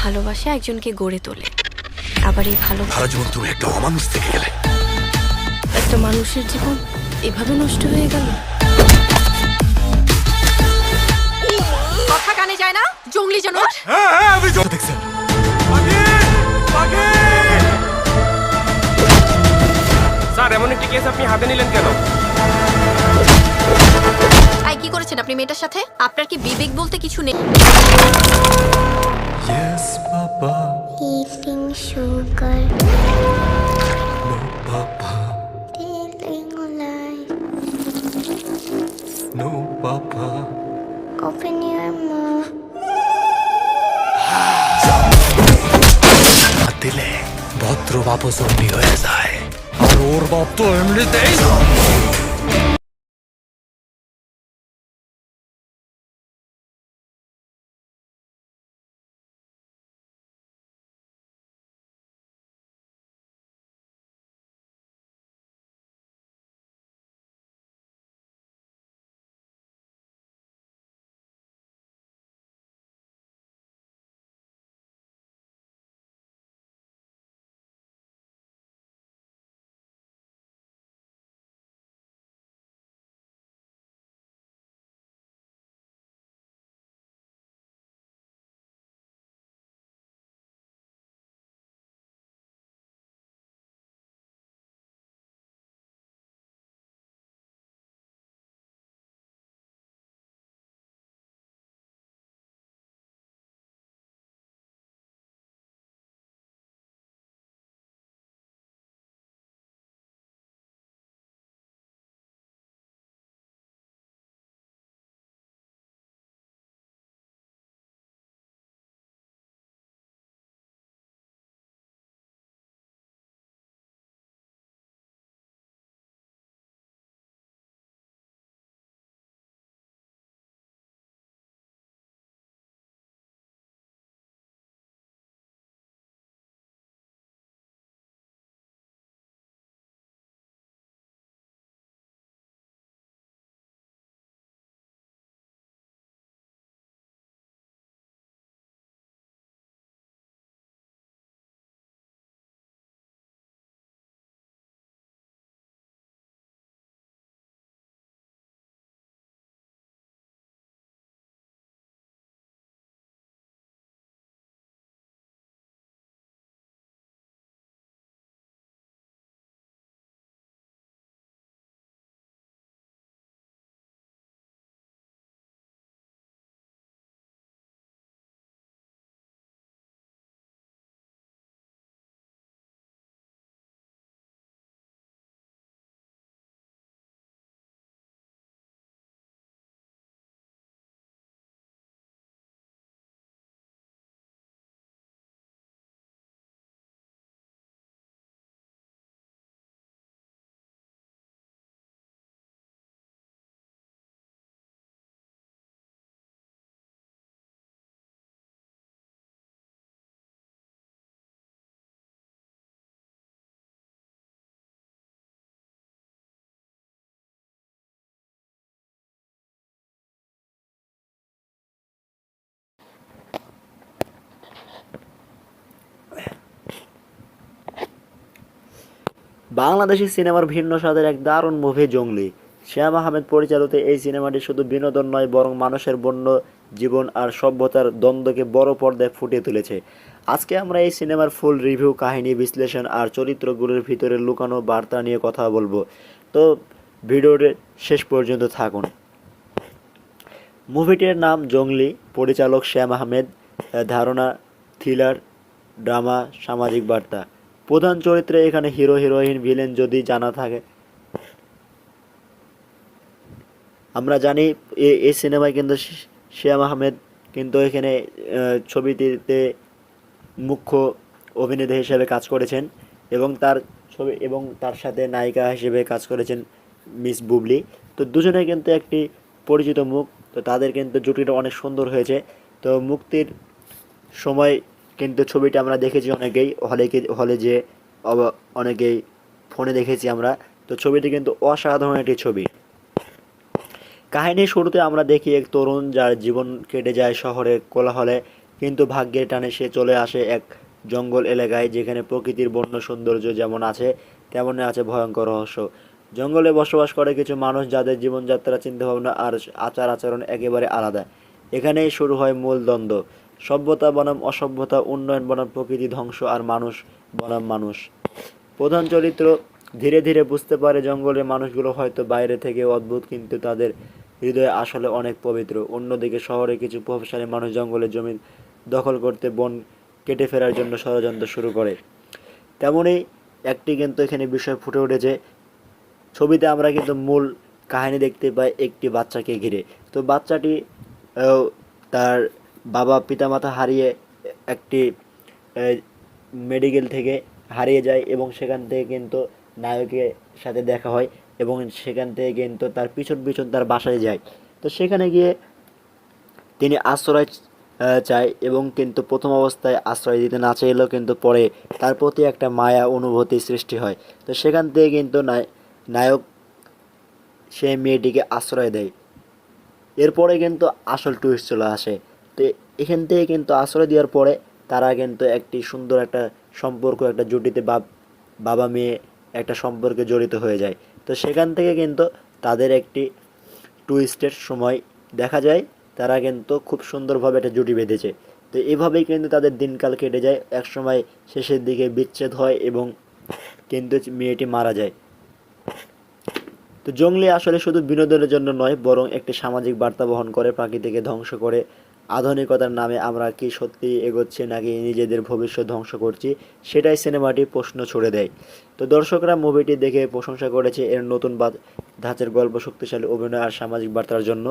ভালোবাসা একজনকে গড়ে তোলে, আবার এই সারা জীবন তুমি একটা অমানুষ থেকে গেলে। একটা মানুষের জীবন এভাবে নষ্ট হয়ে গেল। কথা কানে যায় না, জঙ্গলি জানোয়ার। আমি দেখছেন স্যার, এমন একটি কেস আপনি হাতে নিলেন কেন? কি করেছেন আপনি মেয়েটার সাথে? আপনার কি বিবেক বলতে কিছু নেই? Yes, Papa. Eating sugar, No, Papa. feeling alive. No, Papa. Open your mouth. দিলে ভদ্র বাপ জম্বি হয়ে যায়, আর ওর বাপ তো এমনিতেই। বাংলাদেশি সিনেমার ভিন্ন স্বাদের এক দারুণ মুভি জঙ্গলি। শ্যাম আহমেদ পরিচালিত এই সিনেমাটি শুধু বিনোদন নয়, বরং মানুষের বন্য জীবন আর সভ্যতার দ্বন্দ্বকে বড় পর্দায় ফুটিয়ে তুলেছে। আজকে আমরা এই সিনেমার ফুল রিভিউ, কাহিনী বিশ্লেষণ আর চরিত্রগুলোর ভিতরে লুকানো বার্তা নিয়ে কথা বলবো। তো ভিডিওটি শেষ পর্যন্ত থাকুন। মুভিটির নাম জঙ্গলি, পরিচালক শ্যাম আহমেদ, ধারণা থ্রিলার, ড্রামা, সামাজিক বার্তা। প্রধান চরিত্রে এখানে হিরো, হিরোইন, ভিলেন যদি জানা থাকে। আমরা জানি এই সিনেমায় কিন্তু শ্যাম আহমেদ কিন্তু এখানে ছবিটিতে মুখ্য অভিনেতা হিসেবে কাজ করেছেন এবং তার সাথে নায়িকা হিসেবে কাজ করেছেন মিস বুবলি। তো দুজনে কিন্তু একটি পরিচিত মুখ, তো তাদের কিন্তু জুটিটা অনেক সুন্দর হয়েছে। তো মুক্তির সময় কিন্তু ছবিটা আমরা দেখেছি অনেকেই হলে যে অনেকেই ফোনে দেখেছি আমরা। তো ছবিটি কিন্তু অসাধারণ একটি ছবি। কাহিনীর শুরুতে আমরা দেখি এক তরুণ যার জীবন কেটে যায় শহরের কোলাহলে। কিন্তু ভাগ্যের টানে সে চলে আসে এক জঙ্গল এলাকায়, যেখানে প্রকৃতির বন্য সৌন্দর্য যেমন আছে তেমনই আছে ভয়ঙ্কর রহস্য। জঙ্গলে বসবাস করে কিছু মানুষ যাদের জীবনযাত্রা, চিন্তাভাবনা আর আচার আচরণ একেবারে আলাদা। এখানেই শুরু হয় মূল দ্বন্দ্ব, সভ্যতা বনাম অসভ্যতা, উন্নয়ন বনাম প্রকৃতি ধ্বংস, আর মানুষ বনাম মানুষ। প্রধান চরিত্র ধীরে ধীরে বুঝতে পারে জঙ্গলের মানুষগুলো হয়তো বাইরে থেকে অদ্ভুত, কিন্তু তাদের হৃদয়ে আসলে অনেক পবিত্র। অন্যদিকে শহরে কিছু প্রভাবশালী মানুষ জঙ্গলের জমি দখল করতে, বন কেটে ফেরার জন্য ষড়যন্ত্র শুরু করে। তেমনই একটি কিন্তু এখানে বিষয় ফুটে উঠেছে। ছবিতে আমরা কিন্তু মূল কাহিনী দেখতে পাই একটি বাচ্চাকে ঘিরে। তো বাচ্চাটি তার বাবা পিতামাতা হারিয়ে একটি মেডিকেল থেকে হারিয়ে যায়, এবং সেখান থেকে কিন্তু নায়কের সাথে দেখা হয়, এবং সেখান থেকে কিন্তু তার পিছন পিছন তার বাসায় যায়। তো সেখানে গিয়ে তিনি আশ্রয় চায়, এবং কিন্তু প্রথম অবস্থায় আশ্রয় দিতে না চাইলেও কিন্তু পরে তার প্রতি একটা মায়া অনুভূতি সৃষ্টি হয়। তো সেখান থেকে কিন্তু নায়ক সেই মেয়েটিকে আশ্রয় দেয়। এরপরে কিন্তু আসল টুইস্ট চলে আসে। তো এখান থেকে কিন্তু আশ্রয় দেওয়ার পরে তারা কিন্তু একটি সুন্দর একটা সম্পর্ক, একটা জুটিতে বাবা মেয়ে একটা সম্পর্কে জড়িত হয়ে যায়। তো সেখান থেকে কিন্তু তাদের একটি টুইস্টের সময় দেখা যায়, তারা কিন্তু খুব সুন্দরভাবে একটা জুটি বেঁধেছে। তো এভাবেই কিন্তু তাদের দিনকাল কেটে যায়। একসময় শেষের দিকে বিচ্ছেদ হয় এবং কিন্তু মেয়েটি মারা যায়। তো জঙ্গলি আসলে শুধু বিনোদনের জন্য নয়, বরং একটি সামাজিক বার্তা বহন করে। প্রকৃতিকে ধ্বংস করে আধুনিকতার নামে আমরা কি সত্যি এগোচ্ছি, নাকি নিজেদের ভবিষ্যৎ ধ্বংস করছি, সেটাই সিনেমাটি প্রশ্ন ছুড়ে দেয়। তো দর্শকরা মুভিটি দেখে প্রশংসা করেছে এর নতুন ধাঁচের গল্প, শক্তিশালী অভিনয় আর সামাজিক বার্তার জন্য।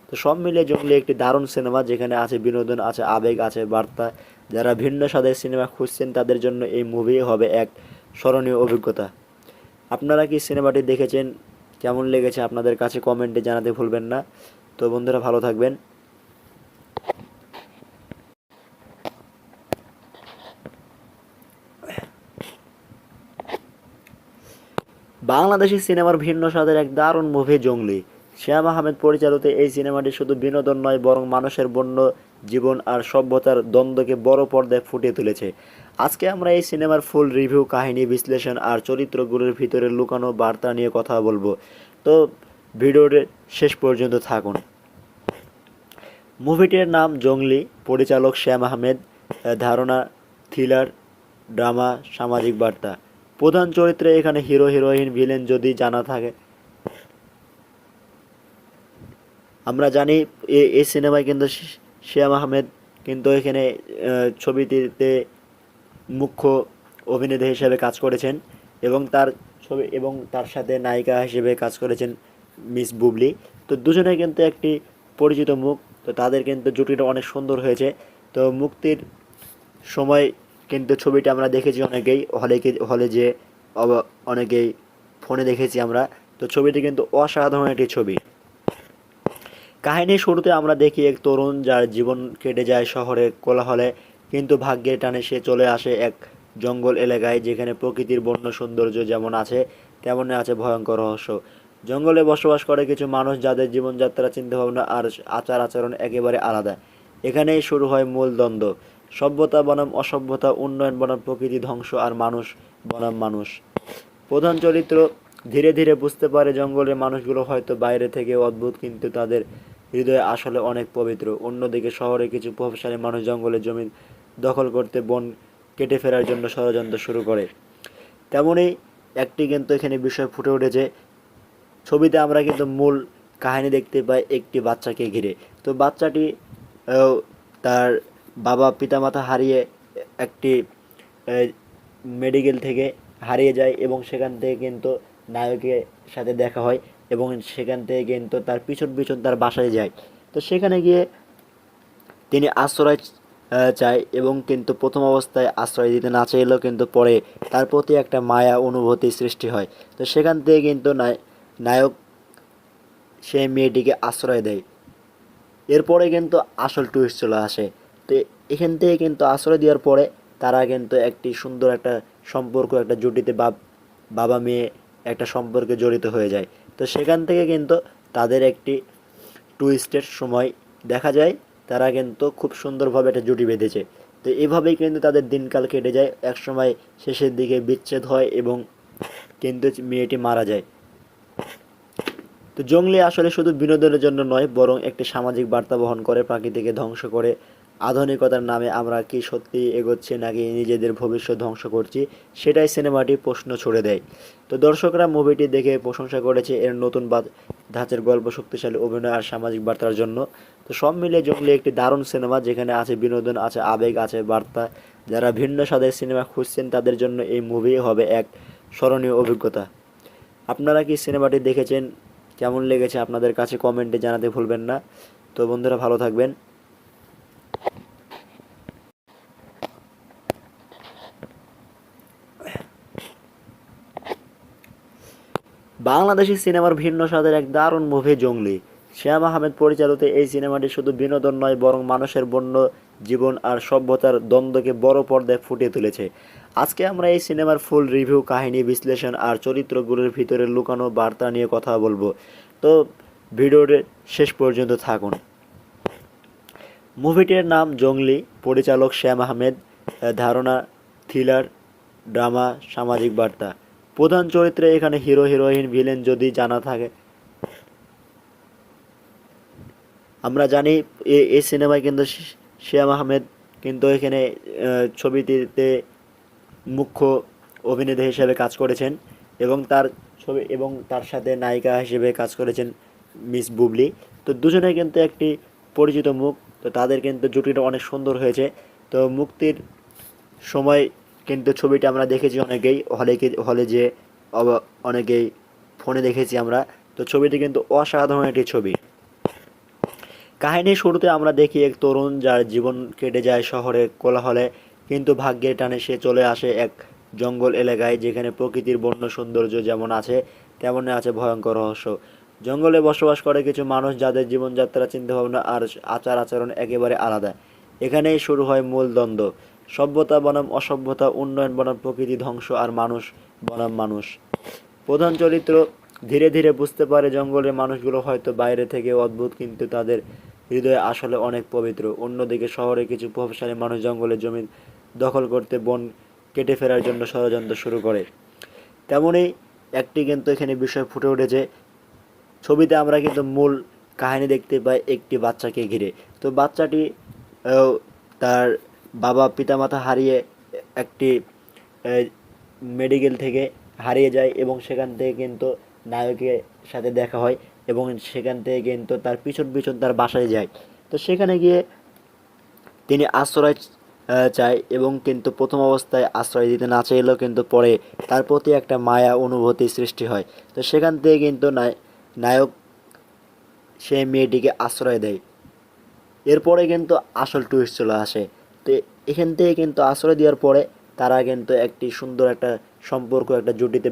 তো সব মিলিয়ে জঙ্গলি একটি দারুণ সিনেমা, যেখানে আছে বিনোদন, আছে আবেগ, আছে বার্তা। যারা ভিন্ন স্বাদের সিনেমা খুঁজছেন তাদের জন্য এই মুভি হবে এক স্মরণীয় অভিজ্ঞতা। আপনারা কি সিনেমাটি দেখেছেন, কেমন লেগেছে আপনাদের কাছে কমেন্টে জানাতে ভুলবেন না। তো বন্ধুরা, ভালো থাকবেন। বাংলাদেশি সিনেমার ভিন্ন স্বাদের এক দারুণ মুভি জঙ্গলি। শ্যাম আহমেদ পরিচালিত এই সিনেমাটি শুধু বিনোদন নয়, বরং মানুষের বন্য জীবন আর সভ্যতার দ্বন্দ্বকে বড় পর্দায় ফুটিয়ে তুলেছে। আজকে আমরা এই সিনেমার ফুল রিভিউ, কাহিনী বিশ্লেষণ আর চরিত্রগুলোর ভিতরে লুকানো বার্তা নিয়ে কথা বলবো। তো ভিডিওর শেষ পর্যন্ত থাকুন। মুভিটির নাম জঙ্গলি, পরিচালক শ্যাম আহমেদ, ধারণা থ্রিলার, ড্রামা, সামাজিক বার্তা। প্রধান চরিত্রে এখানে হিরো, হিরোইন, ভিলেন যদি জানা থাকে। আমরা জানি এই সিনেমায় কিন্তু শ্যাম আহমেদ কিন্তু এখানে ছবিটিতে মুখ্য অভিনেতা হিসেবে কাজ করেছেন, এবং তার সাথে নায়িকা হিসেবে কাজ করেছেন মিস বুবলি। তো দুজনে কিন্তু একটি পরিচিত মুখ। তো তাদের কিন্তু জুটিটা অনেক সুন্দর হয়েছে। তো মুক্তির সময় কিন্তু ছবিটা আমরা দেখেছি অনেকেই হলে যে অনেকেই ফোনে দেখেছি আমরা। তো ছবিটি কিন্তু অসাধারণ একটি ছবি। কাহিনীর শুরুতে আমরা দেখি এক তরুণ যার জীবন কেটে যায় শহরের কোলাহলে, কিন্তু ভাগ্যের টানে সে চলে আসে এক জঙ্গল এলাকায়, যেখানে প্রকৃতির বন্য সৌন্দর্য যেমন আছে তেমনই আছে ভয়ঙ্কর রহস্য। জঙ্গলে বসবাস করে কিছু মানুষ যাদের জীবনযাত্রা, চিন্তাভাবনা আর আচার আচরণ একেবারে আলাদা। এখানেই শুরু হয় মূল দ্বন্দ্ব, সভ্যতা বনাম অসভ্যতা, উন্নয়ন বনাম প্রকৃতি ধ্বংস, আর মানুষ বনাম মানুষ। প্রধান চরিত্র ধীরে ধীরে বুঝতে পারে জঙ্গলের মানুষগুলো হয়তো বাইরে থেকে অদ্ভুত, কিন্তু তাদের হৃদয়ে আসলে অনেক পবিত্র। অন্যদিকে শহরে কিছু প্রভাবশালী মানুষ জঙ্গলের জমি দখল করতে, বন কেটে ফেরার জন্য ষড়যন্ত্র শুরু করে। তেমনই একটি কিন্তু এখানে বিষয় ফুটে উঠেছে। ছবিতে আমরা কিন্তু মূল কাহিনী দেখতে পাই একটি বাচ্চাকে ঘিরে। তো বাচ্চাটি তার বাবা পিতামাতা হারিয়ে একটি মেডিকেল থেকে হারিয়ে যায়, এবং সেখান থেকে কিন্তু নায়কের সাথে দেখা হয়, এবং সেখান থেকে কিন্তু তার পিছন পিছন তার বাসায় যায়। তো সেখানে গিয়ে তিনি আশ্রয় চায়, এবং কিন্তু প্রথম অবস্থায় আশ্রয় দিতে না চাইলেও কিন্তু পরে তার প্রতি একটা মায়া অনুভূতি সৃষ্টি হয়। তো সেখান থেকে কিন্তু নায়ক সেই মেয়েটিকে আশ্রয় দেয়। এরপরে কিন্তু আসল টুইস্ট চলে আসে। তো এখান থেকে কিন্তু আশ্রয় দেওয়ার পরে তারা কিন্তু একটি সুন্দর একটা সম্পর্ক, একটা জুটিতে বাবা মেয়ে একটা সম্পর্কে জড়িত হয়ে যায়। তো সেখান থেকে কিন্তু তাদের একটি টুইস্টের সময় দেখা যায়, তারা কিন্তু খুব সুন্দরভাবে একটা জুটি বেঁধেছে। তো এভাবেই কিন্তু তাদের দিনকাল কেটে যায়। একসময় শেষের দিকে বিচ্ছেদ হয় এবং কিন্তু মেয়েটি মারা যায়। তো জঙ্গলি আসলে শুধু বিনোদনের জন্য নয়, বরং একটি সামাজিক বার্তা বহন করে। প্রকৃতিকে ধ্বংস করে আধুনিকতার নামে আমরা কি সত্যি এগোচ্ছি নাকি নিজেদের ভবিষ্যৎ ধ্বংস করছি, সেটাই সিনেমাটি প্রশ্ন ছুড়ে দেয়। তো দর্শকরা মুভিটি দেখে প্রশংসা করেছে এর নতুন ধাঁচের গল্প, শক্তিশালী অভিনয় আর সামাজিক বার্তার জন্য। তো সব মিলিয়ে জঙ্গলি একটি দারুণ সিনেমা, যেখানে আছে বিনোদন, আছে আবেগ, আছে বার্তা। যারা ভিন্ন স্বাদের সিনেমা খুঁজছেন তাদের জন্য এই মুভি হবে এক স্মরণীয় অভিজ্ঞতা। আপনারা কি সিনেমাটি দেখেছেন? কেমন লেগেছে আপনাদের কাছে কমেন্টে জানাতে ভুলবেন না। তো বন্ধুরা, ভালো থাকবেন। বাংলাদেশি সিনেমার ভিন্ন স্বাদের এক দারুণ মুভি জঙ্গলি। শ্যাম আহমেদ পরিচালিত এই সিনেমাটি শুধু বিনোদন নয়, বরং মানুষের বন্য জীবন আর সভ্যতার দ্বন্দ্বকে বড় পর্দায় ফুটিয়ে তুলেছে। আজকে আমরা এই সিনেমার ফুল রিভিউ, কাহিনী বিশ্লেষণ আর চরিত্রগুলোর ভিতরে লুকানো বার্তা নিয়ে কথা বলবো। তো ভিডিওর শেষ পর্যন্ত থাকুন। মুভিটির নাম জঙ্গলি, পরিচালক শ্যাম আহমেদ, ধারণা থ্রিলার, ড্রামা, সামাজিক বার্তা। প্রধান চরিত্রে এখানে হিরো, হিরোইন, ভিলেন যদি জানা থাকে। আমরা জানি এই সিনেমায় কিন্তু শ্যাম আহমেদ কিন্তু এখানে ছবিটিতে মুখ্য অভিনেতা হিসেবে কাজ করেছেন এবং তার সাথে নায়িকা হিসেবে কাজ করেছেন মিস বুবলি। তো দুজনে কিন্তু একটি পরিচিত মুখ। তো তাদের কিন্তু জুটিটা অনেক সুন্দর হয়েছে। তো মুক্তির সময় কিন্তু ছবিটা আমরা দেখেছি অনেকেই হলে যে অনেকেই ফোনে দেখেছি আমরা। তো ছবিটি কিন্তু অসাধারণ একটি ছবি। কাহিনীর শুরুতে আমরা দেখি এক তরুণ যার জীবন কেটে যায় শহরে কোলাহলে, কিন্তু ভাগ্যের টানে সে চলে আসে এক জঙ্গল এলাকায়, যেখানে প্রকৃতির বন্য সৌন্দর্য যেমন আছে তেমনই আছে ভয়ঙ্কর রহস্য। জঙ্গলে বসবাস করে কিছু মানুষ যাদের জীবনযাত্রা, চিন্তাভাবনা আর আচার আচরণ একেবারে আলাদা। এখানেই শুরু হয় মূল দ্বন্দ্ব, সভ্যতা বনাম অসভ্যতা, উন্নয়ন বনাম প্রকৃতি ধ্বংস, আর মানুষ বনাম মানুষ। প্রধান চরিত্র ধীরে ধীরে বুঝতে পারে জঙ্গলের মানুষগুলো হয়তো বাইরে থেকে অদ্ভুত, কিন্তু তাদের হৃদয়ে আসলে অনেক পবিত্র। অন্যদিকে শহরে কিছু প্রভাবশালী মানুষ জঙ্গলের জমি দখল করতে, বন কেটে ফেরার জন্য ষড়যন্ত্র শুরু করে। তেমনই একটি কিন্তু এখানে বিষয় ফুটে উঠেছে। ছবিতে আমরা কিন্তু মূল কাহিনী দেখতে পাই একটি বাচ্চাকে ঘিরে। তো বাচ্চাটি তার বাবা পিতামাতা হারিয়ে একটি মেডিকেল থেকে হারিয়ে যায় এবং সেখান থেকে কিন্তু নায়কের সাথে দেখা হয় এবং সেখান থেকে কিন্তু তার পিছন পিছন তার বাসায় যায়। তো সেখানে গিয়ে তিনি আশ্রয় চায় এবং কিন্তু প্রথম অবস্থায় আশ্রয় দিতে না চাইলেও কিন্তু পরে তার প্রতি একটা মায়া অনুভূতি সৃষ্টি হয়। তো সেখান থেকে কিন্তু নায়ক সেই মেয়েটিকে আশ্রয় দেয়। এরপরে কিন্তু আসল টুইস্ট চলে আসে। তো এখান থেকে কিন্তু আশ্রয় দেওয়ার পরে তারা কিন্তু একটি সুন্দর একটা সম্পর্ক, একটা জুটিতে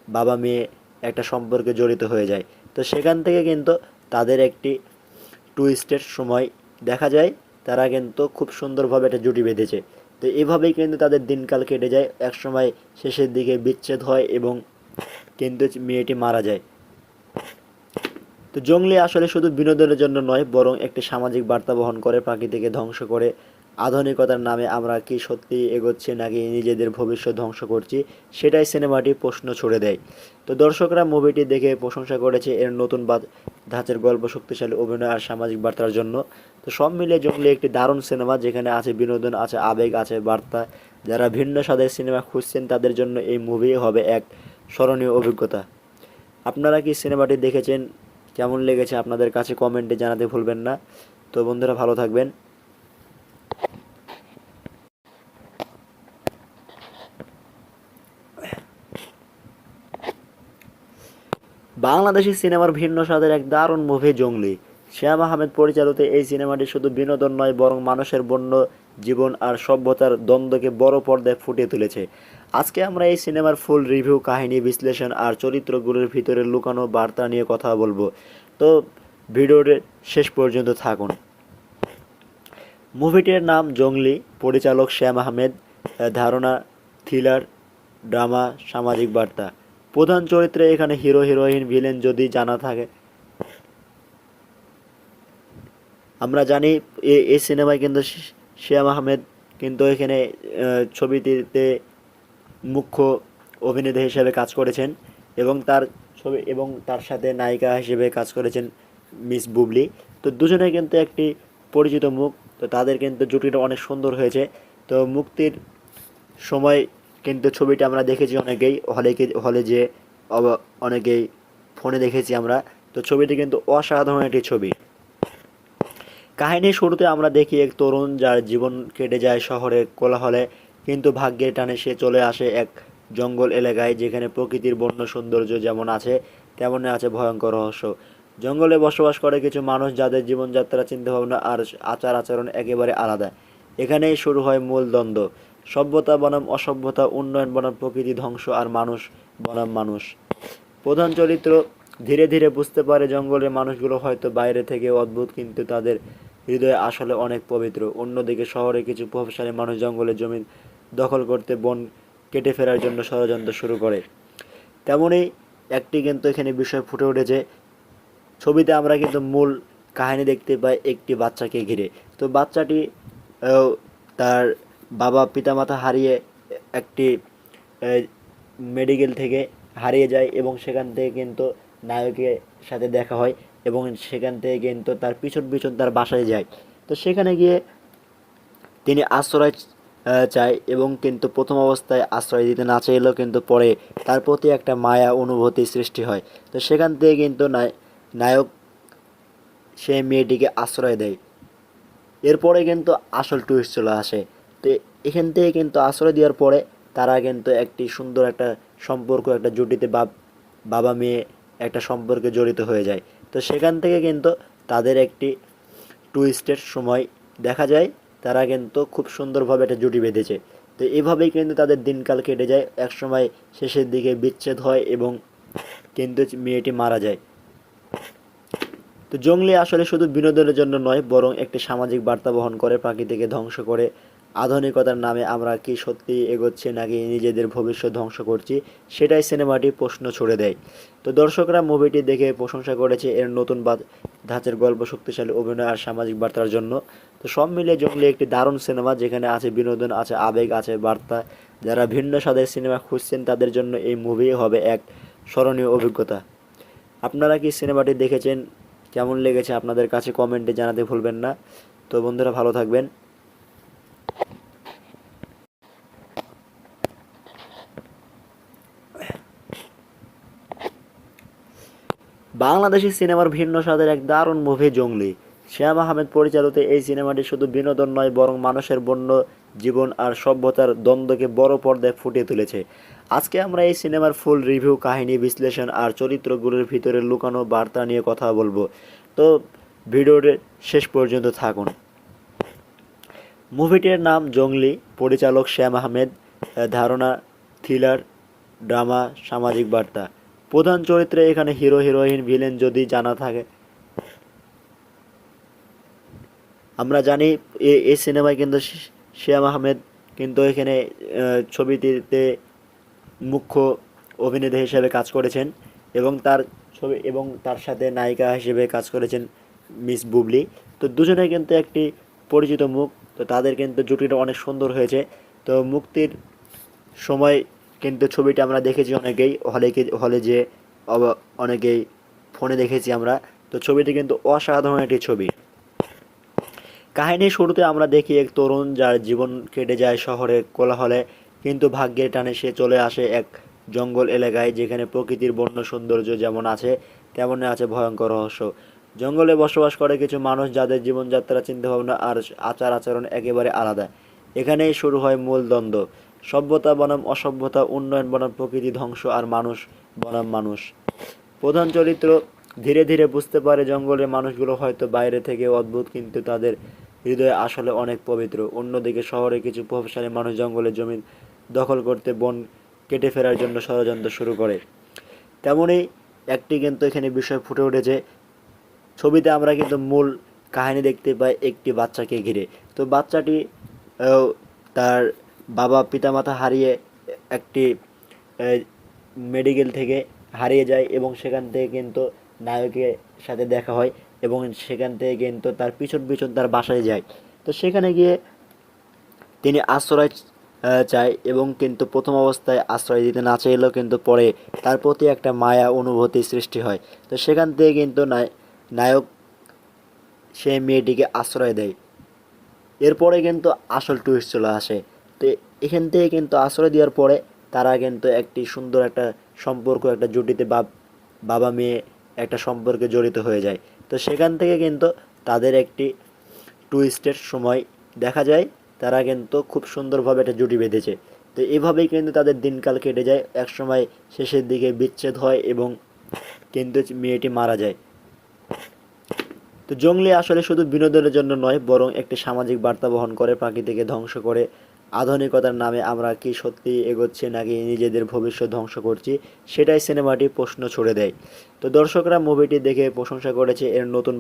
বাবা মেয়ে একটা সম্পর্কে জড়িত হয়ে যায়। তো সেখান থেকে কিন্তু তাদের একটি টুইস্টের সময় দেখা যায়, তারা কিন্তু খুব সুন্দরভাবে একটা জুটি বেঁধেছে। তো এভাবেই কিন্তু তাদের দিনকাল কেটে যায়। একসময় শেষের দিকে বিচ্ছেদ হয় এবং কিন্তু মেয়েটি মারা যায়। তো জঙ্গলি আসলে শুধু বিনোদনের জন্য নয়, বরং একটি সামাজিক বার্তা বহন করে। প্রকৃতিকে ধ্বংস করে আধুনিকতার নামে আমরা কি সত্যি এগোচ্ছি নাকি নিজেদের ভবিষ্যৎ ধ্বংস করছি, সেটাই সিনেমাটি প্রশ্ন ছুড়ে দেয়। তো দর্শকরা মুভিটি দেখে প্রশংসা করেছে এর নতুন ধাঁচের গল্প, শক্তিশালী অভিনয় আর সামাজিক বার্তার জন্য। তো সব মিলিয়ে জঙ্গলি একটি দারুণ সিনেমা, যেখানে আছে বিনোদন, আছে আবেগ, আছে বার্তা। যারা ভিন্ন স্বাদের সিনেমা খুঁজছেন তাদের জন্য এই মুভি হবে এক স্মরণীয় অভিজ্ঞতা। আপনারা কি সিনেমাটি দেখেছেন? কেমন লেগেছে আপনাদের কাছে কমেন্টে জানাতে ভুলবেন না। তো বন্ধুরা, ভালো থাকবেন। বাংলাদেশি সিনেমার ভিন্ন স্বাদের এক দারুণ মুভি জঙ্গলি। শ্যাম আহমেদ পরিচালিত এই সিনেমাটি শুধু বিনোদন নয়, বরং মানুষের বন্য জীবন আর সভ্যতার দ্বন্দ্বকে বড় পর্দায় ফুটিয়ে তুলেছে। আজকে আমরা এই সিনেমার ফুল রিভিউ, কাহিনী বিশ্লেষণ আর চরিত্রগুলোর ভিতরে লুকানো বার্তা নিয়ে কথা বলবো। তো ভিডিওর শেষ পর্যন্ত থাকুন। মুভিটির নাম জঙ্গলি, পরিচালক শ্যাম আহমেদ, ধারণা থ্রিলার, ড্রামা, সামাজিক বার্তা। প্রধান চরিত্রে এখানে হিরো, হিরোইন, ভিলেন যদি জানা থাকে। আমরা জানি এই সিনেমায় কিন্তু শ্যাম আহমেদ কিন্তু এখানে ছবিটিতে মুখ্য অভিনেতা হিসেবে কাজ করেছেন এবং তার সাথে নায়িকা হিসেবে কাজ করেছেন মিস বুবলি। তো দুজনে কিন্তু একটি পরিচিত মুখ, তো তাদের কিন্তু জুটিটা অনেক সুন্দর হয়েছে। তো মুক্তির সময় কিন্তু ছবিটা আমরা দেখেছি অনেকেই হলে যে অনেকেই ফোনে দেখেছি আমরা। তো ছবিটি কিন্তু অসাধারণ একটি ছবি। কাহিনীর শুরুতে আমরা দেখি এক তরুণ যার জীবন কেটে যায় শহরের কোলাহলে, কিন্তু ভাগ্যের টানে সে চলে আসে এক জঙ্গল এলাকায়, যেখানে প্রকৃতির বন্য সৌন্দর্য যেমন আছে তেমনই আছে ভয়ঙ্কর রহস্য। জঙ্গলে বসবাস করে কিছু মানুষ যাদের জীবনযাত্রা, চিন্তাভাবনা আর আচার আচরণ একেবারে আলাদা। এখানেই শুরু হয় মূল দ্বন্দ্ব, সভ্যতা বনাম অসভ্যতা, উন্নয়ন বনাম প্রকৃতি ধ্বংস, আর মানুষ বনাম মানুষ। প্রধান চরিত্র ধীরে ধীরে বুঝতে পারে জঙ্গলের মানুষগুলো হয়তো বাইরে থেকে অদ্ভুত, কিন্তু তাদের হৃদয়ে আসলে অনেক পবিত্র। অন্যদিকে শহরে কিছু প্রভাবশালী মানুষ জঙ্গলের জমি দখল করতে, বন কেটে ফেরার জন্য ষড়যন্ত্র শুরু করে। তেমনই একটি কিন্তু এখানে বিষয় ফুটে উঠেছে। ছবিতে আমরা কিন্তু মূল কাহিনী দেখতে পাই একটি বাচ্চাকে ঘিরে। তো বাচ্চাটি তার বাবা পিতামাতা হারিয়ে একটি মেডিকেল থেকে হারিয়ে যায়, এবং সেখান থেকে কিন্তু নায়কের সাথে দেখা হয়, এবং সেখান থেকে কিন্তু তার পিছন পিছন তার বাসায় যায়। তো সেখানে গিয়ে তিনি আশ্রয় চায়, এবং কিন্তু প্রথম অবস্থায় আশ্রয় দিতে না চাইলেও কিন্তু পরে তার প্রতি একটা মায়া অনুভূতি সৃষ্টি হয়। তো সেখান থেকে কিন্তু নায়ক সে মেয়েটিকে আশ্রয় দেয়। এরপরে কিন্তু আসল টুইস্ট চলে আসে। তো এখান থেকে কিন্তু আশ্রয় দেওয়ার পরে তারা কিন্তু একটি সুন্দর একটা সম্পর্ক, একটা জুটিতে বাবা মেয়ে একটা সম্পর্কে জড়িত হয়ে যায়। তো সেখান থেকে কিন্তু তাদের একটি টুইস্টের সময় দেখা যায়, তারা কিন্তু খুব সুন্দরভাবে একটা জুটি বেঁধেছে। তো এভাবেই কিন্তু তাদের দিনকাল কেটে যায়। একসময় শেষের দিকে বিচ্ছেদ হয় এবং কিন্তু মেয়েটি মারা যায়। তো জঙ্গলি আসলে শুধু বিনোদনের জন্য নয়, বরং একটি সামাজিক বার্তা বহন করে। প্রাকৃতিকে ধ্বংস করে আধুনিকতার নামে আমরা কি সত্যি এগোচ্ছি, নাকি নিজেদের ভবিষ্যৎ ধ্বংস করছি, সেটাই সিনেমাটি প্রশ্ন ছুড়ে দেয়। তো দর্শকরা মুভিটি দেখে প্রশংসা করেছে এর নতুন ধাঁচের গল্প, শক্তিশালী অভিনয় আর সামাজিক বার্তার জন্য। তো সব মিলিয়ে জঙ্গলি একটি দারুণ সিনেমা, যেখানে আছে বিনোদন, আছে আবেগ, আছে বার্তা। যারা ভিন্ন স্বাদের সিনেমা খুঁজছেন তাদের জন্য এই মুভি হবে এক স্মরণীয় অভিজ্ঞতা। আপনারা কি সিনেমাটি দেখেছেন, কেমন লেগেছে আপনাদের কাছে কমেন্টে জানাতে ভুলবেন না। তো বন্ধুরা, ভালো থাকবেন। বাংলাদেশি সিনেমার ভিন্ন স্বাদের এক দারুণ মুভি জঙ্গলি। শ্যাম আহমেদ পরিচালিত এই সিনেমাটি শুধু বিনোদন নয়, বরং মানুষের বন্য জীবন আর সভ্যতার দ্বন্দ্বকে বড় পর্দায় ফুটিয়ে তুলেছে। আজকে আমরা এই সিনেমার ফুল রিভিউ, কাহিনী বিশ্লেষণ আর চরিত্রগুলোর ভিতরে লুকানো বার্তা নিয়ে কথা বলবো। তো ভিডিওর শেষ পর্যন্ত থাকুন। মুভিটির নাম জঙ্গলি, পরিচালক শ্যাম আহমেদ, ধারণা থ্রিলার, ড্রামা, সামাজিক বার্তা। প্রধান চরিত্রে এখানে হিরো, হিরোইন, ভিলেন যদি জানা থাকে। আমরা জানি এই সিনেমায় কিন্তু শ্যাম আহমেদ কিন্তু এখানে ছবিটিতে মুখ্য অভিনেতা হিসেবে কাজ করেছেন, এবং তার সাথে নায়িকা হিসেবে কাজ করেছেন মিস বুবলি। তো দুজনে কিন্তু একটি পরিচিত মুখ, তো তাদের কিন্তু জুটিটা অনেক সুন্দর হয়েছে। তো মুক্তির সময় কিন্তু ছবিটা আমরা দেখেছি অনেকেই হলে যে অনেকেই ফোনে দেখেছি আমরা। তো ছবিটি কিন্তু অসাধারণ একটি ছবি। কাহিনীর শুরুতে আমরা দেখি এক তরুণ যার জীবন কেটে যায় শহরের কোলাহলে, কিন্তু ভাগ্যের টানে সে চলে আসে এক জঙ্গল এলাকায়, যেখানে প্রকৃতির বন্য সৌন্দর্য যেমন আছে তেমনই আছে ভয়ঙ্কর রহস্য। জঙ্গলে বসবাস করে কিছু মানুষ যাদের জীবনযাত্রা, চিন্তাভাবনা আর আচার আচরণ একেবারে আলাদা। এখানেই শুরু হয় মূল দ্বন্দ্ব, সভ্যতা বনাম অসভ্যতা, উন্নয়ন বনাম প্রকৃতি ধ্বংস, আর মানুষ বনাম মানুষ। প্রধান চরিত্র ধীরে ধীরে বুঝতে পারে জঙ্গলের মানুষগুলো হয়তো বাইরে থেকে অদ্ভুত, কিন্তু তাদের হৃদয়ে আসলে অনেক পবিত্র। অন্যদিকে শহরে কিছু প্রভাবশালী মানুষ জঙ্গলের জমি দখল করতে, বন কেটে ফেরার জন্য ষড়যন্ত্র শুরু করে। তেমনই একটি কিন্তু এখানে বিষয় ফুটে উঠেছে। ছবিতে আমরা কিন্তু মূল কাহিনী দেখতে পাই একটি বাচ্চাকে ঘিরে। তো বাচ্চাটি তার বাবা পিতামাতা হারিয়ে একটি মেডিকেল থেকে হারিয়ে যায়, এবং সেখান থেকে কিন্তু নায়কের সাথে দেখা হয়, এবং সেখান থেকে কিন্তু তার পিছন পিছন তার বাসায় যায়। তো সেখানে গিয়ে তিনি আশ্রয় চায় এবং কিন্তু প্রথম অবস্থায় আশ্রয় দিতে না চাইলেও কিন্তু পরে তার প্রতি একটা মায়া অনুভূতি সৃষ্টি হয়। তো সেখান থেকে কিন্তু নায়ক সেই মেয়েটিকে আশ্রয় দেয়। এরপরে কিন্তু আসল টুইস্ট চলে আসে। তো এখান থেকে কিন্তু আশ্রয় দেওয়ার পরে তারা কিন্তু একটি সুন্দর একটা সম্পর্ক, একটা জুটিতে বাবা মেয়ে একটা সম্পর্কে জড়িত হয়ে যায়। তো সেখান থেকে কিন্তু তাদের একটি টুইস্টের সময় দেখা যায়, তারা কিন্তু খুব সুন্দরভাবে একটা জুটি বেঁধেছে। তো এভাবেই কিন্তু তাদের দিনকাল কেটে যায়। একসময় শেষের দিকে বিচ্ছেদ হয় এবং কিন্তু মেয়েটি মারা যায়। তো জংলি আসলে শুধু বিনোদনের জন্য নয়, বরং একটি সামাজিক বার্তা বহন করে। প্রকৃতিকে ধ্বংস করে আধুনিকতার নামে আমরা কি সত্যি এগোচ্ছি নাকি নিজেদের ভবিষ্যৎ ধ্বংস করছি, সেটাই সিনেমাটি প্রশ্ন ছুড়ে দেয়। তো দর্শকরা মুভিটি দেখে প্রশংসা করেছে এর নতুন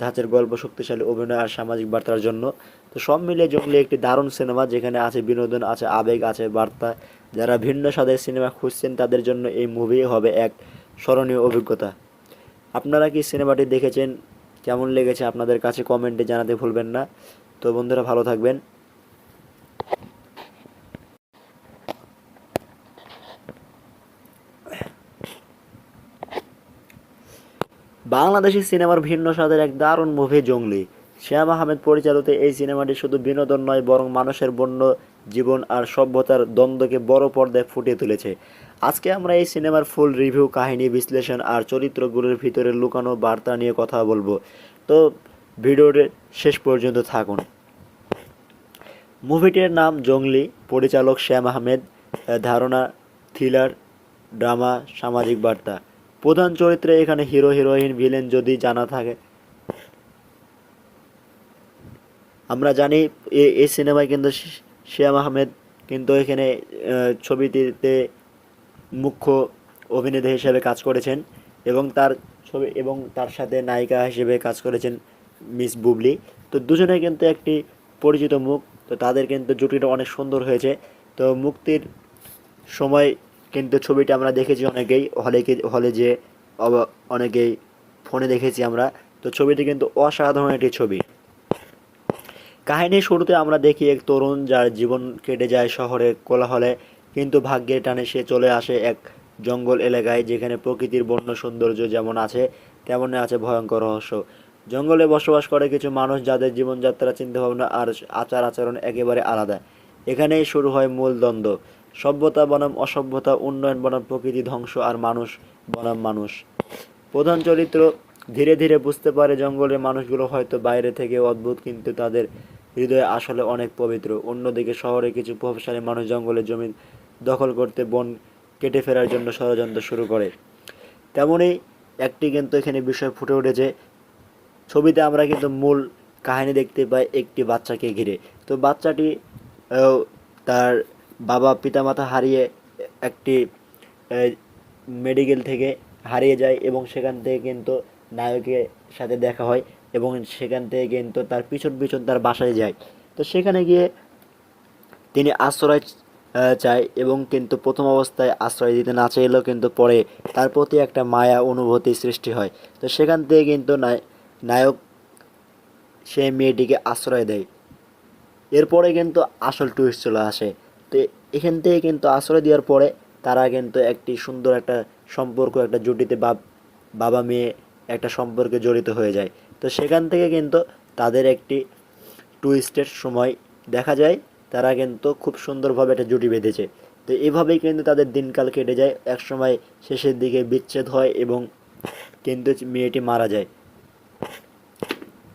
ধাঁচের গল্প, শক্তিশালী অভিনয় আর সামাজিক বার্তার জন্য। তো সব মিলিয়ে জংলি একটি দারুণ সিনেমা, যেখানে আছে বিনোদন, আছে আবেগ, আছে বার্তা। যারা ভিন্ন স্বাদের সিনেমা খুঁজছেন তাদের জন্য এই মুভি হবে এক স্মরণীয় অভিজ্ঞতা। আপনারা কি সিনেমাটি দেখেছেন? কেমন লেগেছে আপনাদের কাছে কমেন্টে জানাতে ভুলবেন না। তো বন্ধুরা, ভালো থাকবেন। বাংলাদেশি সিনেমার ভিন্ন স্বাদের এক দারুণ মুভি জংলি। শ্যাম আহমেদ পরিচালিত এই সিনেমাটি শুধু বিনোদন নয়, বরং মানুষের বন্য জীবন আর সভ্যতার দ্বন্দ্বকে বড় পর্দায় ফুটিয়ে তুলেছে। আজকে আমরা এই সিনেমার ফুল রিভিউ, কাহিনী বিশ্লেষণ আর চরিত্রগুলোর ভিতরে লুকানো বার্তা নিয়ে কথা বলবো। তো ভিডিওর শেষ পর্যন্ত থাকুন। মুভিটির নাম জংলি, পরিচালক শ্যাম আহমেদ, ধারণা থ্রিলার, ড্রামা, সামাজিক বার্তা। প্রধান চরিত্রে এখানে হিরো, হিরোইন, ভিলেন যদি জানা থাকে। আমরা জানি এই সিনেমায় কিন্তু শ্যাম আহমেদ কিন্তু এখানে ছবিটিতে মুখ্য অভিনেতা হিসেবে কাজ করেছেন এবং তার সাথে নায়িকা হিসেবে কাজ করেছেন মিস বুবলি। তো দুজনে কিন্তু একটি পরিচিত মুখ। তো তাদের কিন্তু জুটিটা অনেক সুন্দর হয়েছে। তো মুক্তির সময় কিন্তু ছবিটা আমরা দেখেছি অনেকেই হলে যে অনেকেই ফোনে দেখেছি আমরা। তো ছবিটি কিন্তু অসাধারণ একটি ছবি। কাহিনীর শুরুতে আমরা দেখি এক তরুণ যার জীবন কেটে যায় শহরের কোলাহলে, কিন্তু ভাগ্যের টানে সে চলে আসে এক জঙ্গল এলাকায়, যেখানে প্রকৃতির বন্য সৌন্দর্য যেমন আছে তেমনি আছে ভয়ঙ্কর রহস্য। জঙ্গলে বসবাস করে কিছু মানুষ যাদের জীবনযাত্রা, চিন্তাভাবনা আর আচার আচরণ একেবারে আলাদা। এখানেই শুরু হয় মূল দ্বন্দ্ব, সভ্যতা বনাম অসভ্যতা, উন্নয়ন বনাম প্রকৃতি ধ্বংস, আর মানুষ বনাম মানুষ। প্রধান চরিত্র ধীরে ধীরে বুঝতে পারে জঙ্গলের মানুষগুলো হয়তো বাইরে থেকে অদ্ভুত, কিন্তু তাদের হৃদয়ে আসলে অনেক পবিত্র। অন্যদিকে শহরে কিছু প্রভাবশালী মানুষ জঙ্গলের জমি দখল করতে, বন কেটে ফেরার জন্য ষড়যন্ত্র শুরু করে। তেমনই একটি কিন্তু এখানে বিষয় ফুটে উঠেছে। ছবিতে আমরা কিন্তু মূল কাহিনী দেখতে পাই একটি বাচ্চাকে ঘিরে। তো বাচ্চাটি তার বাবা পিতামাতা হারিয়ে একটি মেডিকেল থেকে হারিয়ে যায় এবং সেখান থেকে কিন্তু নায়কের সাথে দেখা হয় এবং সেখান থেকে কিন্তু তার পিছন পিছন তার বাসায় যায়। তো সেখানে গিয়ে তিনি আশ্রয় চায় এবং কিন্তু প্রথম অবস্থায় আশ্রয় দিতে না চাইলেও কিন্তু পরে তার প্রতি একটা মায়া অনুভূতি সৃষ্টি হয়। তো সেখান থেকে কিন্তু নায়ক সেই মেয়েটিকে আশ্রয় দেয়। এরপরে কিন্তু আসল টুইস্ট চলে আসে। তো এখান থেকে কিন্তু আশ্রয় দেওয়ার পরে তারা কিন্তু একটি সুন্দর একটা সম্পর্ক, একটা জুটিতে বাবা মেয়ে একটা সম্পর্কে জড়িত হয়ে যায়। তো সেখান থেকে কিন্তু তাদের একটি টুইস্টের সময় দেখা যায়, তারা কিন্তু খুব সুন্দরভাবে একটা জুটি বেঁধেছে। তো এভাবেই কিন্তু তাদের দিনকাল কেটে যায়। একসময় শেষের দিকে বিচ্ছেদ হয় এবং কিন্তু মেয়েটি মারা যায়।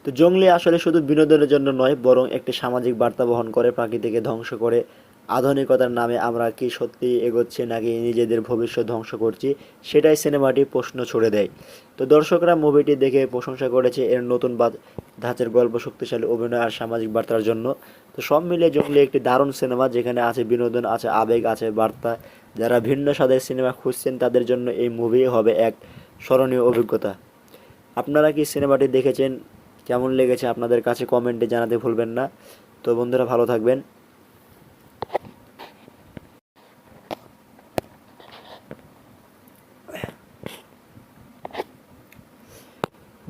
তো জংলি আসলে শুধু বিনোদনের জন্য নয়, বরং একটি সামাজিক বার্তা বহন করে। প্রকৃতিকে ধ্বংস করে আধুনিকতার নামে আমরা কি সত্যি এগোচ্ছি নাকি নিজেদের ভবিষ্যৎ ধ্বংস করছি, সেটাই সিনেমাটি প্রশ্ন ছুড়ে দেয়। তো দর্শকরা মুভিটি দেখে প্রশংসা করেছে এর নতুন ধাঁচের গল্প, শক্তিশালী অভিনয় আর সামাজিক বার্তার জন্য। তো সব মিলিয়ে জংলি একটি দারুণ সিনেমা, যেখানে আছে বিনোদন, আছে আবেগ, আছে বার্তা। যারা ভিন্ন স্বাদের সিনেমা খুঁজছেন তাদের জন্য এই মুভি হবে এক স্মরণীয় অভিজ্ঞতা। আপনারা কি সিনেমাটি দেখেছেন? কেমন লেগেছে আপনাদের কাছে কমেন্টে জানাতে ভুলবেন না। তো বন্ধুরা, ভালো থাকবেন।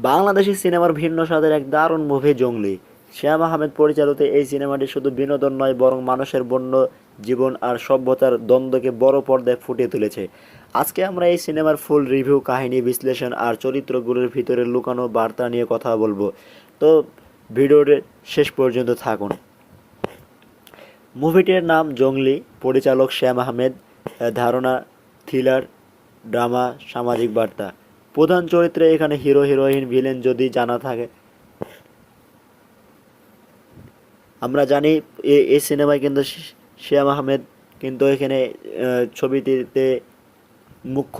বাংলাদেশি সিনেমার ভিন্ন স্বাদের এক দারুণ মুভি জঙ্গলি। শ্যাম আহমেদ পরিচালিত এই সিনেমাটি শুধু বিনোদন নয়, বরং মানুষের বন্য জীবন আর সভ্যতার দ্বন্দ্বকে বড় পর্দায় ফুটিয়ে তুলেছে। আজকে আমরা এই সিনেমার ফুল রিভিউ, কাহিনী বিশ্লেষণ আর চরিত্রগুলোর ভিতরে লুকানো বার্তা নিয়ে কথা বলবো। তো ভিডিওর শেষ পর্যন্ত থাকুন। মুভিটির নাম জঙ্গলি, পরিচালক শ্যাম আহমেদ, ধারণা থ্রিলার, ড্রামা, সামাজিক বার্তা। প্রধান চরিত্রে এখানে হিরো, হিরোইন, ভিলেন যদি জানা থাকে। আমরা জানি এই সিনেমায় কিন্তু শ্যাম আহমেদ কিন্তু এখানে ছবিটিতে মুখ্য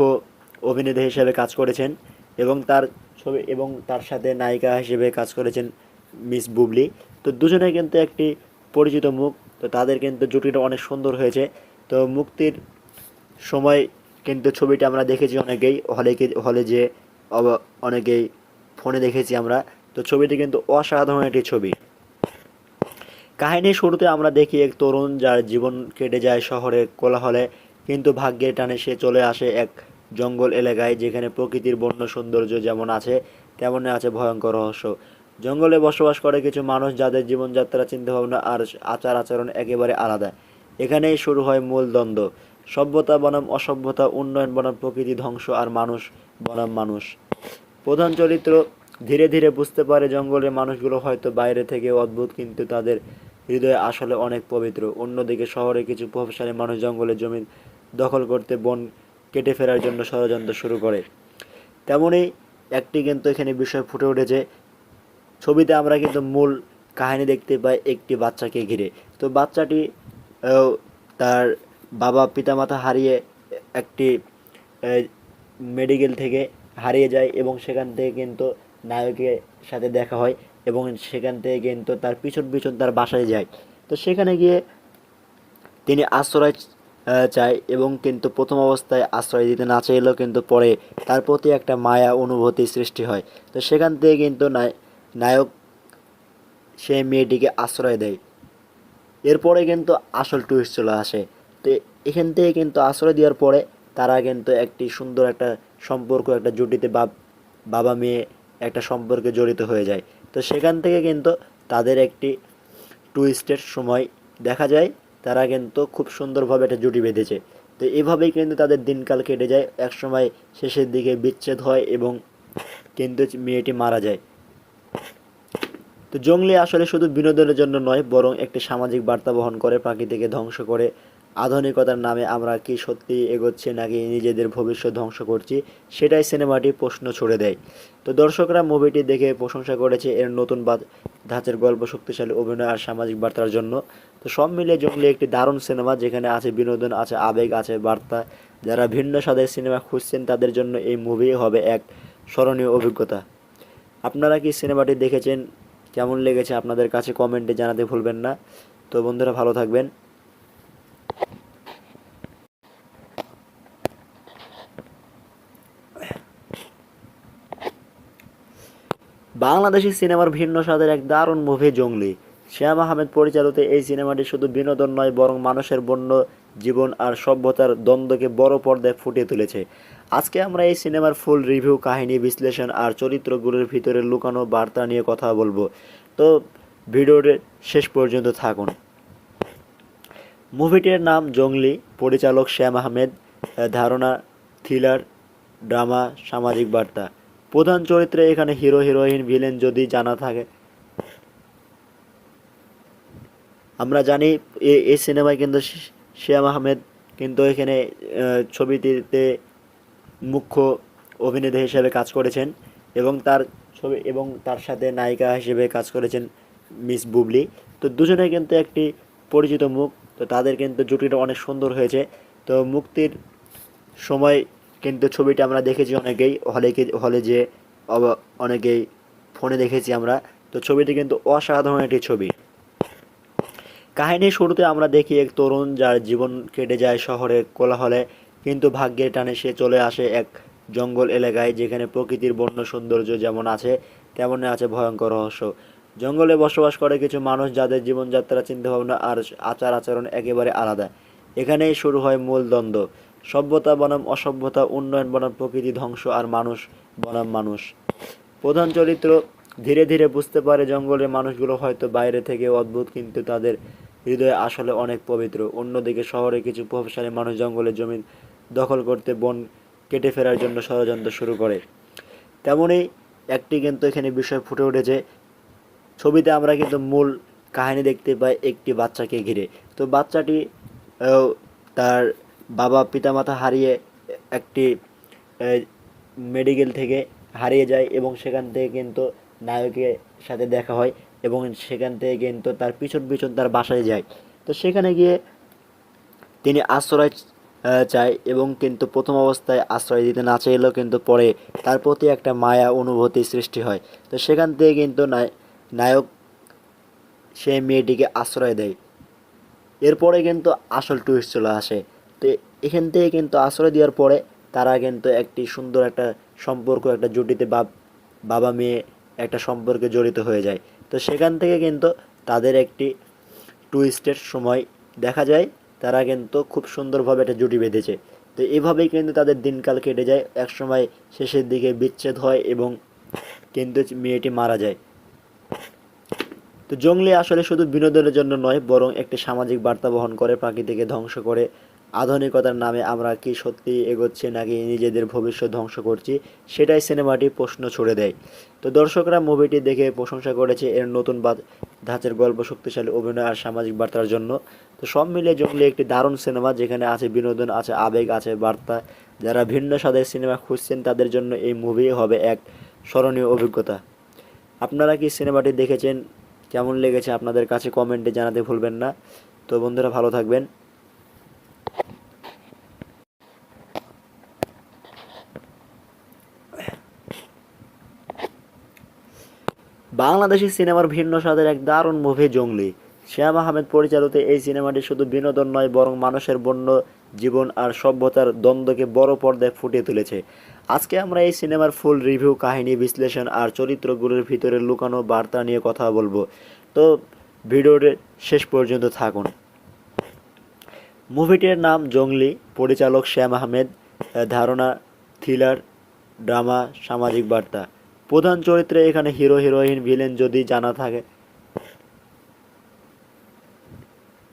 অভিনেতা হিসেবে কাজ করেছেন এবং তার সাথে নায়িকা হিসেবে কাজ করেছেন মিস বুবলি। তো দুজনে কিন্তু একটি পরিচিত মুখ। তো তাদের কিন্তু জুটিটা অনেক সুন্দর হয়েছে। তো মুক্তির সময় কিন্তু ছবিটা আমরা দেখেছি অনেকেই হলে যে অনেকেই ফোনে দেখেছি আমরা। তো ছবিটি কিন্তু অসাধারণ একটি ছবি। কাহিনীর শুরুতে আমরা দেখি এক তরুণ যার জীবন কেটে যায় শহরের কোলাহলে, কিন্তু ভাগ্যের টানে সে চলে আসে এক জঙ্গল এলাকায়, যেখানে প্রকৃতির বন্য সৌন্দর্য যেমন আছে তেমনই আছে ভয়ঙ্কর রহস্য। জঙ্গলে বসবাস করে কিছু মানুষ যাদের জীবনযাত্রা, চিন্তাভাবনা আর আচার আচরণ একেবারে আলাদা। এখানেই শুরু হয় মূল দ্বন্দ্ব, সভ্যতা বনাম অসভ্যতা, উন্নয়ন বনাম প্রকৃতি ধ্বংস, আর মানুষ বনাম মানুষ। প্রধান চরিত্র ধীরে ধীরে বুঝতে পারে জঙ্গলের মানুষগুলো হয়তো বাইরে থেকে অদ্ভুত, কিন্তু তাদের হৃদয়ে আসলে অনেক পবিত্র। অন্যদিকে শহরে কিছু প্রভাবশালী মানুষ জঙ্গলের জমি দখল করতে, বন কেটে ফেরার জন্য ষড়যন্ত্র শুরু করে। তেমনই একটি কিন্তু এখানে বিষয় ফুটে উঠেছে। ছবিতে আমরা কিন্তু মূল কাহিনী দেখতে পাই একটি বাচ্চাকে ঘিরে। তো বাচ্চাটি তার বাবা পিতামাতা হারিয়ে একটি মেডিকেল থেকে হারিয়ে যায়, এবং সেখান থেকে কিন্তু নায়কের সাথে দেখা হয়, এবং সেখান থেকে কিন্তু তার পিছন পিছন তার বাসায় যায়। তো সেখানে গিয়ে তিনি আশ্রয় চায়, এবং কিন্তু প্রথম অবস্থায় আশ্রয় দিতে না চাইলেও কিন্তু পরে তার প্রতি একটা মায়া অনুভূতি সৃষ্টি হয়। তো সেখান থেকে কিন্তু নায়ক সেই মেয়েটিকে আশ্রয় দেয়। এরপরে কিন্তু আসল টুইস্ট চলে আসে। তো এখান থেকে কিন্তু আশ্রয় দেওয়ার পরে তারা কিন্তু একটি সুন্দর একটা সম্পর্ক, একটা জুটিতে বাবা মেয়ে একটা সম্পর্কে জড়িত হয়ে যায়। তো সেখান থেকে কিন্তু তাদের একটি টুইস্টের সময় দেখা যায়, তারা কিন্তু খুব সুন্দরভাবে একটা জুটি বেঁধেছে। তো এভাবেই কিন্তু তাদের দিনকাল কেটে যায়। একসময় শেষের দিকে বিচ্ছেদ হয় এবং কিন্তু মেয়েটি মারা যায়। তো জঙ্গলি আসলে শুধু বিনোদনের জন্য নয়, বরং একটি সামাজিক বার্তা বহন করে। প্রাকৃতিকে ধ্বংস করে আধুনিকতার নামে আমরা কি সত্যি এগোচ্ছি, নাকি নিজেদের ভবিষ্যৎ ধ্বংস করছি, সেটাই সিনেমাটি প্রশ্ন ছুড়ে দেয়। তো দর্শকরা মুভিটি দেখে প্রশংসা করেছে এর নতুন ধাঁচের গল্প, শক্তিশালী অভিনয় আর সামাজিক বার্তার জন্য। তো সব মিলিয়ে জঙ্গলি একটি দারুণ সিনেমা, যেখানে আছে বিনোদন, আছে আবেগ, আছে বার্তা। যারা ভিন্ন স্বাদের সিনেমা খুঁজছেন তাদের জন্য এই মুভি হবে এক স্মরণীয় অভিজ্ঞতা। আপনারা কি সিনেমাটি দেখেছেন? কেমন লেগেছে আপনাদের কাছে কমেন্টে জানাতে ভুলবেন না। তো বন্ধুরা, ভালো থাকবেন। বাংলাদেশি সিনেমার ভিন্ন স্বাদের এক দারুণ মুভি জঙ্গলি। শ্যাম আহমেদ পরিচালিত এই সিনেমাটি শুধু বিনোদন নয়, বরং মানুষের বন্য জীবন আর সভ্যতার দ্বন্দ্বকে বড় পর্দায় ফুটিয়ে তুলেছে। আজকে আমরা এই সিনেমার ফুল রিভিউ, কাহিনী বিশ্লেষণ আর চরিত্রগুলোর ভিতরে লুকানো বার্তা নিয়ে কথা বলবো। তো ভিডিওর শেষ পর্যন্ত থাকুন। মুভিটির নাম জঙ্গলি, পরিচালক শ্যাম আহমেদ, ধারণা থ্রিলার, ড্রামা, সামাজিক বার্তা। প্রধান চরিত্রে এখানে হিরো, হিরোইন, ভিলেন যদি জানা থাকে। আমরা জানি এই সিনেমায় কিন্তু শ্যাম আহমেদ কিন্তু এখানে ছবিটিতে মুখ্য অভিনেতা হিসেবে কাজ করেছেন, এবং তার সাথে নায়িকা হিসেবে কাজ করেছেন মিস বুবলি। তো দুজনে কিন্তু একটি পরিচিত মুখ। তো তাদের কিন্তু জুটিটা অনেক সুন্দর হয়েছে। তো মুক্তির সময় কিন্তু ছবিটা আমরা দেখেছি অনেকেই হলে যে অনেকেই ফোনে দেখেছি আমরা। তো ছবিটি কিন্তু অসাধারণ একটি ছবি। কাহিনীর শুরুতে আমরা দেখি এক তরুণ যার জীবন কেটে যায় শহরের কোলাহলে, কিন্তু ভাগ্যের টানে সে চলে আসে এক জঙ্গল এলাকায়, যেখানে প্রকৃতির বন্য সৌন্দর্য যেমন আছে তেমনই আছে ভয়ঙ্কর রহস্য। জঙ্গলে বসবাস করে কিছু মানুষ যাদের জীবনযাত্রা, চিন্তাভাবনা আর আচার আচরণ একেবারে আলাদা। এখানেই শুরু হয় মূল দ্বন্দ্ব, সভ্যতা বনাম অসভ্যতা, উন্নয়ন বনাম প্রকৃতি ধ্বংস, আর মানুষ বনাম মানুষ। প্রধান চরিত্র ধীরে ধীরে বুঝতে পারে জঙ্গলের মানুষগুলো হয়তো বাইরে থেকে অদ্ভুত, কিন্তু তাদের হৃদয়ে আসলে অনেক পবিত্র। অন্যদিকে শহরে কিছু প্রভাবশালী মানুষ জঙ্গলের জমি দখল করতে বন কেটে ফেরার জন্য ষড়যন্ত্র শুরু করে। তেমনই একটি কিন্তু এখানে বিষয় ফুটে উঠেছে। ছবিতে আমরা কিন্তু মূল কাহিনী দেখতে পাই একটি বাচ্চাকে ঘিরে। তো বাচ্চাটি তার বাবা পিতামাতা হারিয়ে একটি মেডিকেল থেকে হারিয়ে যায় এবং সেখান থেকে কিন্তু নায়কের সাথে দেখা হয় এবং সেখান থেকে কিন্তু তার পিছন পিছন তার বাসায় যায়। তো সেখানে গিয়ে তিনি আশ্রয় চায় এবং কিন্তু প্রথম অবস্থায় আশ্রয় দিতে না চাইলেও কিন্তু পরে তার প্রতি একটা মায়া অনুভূতি সৃষ্টি হয়। তো সেখান থেকে কিন্তু নায়ক সেই মেয়েটিকে আশ্রয় দেয়। এরপরে কিন্তু আসল টুইস্ট চলে আসে। তো এখান থেকে কিন্তু আশ্রয় দেওয়ার পরে তারা কিন্তু একটি সুন্দর একটা সম্পর্ক, একটা জুটিতে বাবা মেয়ে একটা সম্পর্কে জড়িত হয়ে যায়। তো সেখান থেকে কিন্তু তাদের একটি টুইস্টের সময় দেখা যায়, তারা কিন্তু খুব সুন্দরভাবে একটা জুটি বেঁধেছে। তো এভাবেই কিন্তু তাদের দিনকাল কেটে যায়। একসময় শেষের দিকে বিচ্ছেদ হয় এবং কিন্তু মেয়েটি মারা যায়। তো জঙ্গলি আসলে শুধু বিনোদনের জন্য নয়, বরং একটি সামাজিক বার্তা বহন করে। প্রকৃতিকে ধ্বংস করে আধুনিকতার নামে আমরা কি সত্যি এগোচ্ছি নাকি নিজেদের ভবিষ্যৎ ধ্বংস করছি, সেটাই সিনেমাটি প্রশ্ন ছুড়ে দেয়। তো দর্শকরা মুভিটি দেখে প্রশংসা করেছে এর নতুন ধাঁচের গল্প, শক্তিশালী অভিনয় আর সামাজিক বার্তার জন্য। তো সব মিলিয়ে জঙ্গলি একটি দারুণ সিনেমা, যেখানে আছে বিনোদন, আছে আবেগ, আছে বার্তা। যারা ভিন্ন স্বাদের সিনেমা খুঁজছেন তাদের জন্য এই মুভি হবে এক স্মরণীয় অভিজ্ঞতা। আপনারা কি সিনেমাটি দেখেছেন? কেমন লেগেছে আপনাদের কাছে কমেন্টে জানাতে ভুলবেন না। তো বন্ধুরা, ভালো থাকবেন। বাংলাদেশি সিনেমার ভিন্ন স্বাদের এক দারুণ মুভি জঙ্গলি। শ্যাম আহমেদ পরিচালিত এই সিনেমাটি শুধু বিনোদন নয়, বরং মানুষের বন্য জীবন আর সভ্যতার দ্বন্দ্বকে বড় পর্দায় ফুটিয়ে তুলেছে। আজকে আমরা এই সিনেমার ফুল রিভিউ, কাহিনী বিশ্লেষণ আর চরিত্রগুলোর ভিতরে লুকানো বার্তা নিয়ে কথা বলবো। তো ভিডিওর শেষ পর্যন্ত থাকুন। মুভিটির নাম জঙ্গলি, পরিচালক শ্যাম আহমেদ, ধারণা থ্রিলার, ড্রামা, সামাজিক বার্তা। প্রধান চরিত্রে এখানে হিরো, হিরোইন, ভিলেন যদি জানা থাকে।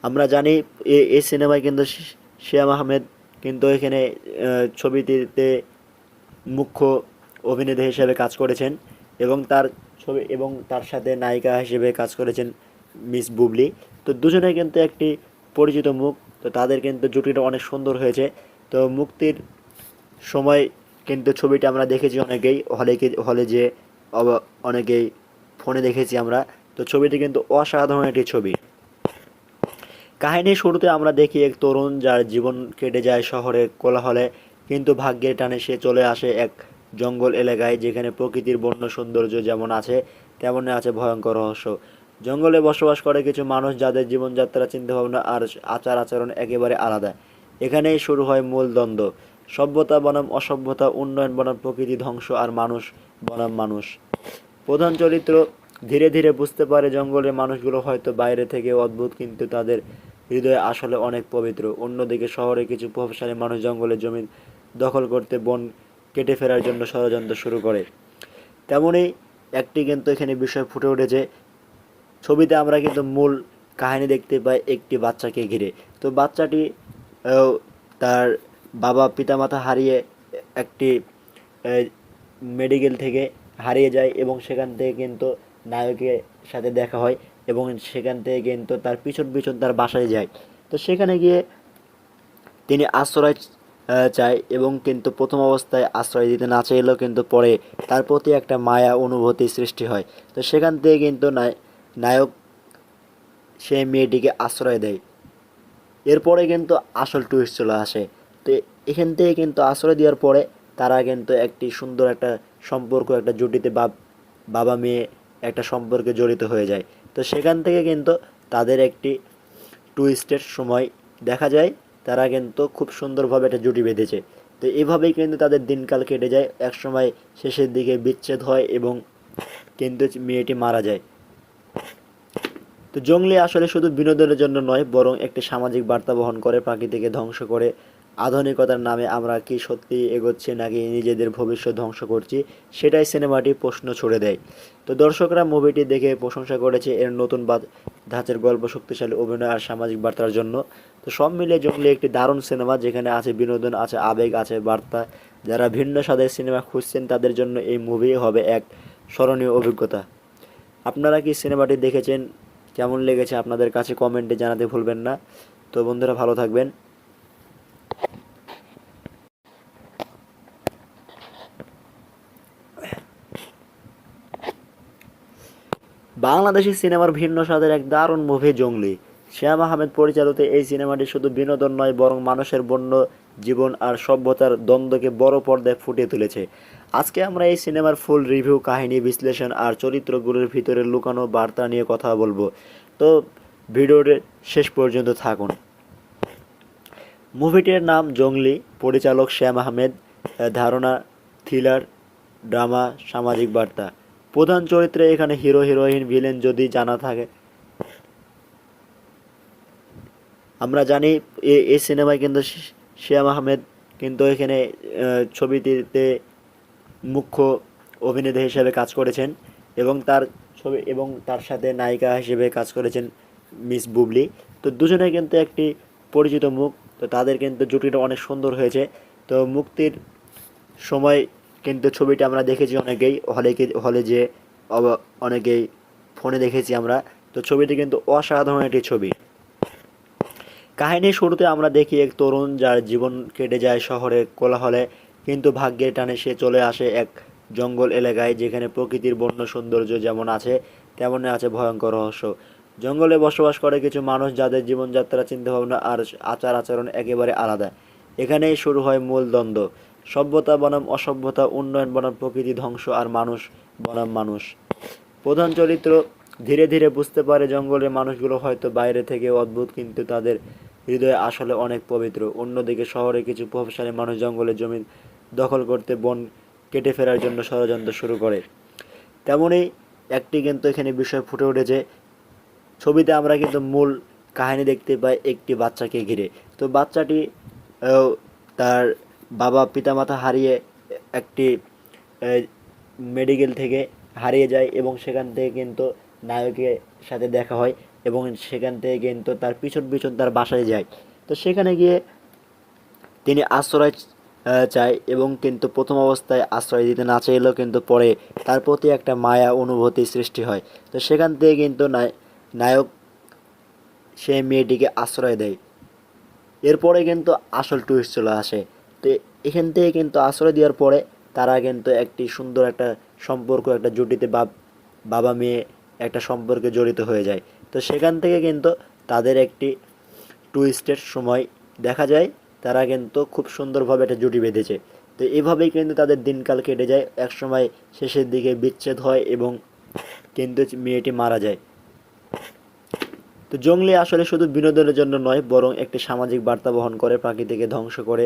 আমরা জানি এই সিনেমায় কিন্তু শ্যাম আহমেদ কিন্তু এখানে ছবিটিতে মুখ্য অভিনেতা হিসেবে কাজ করেছেন এবং তার সাথে নায়িকা হিসেবে কাজ করেছেন মিস বুবলি। তো দুজনে কিন্তু একটি পরিচিত মুখ। তো তাদের কিন্তু জুটিটা অনেক সুন্দর হয়েছে। তো মুক্তির সময় কিন্তু ছবিটা আমরা দেখেছি অনেকেই হলে যে অনেকেই ফোনে দেখেছি আমরা। তো ছবিটি কিন্তু অসাধারণ একটি ছবি। কাহিনীর শুরুতে আমরা দেখি এক তরুণ যার জীবন কেটে যায় শহরের কোলাহলে, কিন্তু ভাগ্যের টানে সে চলে আসে এক জঙ্গল এলাকায়, যেখানে প্রকৃতির বন্য সৌন্দর্য যেমন আছে তেমনই আছে ভয়ঙ্কর রহস্য। জঙ্গলে বসবাস করে কিছু মানুষ যাদের জীবনযাত্রা, চিন্তাভাবনা আর আচার আচরণ একেবারে আলাদা। এখানেই শুরু হয় মূল দ্বন্দ্ব, সভ্যতা বনাম অসভ্যতা, উন্নয়ন বনাম প্রকৃতি ধ্বংস, আর মানুষ বনাম মানুষ। প্রধান চরিত্র ধীরে ধীরে বুঝতে পারে জঙ্গলের মানুষগুলো হয়তো বাইরে থেকে অদ্ভুত, কিন্তু তাদের হৃদয়ে আসলে অনেক পবিত্র। অন্যদিকে শহরে কিছু প্রভাবশালী মানুষ জঙ্গলের জমি দখল করতে বন কেটে ফেরার জন্য ষড়যন্ত্র শুরু করে। তেমনই একটি কিন্তু এখানে বিষয় ফুটে উঠেছে। ছবিতে আমরা কিন্তু মূল কাহিনী দেখতে পাই একটি বাচ্চাকে ঘিরে। তো বাচ্চাটি তার বাবা পিতামাতা হারিয়ে একটি মেডিকেল থেকে হারিয়ে যায় এবং সেখান থেকে কিন্তু নায়কের সাথে দেখা হয় এবং সেখান থেকে কিন্তু তার পিছন পিছন তার বাসায় যায়। তো সেখানে গিয়ে তিনি আশ্রয় চায় এবং কিন্তু প্রথম অবস্থায় আশ্রয় দিতে না চাইলেও কিন্তু পরে তার প্রতি একটা মায়া অনুভূতি সৃষ্টি হয়। তো সেখান থেকে কিন্তু নায়ক সেই মেয়েটিকে আশ্রয় দেয়। এরপরে কিন্তু আসল টুইস্ট চলে আসে। তো এখান থেকে কিন্তু আশ্রয় দেওয়ার পরে তারা কিন্তু একটি সুন্দর একটা সম্পর্ক, একটা জুটিতে বাবা মেয়ে একটা সম্পর্কে জড়িত হয়ে যায়। তো সেখান থেকে কিন্তু তাদের একটি টুইস্টের সময় দেখা যায়, তারা কিন্তু খুব সুন্দরভাবে একটা জুটি বেঁধেছে। তো এভাবেই কিন্তু তাদের দিনকাল কেটে যায়। একসময় শেষের দিকে বিচ্ছেদ হয় এবং কিন্তু মেয়েটি মারা যায়। তো জঙ্গলি আসলে শুধু বিনোদনের জন্য নয়, বরং একটি সামাজিক বার্তা বহন করে। প্রকৃতিকে ধ্বংস করে আধুনিকতার নামে আমরা কি সত্যি এগোচ্ছি নাকি নিজেদের ভবিষ্যৎ ধ্বংস করছি, সেটাই সিনেমাটি প্রশ্ন ছুড়ে দেয়। তো দর্শকরা মুভিটি দেখে প্রশংসা করেছে এর নতুন ধাঁচের গল্প, শক্তিশালী অভিনয় আর সামাজিক বার্তার জন্য। তো সব মিলিয়ে জঙ্গলি একটি দারুণ সিনেমা, যেখানে আছে বিনোদন, আছে আবেগ, আছে বার্তা। যারা ভিন্ন স্বাদের সিনেমা খুঁজছেন তাদের জন্য এই মুভি হবে এক স্মরণীয় অভিজ্ঞতা। আপনারা কি সিনেমাটি দেখেছেন, কেমন লেগেছে আপনাদের কাছে কমেন্টে জানাতে ভুলবেন না। তো বন্ধুরা, ভালো থাকবেন। বাংলাদেশি সিনেমার ভিন্ন স্বাদের এক দারুণ মুভি জঙ্গলি। শ্যাম আহমেদ পরিচালিত এই সিনেমাটি শুধু বিনোদন নয়, বরং মানুষের বন্য জীবন আর সভ্যতার দ্বন্দ্বকে বড় পর্দায় ফুটিয়ে তুলেছে। আজকে আমরা এই সিনেমার ফুল রিভিউ, কাহিনী বিশ্লেষণ আর চরিত্রগুলোর ভিতরে লুকানো বার্তা নিয়ে কথা বলবো। তো ভিডিওর শেষ পর্যন্ত থাকুন। মুভিটির নাম জঙ্গলি, পরিচালক শ্যাম আহমেদ, ধারণা থ্রিলার, ড্রামা, সামাজিক বার্তা। প্রধান চরিত্রে এখানে হিরো, হিরোইন, ভিলেন যদি জানা থাকে। আমরা জানি এই সিনেমায় কিন্তু শ্যাম আহমেদ কিন্তু এখানে ছবিটিতে মুখ্য অভিনেতা হিসেবে কাজ করেছেন এবং তার সাথে নায়িকা হিসেবে কাজ করেছেন মিস বুবলি। তো দুজনে কিন্তু একটি পরিচিত মুখ। তো তাদের কিন্তু জুটিটা অনেক সুন্দর হয়েছে। তো মুক্তির সময় কিন্তু ছবিটা আমরা দেখেছি অনেকেই হলে যে অনেকেই ফোনে দেখেছি আমরা। তো ছবিটি কিন্তু অসাধারণ একটি ছবি। কাহিনীর শুরুতে আমরা দেখি এক তরুণ যার জীবন কেটে যায় শহরের কোলাহলে, কিন্তু ভাগ্যের টানে সে চলে আসে এক জঙ্গল এলাকায়, যেখানে প্রকৃতির বন্য সৌন্দর্য যেমন আছে তেমনই আছে ভয়ঙ্কর রহস্য। জঙ্গলে বসবাস করে কিছু মানুষ যাদের জীবনযাত্রা, চিন্তাভাবনা আর আচার আচরণ একেবারে আলাদা। এখানেই শুরু হয় মূল দ্বন্দ্ব, সভ্যতা বনাম অসভ্যতা, উন্নয়ন বনাম প্রকৃতি ধ্বংস, আর মানুষ বনাম মানুষ। প্রধান চরিত্র ধীরে ধীরে বুঝতে পারে জঙ্গলের মানুষগুলো হয়তো বাইরে থেকে অদ্ভুত, কিন্তু তাদের হৃদয়ে আসলে অনেক পবিত্র। অন্যদিকে শহরে কিছু প্রভাবশালী মানুষ জঙ্গলের জমি দখল করতে, বন কেটে ফেরার জন্য ষড়যন্ত্র শুরু করে। তেমনই একটি কিন্তু এখানে বিষয় ফুটে উঠেছে। ছবিতে আমরা কিন্তু মূল কাহিনী দেখতে পাই একটি বাচ্চাকে ঘিরে। তো বাচ্চাটি তার বাবা পিতামাতা হারিয়ে একটি মেডিকেল থেকে হারিয়ে যায়, এবং সেখান থেকে কিন্তু নায়কের সাথে দেখা হয়, এবং সেখান থেকে কিন্তু তার পিছন পিছন তার বাসায় যায়। তো সেখানে গিয়ে তিনি আশ্রয় চায়, এবং কিন্তু প্রথম অবস্থায় আশ্রয় দিতে না চাইলেও কিন্তু পরে তার প্রতি একটা মায়া অনুভূতি সৃষ্টি হয়। তো সেখান থেকে কিন্তু নায়ক সেই মেয়েটিকে আশ্রয় দেয়। এরপরে কিন্তু আসল টুইস্ট চলে আসে। তো এখান থেকে কিন্তু আশ্রয় দেওয়ার পরে তারা কিন্তু একটি সুন্দর একটা সম্পর্ক, একটা জুটিতে বাবা মেয়ে একটা সম্পর্কে জড়িত হয়ে যায়। তো সেখান থেকে কিন্তু তাদের একটি টুইস্টের সময় দেখা যায়, তারা কিন্তু খুব সুন্দরভাবে একটা জুটি বেঁধেছে। তো এভাবেই কিন্তু তাদের দিনকাল কেটে যায়। এক সময় শেষের দিকে বিচ্ছেদ হয় এবং কিন্তু মেয়েটি মারা যায়। তো জঙ্গলি আসলে শুধু বিনোদনের জন্য নয়, বরং একটি সামাজিক বার্তা বহন করে। প্রকৃতিকে ধ্বংস করে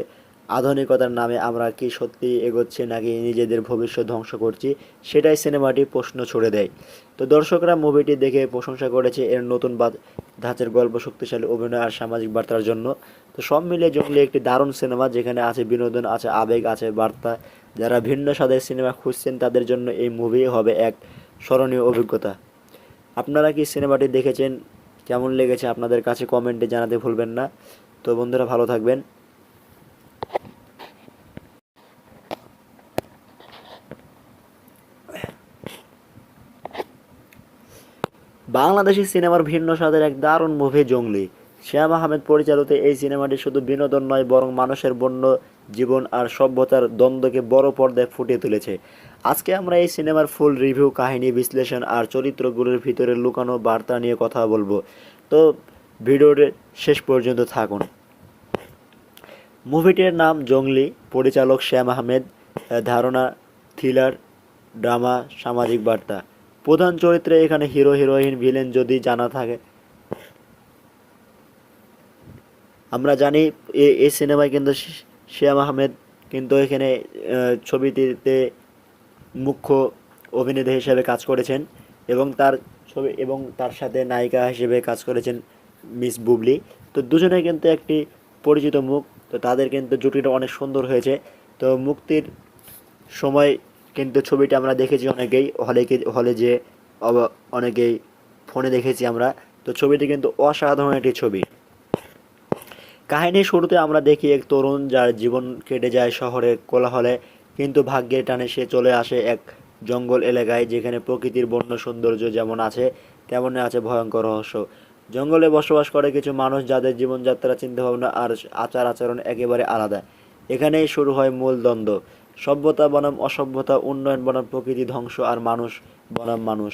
আধুনিকতার নামে আমরা কি সত্যি এগোচ্ছি নাকি নিজেদের ভবিষ্যৎ ধ্বংস করছি, সেটাই সিনেমাটি প্রশ্ন ছুড়ে দেয়। তো দর্শকরা মুভিটি দেখে প্রশংসা করেছে এর নতুন ধাঁচের গল্প, শক্তিশালী অভিনয় আর সামাজিক বার্তার জন্য। তো সব মিলিয়ে জঙ্গলি একটি দারুণ সিনেমা, যেখানে আছে বিনোদন, আছে আবেগ, আছে বার্তা। যারা ভিন্ন স্বাদের সিনেমা খুঁজছেন তাদের জন্য এই মুভি হবে এক স্মরণীয় অভিজ্ঞতা। আপনারা কি সিনেমাটি দেখেছেন, কেমন লেগেছে আপনাদের কাছে কমেন্টে জানাতে ভুলবেন না। তো বন্ধুরা, ভালো থাকবেন। বাংলাদেশি সিনেমার ভিন্ন স্বাদের এক দারুণ মুভি জঙ্গলি। শ্যাম আহমেদ পরিচালিত এই সিনেমাটি শুধু বিনোদন নয়, বরং মানুষের বন্য জীবন আর সভ্যতার দ্বন্দ্বকে বড় পর্দায় ফুটিয়ে তুলেছে। আজকে আমরা এই সিনেমার ফুল রিভিউ, কাহিনী বিশ্লেষণ আর চরিত্রগুলোর ভিতরে লুকানো বার্তা নিয়ে কথা বলবো। তো ভিডিওর শেষ পর্যন্ত থাকুন। মুভিটির নাম জঙ্গলি, পরিচালক শ্যাম আহমেদ, ধারণা থ্রিলার, ড্রামা, সামাজিক বার্তা। প্রধান চরিত্রে এখানে হিরো, হিরোইন, ভিলেন যদি জানা থাকে। আমরা জানি এই সিনেমায় কিন্তু শ্যাম আহমেদ কিন্তু এখানে ছবিটিতে মুখ্য অভিনেতা হিসেবে কাজ করেছেন, এবং তার সাথে নায়িকা হিসেবে কাজ করেছেন মিস বুবলি। তো দুজনে কিন্তু একটি পরিচিত মুখ, তো তাদের কিন্তু জুটিটা অনেক সুন্দর হয়েছে। তো মুক্তির সময় কিন্তু ছবিটা আমরা দেখেছি অনেকেই হলে যে অনেকেই ফোনে দেখেছি আমরা। তো ছবিটি কিন্তু অসাধারণ একটি ছবি। কাহিনীর শুরুতে আমরা দেখি এক তরুণ যার জীবন কেটে যায় শহরের কোলাহলে, কিন্তু ভাগ্যের টানে সে চলে আসে এক জঙ্গল এলাকায়, যেখানে প্রকৃতির বন্য সৌন্দর্য যেমন আছে তেমনই আছে ভয়ঙ্কর রহস্য। জঙ্গলে বসবাস করে কিছু মানুষ যাদের জীবনযাত্রা, চিন্তাভাবনা আর আচার আচরণ একেবারে আলাদা। এখানেই শুরু হয় মূল দ্বন্দ্ব, সভ্যতা বনাম অসভ্যতা, উন্নয়ন বনাম প্রকৃতি ধ্বংস, আর মানুষ বনাম মানুষ।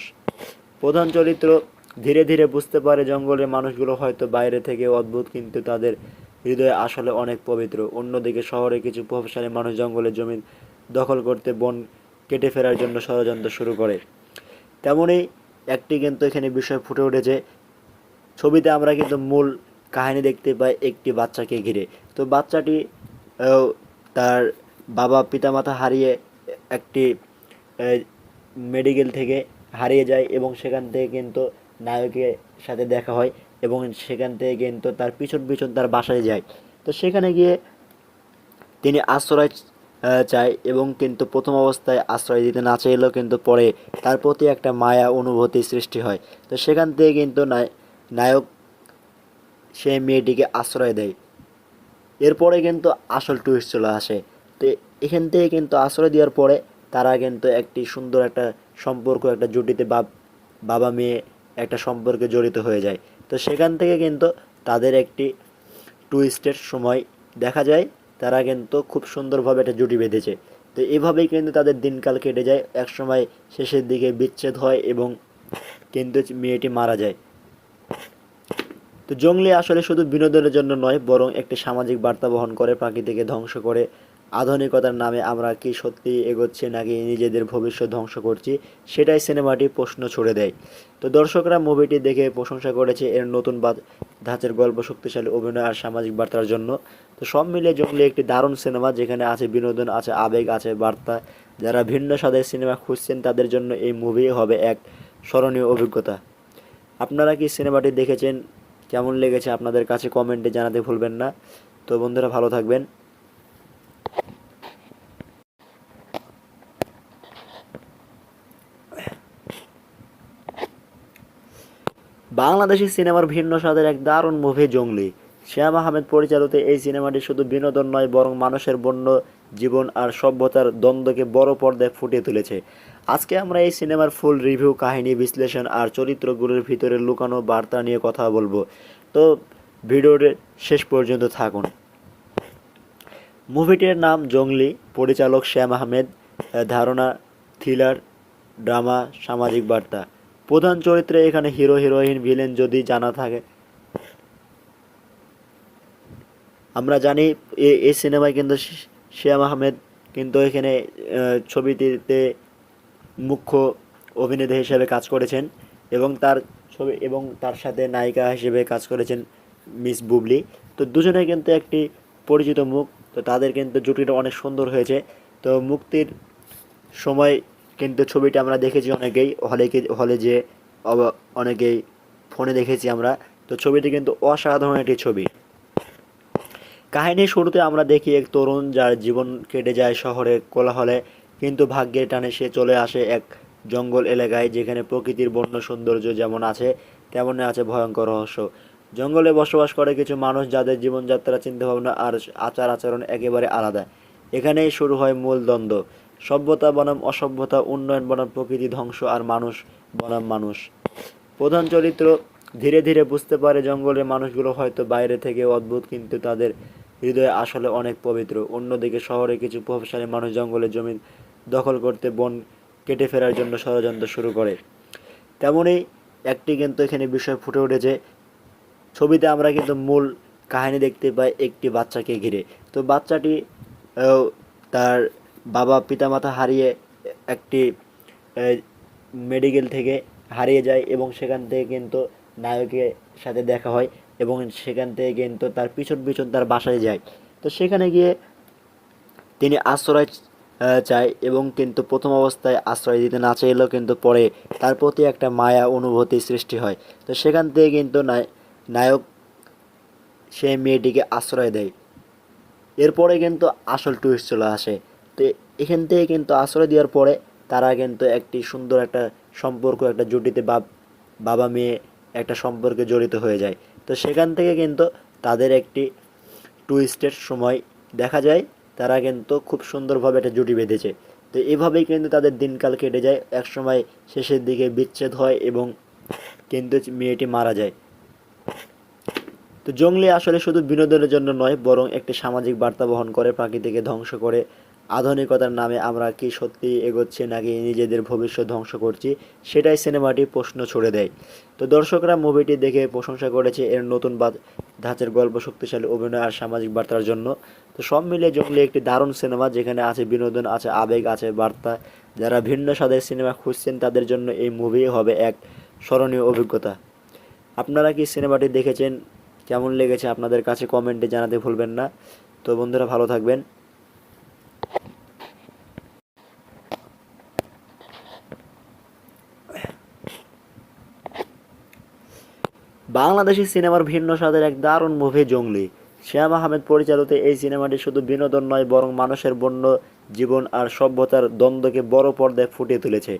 প্রধান চরিত্র ধীরে ধীরে বুঝতে পারে জঙ্গলের মানুষগুলো হয়তো বাইরে থেকে অদ্ভুত, কিন্তু তাদের হৃদয়ে আসলে অনেক পবিত্র। অন্যদিকে শহরে কিছু প্রভাবশালী মানুষ জঙ্গলের জমি দখল করতে বন কেটে ফেরার জন্য ষড়যন্ত্র শুরু করে। তেমনই একটি কিন্তু এখানে বিষয় ফুটে উঠেছে। ছবিতে আমরা কিন্তু মূল কাহিনী দেখতে পাই একটি বাচ্চাকে ঘিরে। তো বাচ্চাটি তার বাবা পিতামাতা হারিয়ে একটি মেডিকেল থেকে হারিয়ে যায়, এবং সেখান থেকে কিন্তু নায়কের সাথে দেখা হয়, এবং সেখান থেকে কিন্তু তার পিছন পিছন তার বাসায় যায়। তো সেখানে গিয়ে তিনি আশ্রয় চায়, এবং কিন্তু প্রথম অবস্থায় আশ্রয় দিতে না চাইলেও কিন্তু পরে তার প্রতি একটা মায়া অনুভূতি সৃষ্টি হয়। তো সেখান থেকে কিন্তু নায়ক সেই মেয়েটিকে আশ্রয় দেয়। এরপরে কিন্তু আসল টুইস্ট চলে আসে। তো এখান থেকে কিন্তু আশ্রয় দেওয়ার পরে তারা কিন্তু একটি সুন্দর একটা সম্পর্ক, একটা জুটিতে বাবা মেয়ে একটা সম্পর্কে জড়িত হয়ে যায়। তো সেখান থেকে কিন্তু তাদের একটি টুইস্টের সময় দেখা যায়, তারা কিন্তু খুব সুন্দরভাবে একটা জুটি বেঁধেছে। তো এভাবেই কিন্তু তাদের দিনকাল কেটে যায়। এক সময় শেষের দিকে বিচ্ছেদ হয় এবং কিন্তু মেয়েটি মারা যায়। তো জঙ্গলি আসলে শুধু বিনোদনের জন্য নয়, বরং একটি সামাজিক বার্তা বহন করে, প্রাকৃতিকে ধ্বংস করে আধুনিকতার নামে আমরা কি সত্যি এগোচ্ছি নাকি নিজেদের ভবিষ্যৎ ধ্বংস করছি, সেটাই সিনেমাটি প্রশ্ন ছুড়ে দেয়। তো দর্শকরা মুভিটি দেখে প্রশংসা করেছে এর নতুন ধাঁচের গল্প, শক্তিশালী অভিনয় আর সামাজিক বার্তার জন্য। তো সব মিলিয়ে জঙ্গলি একটি দারুণ সিনেমা, যেখানে আছে বিনোদন, আছে আবেগ, আছে বার্তা। যারা ভিন্ন স্বাদের সিনেমা খুঁজছেন তাদের জন্য এই মুভি হবে এক স্মরণীয় অভিজ্ঞতা। আপনারা কি সিনেমাটি দেখেছেন, কেমন লেগেছে আপনাদের কাছে কমেন্টে জানাতে ভুলবেন না। তো বন্ধুরা, ভালো থাকবেন। বাংলাদেশি সিনেমার ভিন্ন স্বাদের এক দারুণ মুভি জঙ্গলি। শ্যাম আহমেদ পরিচালিত এই সিনেমাটি শুধু বিনোদন নয়, বরং মানুষের বন্য জীবন আর সভ্যতার দ্বন্দ্বকে বড় পর্দায় ফুটিয়ে তুলেছে। আজকে আমরা এই সিনেমার ফুল রিভিউ, কাহিনী বিশ্লেষণ আর চরিত্রগুলোর ভিতরে লুকানো বার্তা নিয়ে কথা বলবো। তো ভিডিওর শেষ পর্যন্ত থাকুন। মুভিটির নাম জঙ্গলি, পরিচালক শ্যাম আহমেদ, ধারণা থ্রিলার, ড্রামা, সামাজিক বার্তা। প্রধান চরিত্রে এখানে হিরো, হিরোইন, ভিলেন যদি জানা থাকে। আমরা জানি এই সিনেমায় কিন্তু শ্যাম আহমেদ কিন্তু এখানে ছবিটিতে মুখ্য অভিনেতা হিসেবে কাজ করেছেন, এবং তার সাথে নায়িকা হিসেবে কাজ করেছেন মিস বুবলি। তো দুজনে কিন্তু একটি পরিচিত মুখ, তো তাদের কিন্তু জুটিটা অনেক সুন্দর হয়েছে। তো মুক্তির সময় কিন্তু ছবিটা আমরা দেখেছি অনেকেই হলে যে অনেকেই ফোনে দেখেছি আমরা। তো ছবিটি কিন্তু অসাধারণ একটি ছবি। কাহিনীর শুরুতে আমরা দেখি এক তরুণ যার জীবন কেটে যায় শহরের কোলাহলে, কিন্তু ভাগ্যের টানে সে চলে আসে এক জঙ্গল এলাকায়, যেখানে প্রকৃতির বন্য সৌন্দর্য যেমন আছে তেমনই আছে ভয়ঙ্কর রহস্য। জঙ্গলে বসবাস করে কিছু মানুষ যাদের জীবনযাত্রা, চিন্তাভাবনা আর আচার আচরণ একেবারে আলাদা। এখানেই শুরু হয় মূল দ্বন্দ্ব, সভ্যতা বনাম অসভ্যতা, উন্নয়ন বনাম প্রকৃতি ধ্বংস, আর মানুষ বনাম মানুষ। প্রধান চরিত্র ধীরে ধীরে বুঝতে পারে জঙ্গলের মানুষগুলো হয়তো বাইরে থেকে অদ্ভুত, কিন্তু তাদের হৃদয়ে আসলে অনেক পবিত্র। অন্যদিকে শহরে কিছু প্রভাবশালী মানুষ জঙ্গলের জমি দখল করতে বন কেটে ফেরার জন্য ষড়যন্ত্র শুরু করে। তেমনই একটি কিন্তু এখানে বিষয় ফুটে উঠেছে। ছবিতে আমরা কিন্তু মূল কাহিনী দেখতে পাই একটি বাচ্চাকে ঘিরে। তো বাচ্চাটি তার বাবা পিতামাতা হারিয়ে একটি মেডিকেল থেকে হারিয়ে যায়, এবং সেখান থেকে কিন্তু নায়কের সাথে দেখা হয়, এবং সেখান থেকে কিন্তু তার পিছন পিছন তার বাসায় যায়। তো সেখানে গিয়ে তিনি আশ্রয় চায়, এবং কিন্তু প্রথম অবস্থায় আশ্রয় দিতে না চাইলেও কিন্তু পরে তার প্রতি একটা মায়া অনুভূতি সৃষ্টি হয়। তো সেখান থেকে কিন্তু নায়ক সে মেয়েটিকে আশ্রয় দেয়। এরপরে কিন্তু আসল টুইস্ট চলে আসে। তো এখান থেকে কিন্তু আশ্রয় দেওয়ার পরে তারা কিন্তু একটি সুন্দর একটা সম্পর্ক, একটা জুটিতে বাবা মেয়ে একটা সম্পর্কে জড়িত হয়ে যায়। তো সেখান থেকে কিন্তু তাদের একটি টুইস্টের সময় দেখা যায়, তারা কিন্তু খুব সুন্দরভাবে একটা জুটি বেঁধেছে। তো এভাবেই কিন্তু তাদের দিনকাল কেটে যায়। একসময় শেষের দিকে বিচ্ছেদ হয় এবং কিন্তু মেয়েটি মারা যায়। তো জঙ্গলি আসলে শুধু বিনোদনের জন্য নয়, বরং একটি সামাজিক বার্তা বহন করে, প্রকৃতিকে ধ্বংস করে। আধুনিকতার নামে আমরা কি সত্যি এগোচ্ছি নাকি নিজেদের ভবিষ্যৎ ধ্বংস করছি, সেটাই সিনেমাটি প্রশ্ন ছুড়ে দেয়। তো দর্শকরা মুভিটি দেখে প্রশংসা করেছে এর নতুন ধাঁচের গল্প, শক্তিশালী অভিনয় আর সামাজিক বার্তার জন্য। তো সব মিলিয়ে জঙ্গলি একটি দারুণ সিনেমা, যেখানে আছে বিনোদন, আছে আবেগ, আছে বার্তা। যারা ভিন্ন স্বাদের সিনেমা খুঁজছেন তাদের জন্য এই মুভি হবে এক স্মরণীয় অভিজ্ঞতা। আপনারা কি সিনেমাটি দেখেছেন? কেমন লেগেছে আপনাদের কাছে কমেন্টে জানাতে ভুলবেন না। তো বন্ধুরা, ভালো থাকবেন। বাংলাদেশি সিনেমার ভিন্ন স্বাদের এক দারুণ মুভি জঙ্গলি। শ্যাম আহমেদ পরিচালিত এই সিনেমাটি শুধু বিনোদন নয়, বরং মানুষের বন্য জীবন আর সভ্যতার দ্বন্দ্বকে বড় পর্দায় ফুটিয়ে তুলেছে।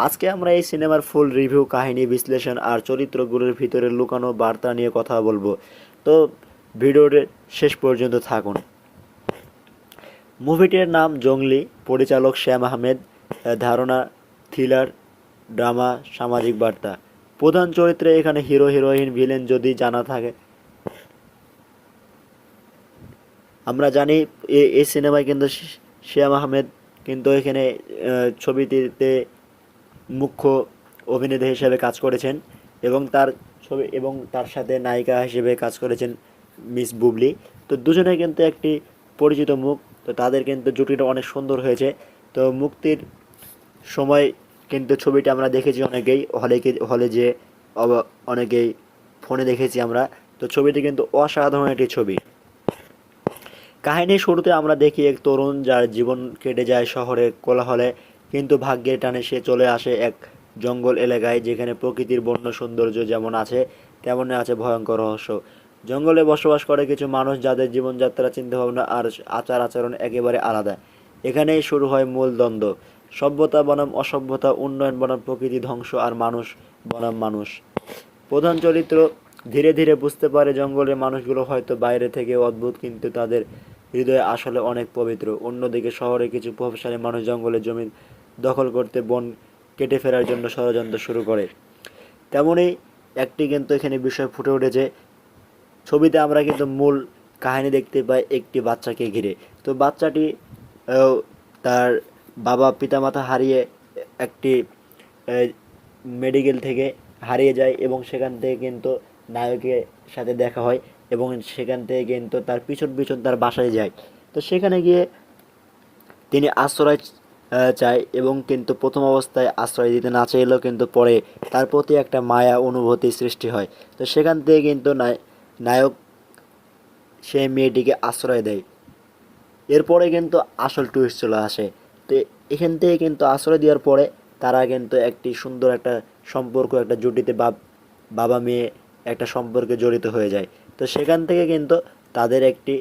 আজকে আমরা এই সিনেমার ফুল রিভিউ, কাহিনী বিশ্লেষণ আর চরিত্রগুলোর ভিতরে লুকানো বার্তা নিয়ে কথা বলবো। তো ভিডিওর শেষ পর্যন্ত থাকুন। মুভিটির নাম জঙ্গলি, পরিচালক শ্যাম আহমেদ, ধারণা থ্রিলার, ড্রামা, সামাজিক বার্তা। প্রধান চরিত্রে এখানে হিরো, হিরোইন, ভিলেন যদি জানা থাকে। আমরা জানি এই সিনেমায় কিন্তু শ্যাম আহমেদ কিন্তু এখানে ছবিটিতে মুখ্য অভিনেতা হিসেবে কাজ করেছেন এবং তার সাথে নায়িকা হিসেবে কাজ করেছেন মিস বুবলি। তো দুজনে কিন্তু একটি পরিচিত মুখ। তো তাদের কিন্তু জুটিটা অনেক সুন্দর হয়েছে। তো মুক্তির সময় কিন্তু ছবিটা আমরা দেখেছি অনেকেই হলে যে অনেকেই ফোনে দেখেছি আমরা। তো ছবিটি কিন্তু অসাধারণ একটি ছবি। কাহিনীর শুরুতে আমরা দেখি এক তরুণ যার জীবন কেটে যায় শহরের কোলাহলে, কিন্তু ভাগ্যের টানে সে চলে আসে এক জঙ্গল এলাকায়, যেখানে প্রকৃতির বন্য সৌন্দর্য যেমন আছে তেমনই আছে ভয়ঙ্কর রহস্য। জঙ্গলে বসবাস করে কিছু মানুষ যাদের জীবনযাত্রা, চিন্তাভাবনা আর আচার আচরণ একেবারে আলাদা। এখানেই শুরু হয় মূল দ্বন্দ্ব, সভ্যতা বনাম অসভ্যতা, উন্নয়ন বনাম প্রকৃতি ধ্বংস, আর মানুষ বনাম মানুষ। প্রধান চরিত্র ধীরে ধীরে বুঝতে পারে জঙ্গলের মানুষগুলো হয়তো বাইরে থেকে অদ্ভুত, কিন্তু তাদের হৃদয়ে আসলে অনেক পবিত্র। অন্যদিকে শহরে কিছু প্রভাবশালী মানুষ জঙ্গলের জমি দখল করতে, বন কেটে ফেরার জন্য ষড়যন্ত্র শুরু করে। তেমনই একটি কিন্তু এখানে বিষয় ফুটে উঠেছে। ছবিতে আমরা কিন্তু মূল কাহিনী দেখতে পাই একটি বাচ্চাকে ঘিরে। তো বাচ্চাটি তার বাবা পিতামাতা হারিয়ে একটি মেডিকেল থেকে হারিয়ে যায় এবং সেখান থেকে কিন্তু নায়কের সাথে দেখা হয় এবং সেখান থেকে কিন্তু তার পিছন তার বাসায় যায়। তো সেখানে গিয়ে তিনি আশ্রয় চায় এবং কিন্তু প্রথম অবস্থায় আশ্রয় দিতে না চাইলেও কিন্তু পরে তার প্রতি একটা মায়া অনুভূতি সৃষ্টি হয়। তো সেখান থেকে কিন্তু নায়ক সেই মেয়েটিকে আশ্রয় দেয়। এরপরে কিন্তু আসল টুইস্ট চলে আসে। তো এখান থেকে কিন্তু আশ্রয় দেওয়ার পরে তারা কিন্তু একটি সুন্দর একটা সম্পর্ক, একটা জুটিতে বাবা মেয়ে একটা সম্পর্কে জড়িত হয়ে যায়। তো সেখান থেকে কিন্তু তাদের একটি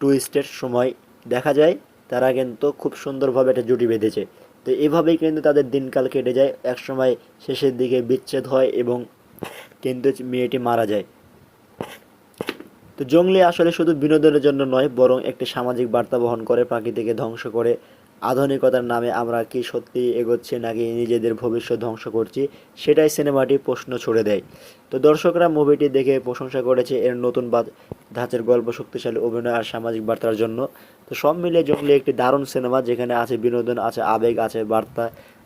টুইস্টের সময় দেখা যায়, তারা কিন্তু খুব সুন্দরভাবে একটা জুটি বেঁধেছে। তো এভাবেই কিন্তু তাদের দিনকাল কেটে যায়। একসময় শেষের দিকে বিচ্ছেদ হয় এবং কিন্তু মেয়েটি মারা যায়। তো জঙ্গলি আসলে শুধু বিনোদনের জন্য নয়, বরং একটি সামাজিক বার্তা বহন করে, প্রকৃতিকে ধ্বংস করে। আধুনিকতার নামে আমরা কি সত্যি এগোচ্ছি নাকি নিজেদের ভবিষ্যৎ ধ্বংস করছি, সেটাই সিনেমাটি প্রশ্ন ছুড়ে দেয়। তো দর্শকরা মুভিটি দেখে প্রশংসা করেছে এর নতুন ধাঁচের গল্প, শক্তিশালী অভিনয় আর সামাজিক বার্তার জন্য। তো সব মিলিয়ে জঙ্গলি একটি দারুণ সিনেমা, যেখানে আছে বিনোদন, আছে আবেগ, আছে বার্তা।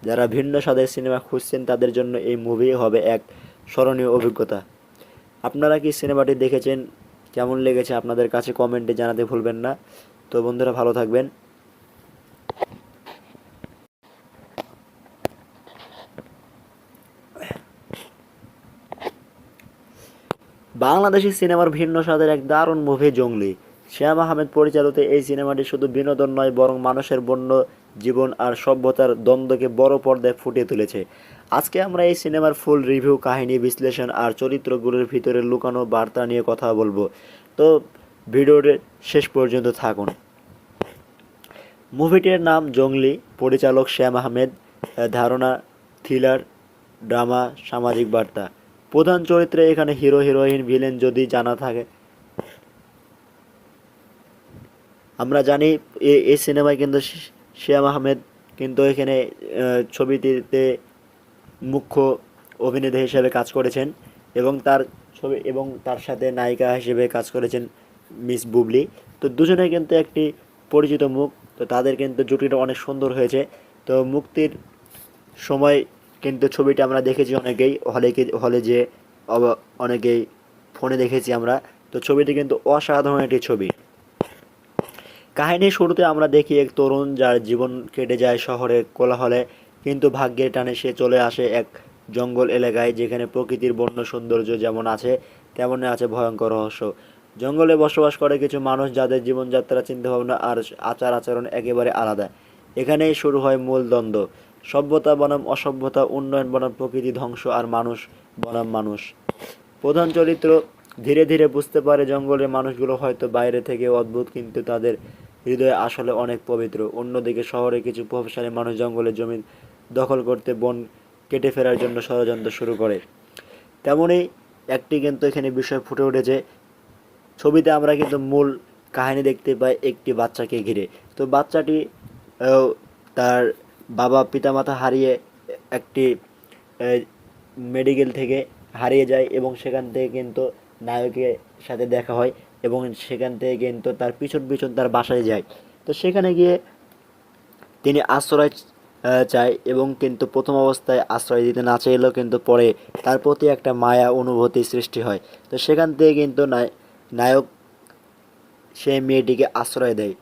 যারা ভিন্ন স্বাদের সিনেমা খুঁজছেন তাদের জন্য এই মুভি হবে এক স্মরণীয় অভিজ্ঞতা। আপনারা কি সিনেমাটি দেখেছেন? কেমন লেগেছে আপনাদের কাছে কমেন্টে জানাতে ভুলবেন না। তো বন্ধুরা, ভালো থাকবেন। বাংলাদেশি সিনেমার ভিন্ন স্বাদের এক দারুণ মুভি জঙ্গলি। শ্যাম আহমেদ পরিচালিত এই সিনেমাটি শুধু বিনোদন নয়, বরং মানুষের বন্য জীবন আর সভ্যতার দ্বন্দ্বকে বড় পর্দায় ফুটিয়ে তুলেছে। আজকে আমরা এই সিনেমার ফুল রিভিউ, কাহিনী বিশ্লেষণ আর চরিত্রগুলোর ভিতরে লুকানো বার্তা নিয়ে কথা বলবো। তো তো ভিডিওর শেষ পর্যন্ত থাকুন। মুভিটির নাম জঙ্গলি, পরিচালক শ্যাম আহমেদ, ধারণা থ্রিলার, ড্রামা, সামাজিক বার্তা। প্রধান চরিত্রে এখানে হিরো হিরোইন ভিলেন যদি জানা থাকে। আমরা জানি এই সিনেমায় কিন্তু শ্যাম আহমেদ কিন্তু এখানে ছবিটিতে মুখ্য অভিনেতা হিসেবে কাজ করেছেন এবং তার সাথে নায়িকা হিসেবে কাজ করেছেন মিস বুবলি। তো দুজনে কিন্তু একটি পরিচিত মুখ, তো তাদের কিন্তু জুটিটা অনেক সুন্দর হয়েছে। তো মুক্তির সময় কিন্তু ছবিটা আমরা দেখেছি অনেকেই হলে যে অনেকেই ফোনে দেখেছি আমরা। তো ছবিটি কিন্তু অসাধারণ একটি ছবি। কাহিনীর শুরুতে আমরা দেখি এক তরুণ যার জীবন কেটে যায় শহরের কোলাহলে, কিন্তু ভাগ্যের টানে সে চলে আসে এক জঙ্গল এলাকায়, যেখানে প্রকৃতির বন্য সৌন্দর্য যেমন আছে তেমনই আছে ভয়ঙ্কর রহস্য। জঙ্গলে বসবাস করে কিছু মানুষ যাদের জীবনযাত্রা, চিন্তাভাবনা আর আচার আচরণ একেবারে আলাদা। এখানেই শুরু হয় মূল দ্বন্দ্ব, সভ্যতা বনাম অসভ্যতা, উন্নয়ন বনাম প্রকৃতি ধ্বংস, আর মানুষ বনাম মানুষ। প্রধান চরিত্র ধীরে ধীরে বুঝতে পারে জঙ্গলের মানুষগুলো হয়তো বাইরে থেকে অদ্ভুত, কিন্তু তাদের হৃদয়ে আসলে অনেক পবিত্র। অন্যদিকে শহরে কিছু প্রভাবশালী মানুষ জঙ্গলের জমি দখল করতে বন কেটে ফেরার জন্য ষড়যন্ত্র শুরু করে। তেমনই একটি কিন্তু এখানে বিষয় ফুটে উঠেছে। ছবিতে আমরা কিন্তু মূল কাহিনী দেখতে পাই একটি বাচ্চাকে ঘিরে। তো বাচ্চাটি তার বাবা পিতামাতা হারিয়ে একটি মেডিকেল থেকে হারিয়ে যায়, এবং সেখান থেকে কিন্তু নায়কের সাথে দেখা হয়, এবং সেখান থেকে কিন্তু তার পিছন পিছন তার বাসায় যায়। তো সেখানে গিয়ে তিনি আশ্রয় চায়, এবং কিন্তু প্রথম অবস্থায় আশ্রয় দিতে না চাইলেও কিন্তু পরে তার প্রতি একটা মায়া অনুভূতি সৃষ্টি হয়। তো সেখান থেকে কিন্তু নায়ক সেই মেয়েটিকে আশ্রয় দেয়।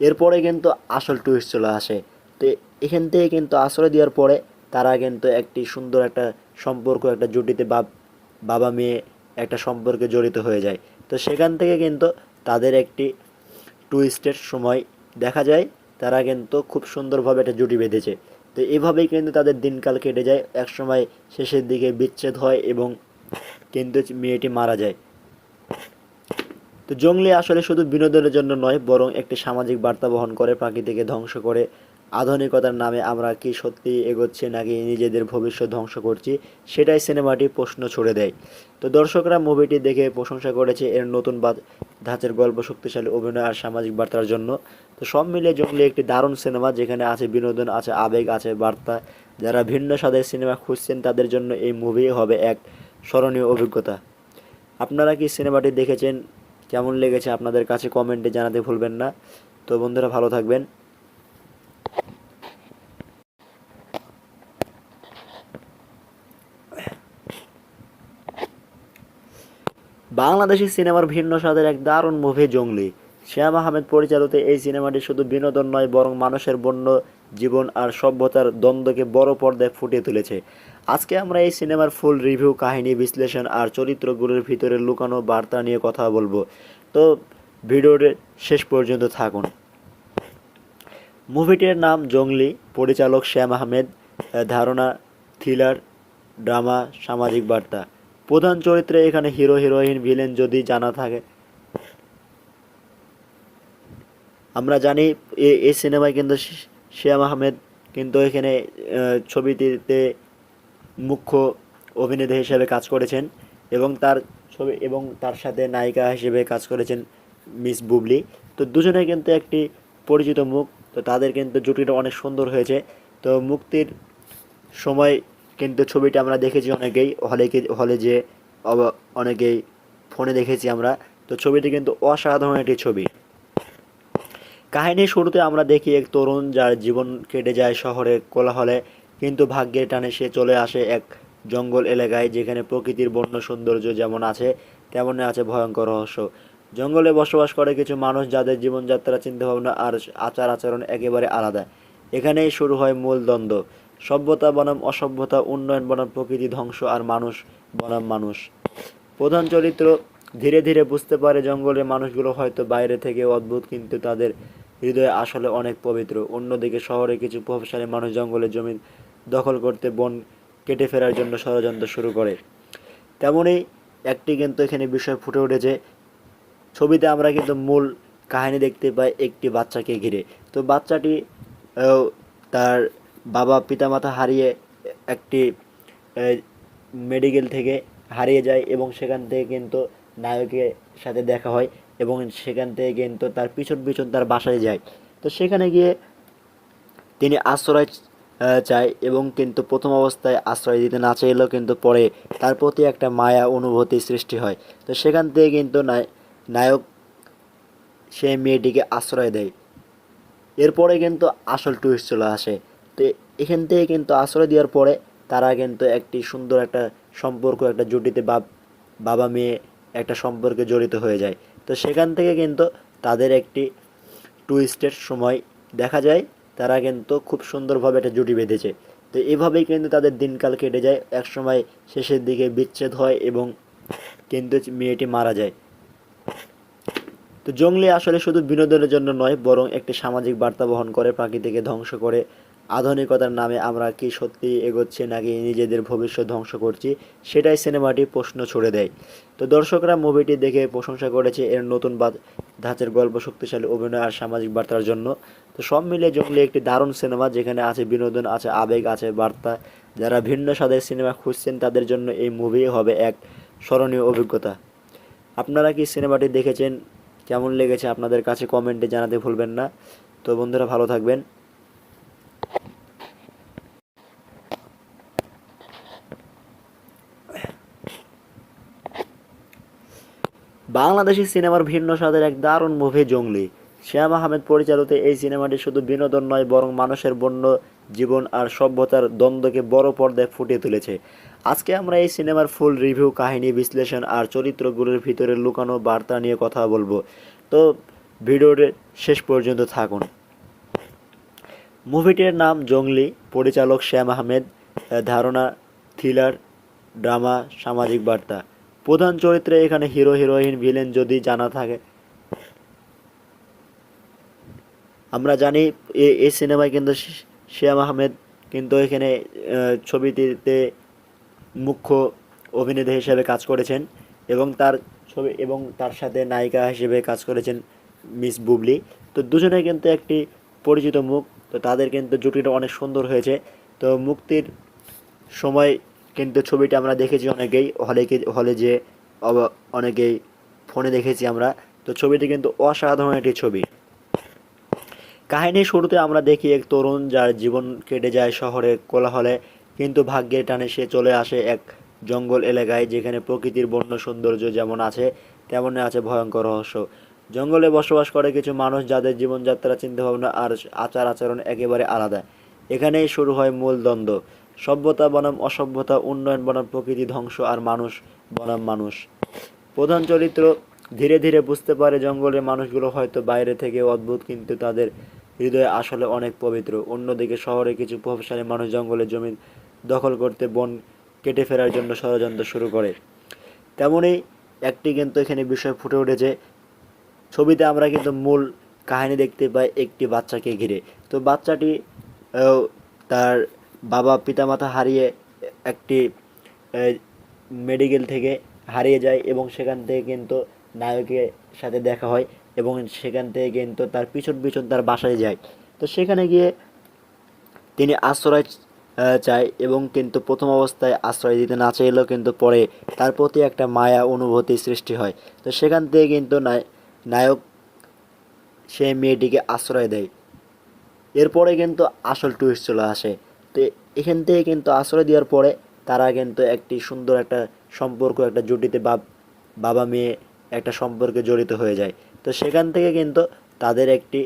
এরপরে কিন্তু আসল টুইস্ট চলে আসে। তো এখান থেকে কিন্তু আশ্রয় দেওয়ার পরে তারা কিন্তু একটি সুন্দর একটা সম্পর্ক, একটা জুটিতে বাবা মেয়ে একটা সম্পর্কে জড়িত হয়ে যায়। তো সেখান থেকে কিন্তু তাদের একটি টুইস্টের সময় দেখা যায়, তারা কিন্তু খুব সুন্দরভাবে একটা জুটি বেঁধেছে। তো এভাবেই কিন্তু তাদের দিনকাল কেটে যায়। একসময় শেষের দিকে বিচ্ছেদ হয় এবং কিন্তু মেয়েটি মারা যায়। তো জঙ্গলি আসলে শুধু বিনোদনের জন্য নয়, বরং একটি সামাজিক বার্তা বহন করে। প্রাকৃতিকে ধ্বংস করে আধুনিকতার নামে আমরা কি সত্যি এগোচ্ছি নাকি নিজেদের ভবিষ্যৎ ধ্বংস করছি, সেটাই সিনেমাটি প্রশ্ন ছুড়ে দেয়। তো দর্শকরা মুভিটি দেখে প্রশংসা করেছে এর নতুন ধাঁচের গল্প, শক্তিশালী অভিনয় আর সামাজিক বার্তার জন্য। তো সব মিলিয়ে জঙ্গলি একটি দারুণ সিনেমা, যেখানে আছে বিনোদন, আছে আবেগ, আছে বার্তা। যারা ভিন্ন স্বাদের সিনেমা খুঁজছেন তাদের জন্য এই মুভি হবে এক স্মরণীয় অভিজ্ঞতা। আপনারা কি সিনেমাটি দেখেছেন, কেমন লেগেছে আপনাদের কাছে কমেন্টে জানাতে ভুলবেন না। তো বন্ধুরা, ভালো থাকবেন। বাংলাদেশি সিনেমার ভিন্ন স্বাদের এক দারুণ মুভি জঙ্গলি। শ্যাম আহমেদ পরিচালিত এই সিনেমাটি শুধু বিনোদন নয়, বরং মানুষের বন্য জীবন আর সভ্যতার দ্বন্দ্বকে বড় পর্দায় ফুটিয়ে তুলেছে। আজকে আমরা এই সিনেমার ফুল রিভিউ, কাহিনী বিশ্লেষণ আর চরিত্রগুলোর ভিতরে লুকানো বার্তা নিয়ে কথা বলবো। তো ভিডিওর শেষ পর্যন্ত থাকুন। মুভিটির নাম জঙ্গলি, পরিচালক শ্যাম আহমেদ, ধারণা থ্রিলার, ড্রামা, সামাজিক বার্তা। প্রধান চরিত্রে এখানে হিরো হিরোইন ভিলেন যদি জানা থাকে। আমরা জানি এই সিনেমায় কিন্তু শ্যাম আহমেদ কিন্তু এখানে ছবিটিতে মুখ্য অভিনেতা হিসেবে কাজ করেছেন, এবং তার সাথে নায়িকা হিসেবে কাজ করেছেন মিস বুবলি। তো দুজনে কিন্তু একটি পরিচিত মুখ, তো তাদের কিন্তু জুটিটা অনেক সুন্দর হয়েছে। তো মুক্তির সময় কিন্তু ছবিটা আমরা দেখেছি অনেকেই হলে যে অনেকেই ফোনে দেখেছি আমরা। তো ছবিটি কিন্তু অসাধারণ একটি ছবি। কাহিনীর শুরুতে আমরা দেখি এক তরুণ যার জীবন কেটে যায় শহরের কোলাহলে, কিন্তু ভাগ্যের টানে সে চলে আসে এক জঙ্গল এলাকায়, যেখানে প্রকৃতির বন্য সৌন্দর্য যেমন আছে তেমনই আছে ভয়ঙ্কর রহস্য। জঙ্গলে বসবাস করে কিছু মানুষ যাদের জীবনযাত্রা, চিন্তাভাবনা আর আচার আচরণ একেবারে আলাদা। এখানেই শুরু হয় মূল দ্বন্দ্ব, সভ্যতা বনাম অসভ্যতা, উন্নয়ন বনাম প্রকৃতি ধ্বংস, আর মানুষ বনাম মানুষ। প্রধান চরিত্র ধীরে ধীরে বুঝতে পারে জঙ্গলের মানুষগুলো হয়তো বাইরে থেকে অদ্ভুত, কিন্তু তাদের হৃদয়ে আসলে অনেক পবিত্র। অন্যদিকে শহরে কিছু প্রভাবশালী মানুষ জঙ্গলের জমি দখল করতে বন কেটে ফেরার জন্য ষড়যন্ত্র শুরু করে। তেমনই একটি কিন্তু এখানে বিষয় ফুটে উঠেছে। ছবিতে আমরা কিন্তু মূল কাহিনী দেখতে পাই একটি বাচ্চাকে ঘিরে। তো বাচ্চাটি তার বাবা পিতামাতা হারিয়ে একটি মেডিকেল থেকে হারিয়ে যায় এবং সেখান থেকে কিন্তু নায়কের সাথে দেখা হয় এবং সেখান থেকে কিন্তু তার পিছন পিছন তার বাসায় যায়। তো সেখানে গিয়ে তিনি আশ্রয় চায় এবং কিন্তু প্রথম অবস্থায় আশ্রয় দিতে না চাইলেও কিন্তু পরে তার প্রতি একটা মায়া অনুভূতি সৃষ্টি হয়। তো সেখান থেকে কিন্তু নায়ক সেই মেয়েটিকে আশ্রয় দেয়। এরপরে কিন্তু আসল টুইস্ট চলে আসে। তো এখান থেকে কিন্তু আশ্রয় দেওয়ার পরে তারা কিন্তু একটি সুন্দর একটা সম্পর্ক, একটা জুটিতে বাবা মেয়ে একটা সম্পর্কে জড়িত হয়ে যায়। তো সেখান থেকে কিন্তু তাদের একটি টুইস্টের সময় দেখা যায়, তারা কিন্তু খুব সুন্দরভাবে একটা জুটি বেঁধেছে। তো এভাবেই কিন্তু তাদের দিনকাল কেটে যায়। একসময় শেষের দিকে বিচ্ছেদ হয় এবং কিন্তু মেয়েটি মারা যায়। তো জঙ্গলি আসলে শুধু বিনোদনের জন্য নয়, বরং একটি সামাজিক বার্তা বহন করে, প্রকৃতিকে ধ্বংস করে আধুনিকতার নামে আমরা কি সত্যি এগোচ্ছি নাকি নিজেদের ভবিষ্যৎ ধ্বংস করছি, সেটাই সিনেমাটি প্রশ্ন ছুড়ে দেয়। তো দর্শকরা মুভিটি দেখে প্রশংসা করেছে এর নতুন ধাঁচের গল্প, শক্তিশালী অভিনয় আর সামাজিক বার্তার জন্য। তো সব মিলিয়ে জঙ্গলি একটি দারুণ সিনেমা, যেখানে আছে বিনোদন, আছে আবেগ, আছে বার্তা। যারা ভিন্ন স্বাদের সিনেমা খুঁজছেন তাদের জন্য এই মুভি হবে এক স্মরণীয় অভিজ্ঞতা। আপনারা কি সিনেমাটি দেখেছেন? কেমন লেগেছে আপনাদের কাছে কমেন্টে জানাতে ভুলবেন না। তো বন্ধুরা, ভালো থাকবেন। বাংলাদেশি সিনেমার ভিন্ন স্বাদের এক দারুণ মুভি জঙ্গলি। শ্যাম আহমেদ পরিচালিত এই সিনেমাটি শুধু বিনোদন নয়, বরং মানুষের বন্য জীবন আর সভ্যতার দ্বন্দ্বকে বড় পর্দায় ফুটিয়ে তুলেছে। আজকে আমরা এই সিনেমার ফুল রিভিউ, কাহিনী বিশ্লেষণ আর চরিত্রগুলোর ভিতরে লুকানো বার্তা নিয়ে কথা বলবো। তো ভিডিওর শেষ পর্যন্ত থাকুন। মুভিটির নাম জঙ্গলি, পরিচালক শ্যাম আহমেদ, ধারণা থ্রিলার, ড্রামা, সামাজিক বার্তা। প্রধান চরিত্রে এখানে হিরো, হিরোইন, ভিলেন যদি জানা থাকে। আমরা জানি এই সিনেমায় কিন্তু শ্যাম আহমেদ কিন্তু এখানে ছবিটিতে মুখ্য অভিনেতা হিসেবে কাজ করেছেন এবং তার সাথে নায়িকা হিসেবে কাজ করেছেন মিস বুবলি। তো দুজনে কিন্তু একটি পরিচিত মুখ। তো তাদের কিন্তু জুটিটা অনেক সুন্দর হয়েছে। তো মুক্তির সময় কিন্তু ছবিটা আমরা দেখেছি অনেকেই হলে যে অনেকেই ফোনে দেখেছি আমরা। তো ছবিটি কিন্তু অসাধারণ একটি ছবি। কাহিনীর শুরুতে আমরা দেখি এক তরুণ যার জীবন কেটে যায় শহরের কোলাহলে, কিন্তু ভাগ্যের টানে সে চলে আসে এক জঙ্গল এলাকায়, যেখানে প্রকৃতির বন্য সৌন্দর্য যেমন আছে তেমনই আছে ভয়ঙ্কর রহস্য। জঙ্গলে বসবাস করে কিছু মানুষ যাদের জীবনযাত্রা, চিন্তাভাবনা আর আচার আচরণ একেবারে আলাদা। এখানেই শুরু হয় মূল দ্বন্দ্ব, সভ্যতা বনাম অসভ্যতা, উন্নয়ন বনাম প্রকৃতি ধ্বংস, আর মানুষ বনাম মানুষ। প্রধান চরিত্র ধীরে ধীরে বুঝতে পারে জঙ্গলের মানুষগুলো হয়তো বাইরে থেকে অদ্ভুত, কিন্তু তাদের হৃদয়ে আসলে অনেক পবিত্র। অন্যদিকে শহরে কিছু প্রভাবশালী মানুষ জঙ্গলের জমি দখল করতে, বন কেটে ফেরার জন্য ষড়যন্ত্র শুরু করে। তেমনই একটি কিন্তু এখানে বিষয় ফুটে উঠেছে। ছবিতে আমরা কিন্তু মূল কাহিনী দেখতে পাই একটি বাচ্চাকে ঘিরে। তো বাচ্চাটি তার বাবা পিতামাতা হারিয়ে একটি মেডিকেল থেকে হারিয়ে যায় এবং সেখান থেকে কিন্তু নায়কের সাথে দেখা হয় এবং সেখান থেকে কিন্তু তার পিছন পিছন তার বাসায় যায়। তো সেখানে গিয়ে তিনি আশ্রয় চায় এবং কিন্তু প্রথম অবস্থায় আশ্রয় দিতে না চাইলেও কিন্তু পরে তার প্রতি একটা মায়া অনুভূতি সৃষ্টি হয়। তো সেখান থেকে কিন্তু নায়ক সেই মেয়েটিকে আশ্রয় দেয়। এরপরে কিন্তু আসল টুইস্ট চলে আসে। তো এখান থেকে কিন্তু আশ্রয় দেওয়ার পরে তারা কিন্তু একটি সুন্দর একটা সম্পর্ক, একটা জুটিতে বাবা মেয়ে একটা সম্পর্কে জড়িত হয়ে যায়। তো সেখান থেকে কিন্তু তাদের একটি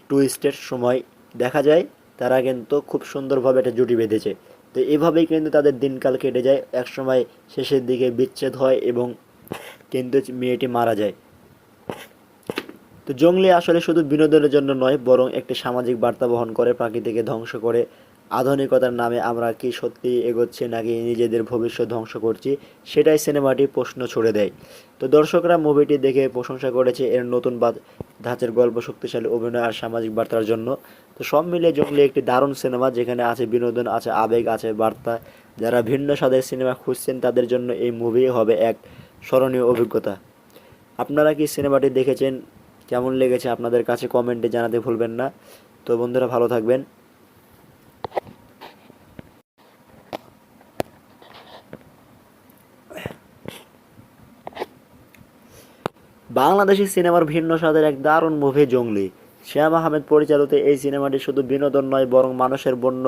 টুইস্টের সময় দেখা যায়, তারা কিন্তু খুব সুন্দরভাবে একটা জুটি বেঁধেছে। তো এভাবেই কিন্তু তাদের দিনকাল কেটে যায়। একসময় শেষের দিকে বিচ্ছেদ হয় এবং কিন্তু মেয়েটি মারা যায়। তো জঙ্গলি আসলে শুধু বিনোদনের জন্য নয়, বরং একটি সামাজিক বার্তা বহন করে, প্রকৃতিকে ধ্বংস করে আধুনিকতার নামে আমরা কি সত্যি এগোচ্ছি নাকি নিজেদের ভবিষ্যৎ ধ্বংস করছি, সেটাই সিনেমাটি প্রশ্ন ছুড়ে দেয়। তো দর্শকরা মুভিটি দেখে প্রশংসা করেছে এর নতুন ধাঁচের গল্প, শক্তিশালী অভিনয় আর সামাজিক বার্তার জন্য। তো সব মিলিয়ে জঙ্গলি একটি দারুণ সিনেমা, যেখানে আছে বিনোদন, আছে আবেগ, আছে বার্তা। যারা ভিন্ন স্বাদের সিনেমা খুঁজছেন তাদের জন্য এই মুভি হবে এক স্মরণীয় অভিজ্ঞতা। আপনারা কি সিনেমাটি দেখেছেন, কেমন লেগেছে আপনাদের কাছে কমেন্টে জানাতে ভুলবেন না। তো বন্ধুরা ভালো থাকবেন। বাংলাদেশি সিনেমার ভিন্ন স্বাদের এক দারুণ মুভি জঙ্গলি। শ্যাম আহমেদ পরিচালিত এই সিনেমাটি শুধু বিনোদন নয়, বরং মানুষের বন্য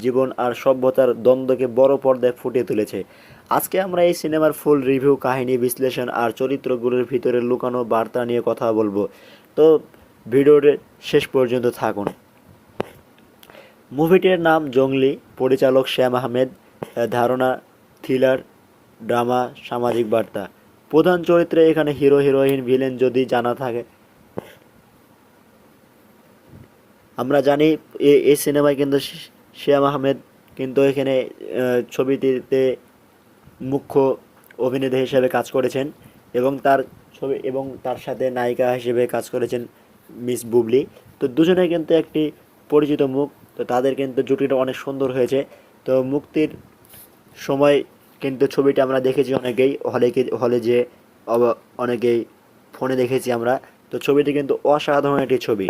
জীবন আর সভ্যতার দ্বন্দ্বকে বড় পর্দায় ফুটিয়ে তুলেছে। আজকে আমরা এই সিনেমার ফুল রিভিউ, কাহিনী বিশ্লেষণ আর চরিত্রগুলোর ভিতরে লুকানো বার্তা নিয়ে কথা বলবো। তো ভিডিওর শেষ পর্যন্ত থাকুন। মুভিটির নাম জঙ্গলি, পরিচালক শ্যাম আহমেদ, ধারণা থ্রিলার, ড্রামা, সামাজিক বার্তা। প্রধান চরিত্রে এখানে হিরো, হিরোইন, ভিলেন যদি জানা থাকে। আমরা জানি এই সিনেমায় কিন্তু শ্যাম আহমেদ কিন্তু এখানে ছবিটিতে মুখ্য অভিনেতা হিসেবে কাজ করেছেন এবং তার সাথে নায়িকা হিসেবে কাজ করেছেন মিস বুবলি। তো দুজনে কিন্তু একটি পরিচিত মুখ। তো তাদের কিন্তু জুটিটা অনেক সুন্দর হয়েছে। তো মুক্তির সময় কিন্তু ছবিটা আমরা দেখেছি অনেকেই হলে যে অনেকেই ফোনে দেখেছি আমরা। তো ছবিটি কিন্তু অসাধারণ একটি ছবি।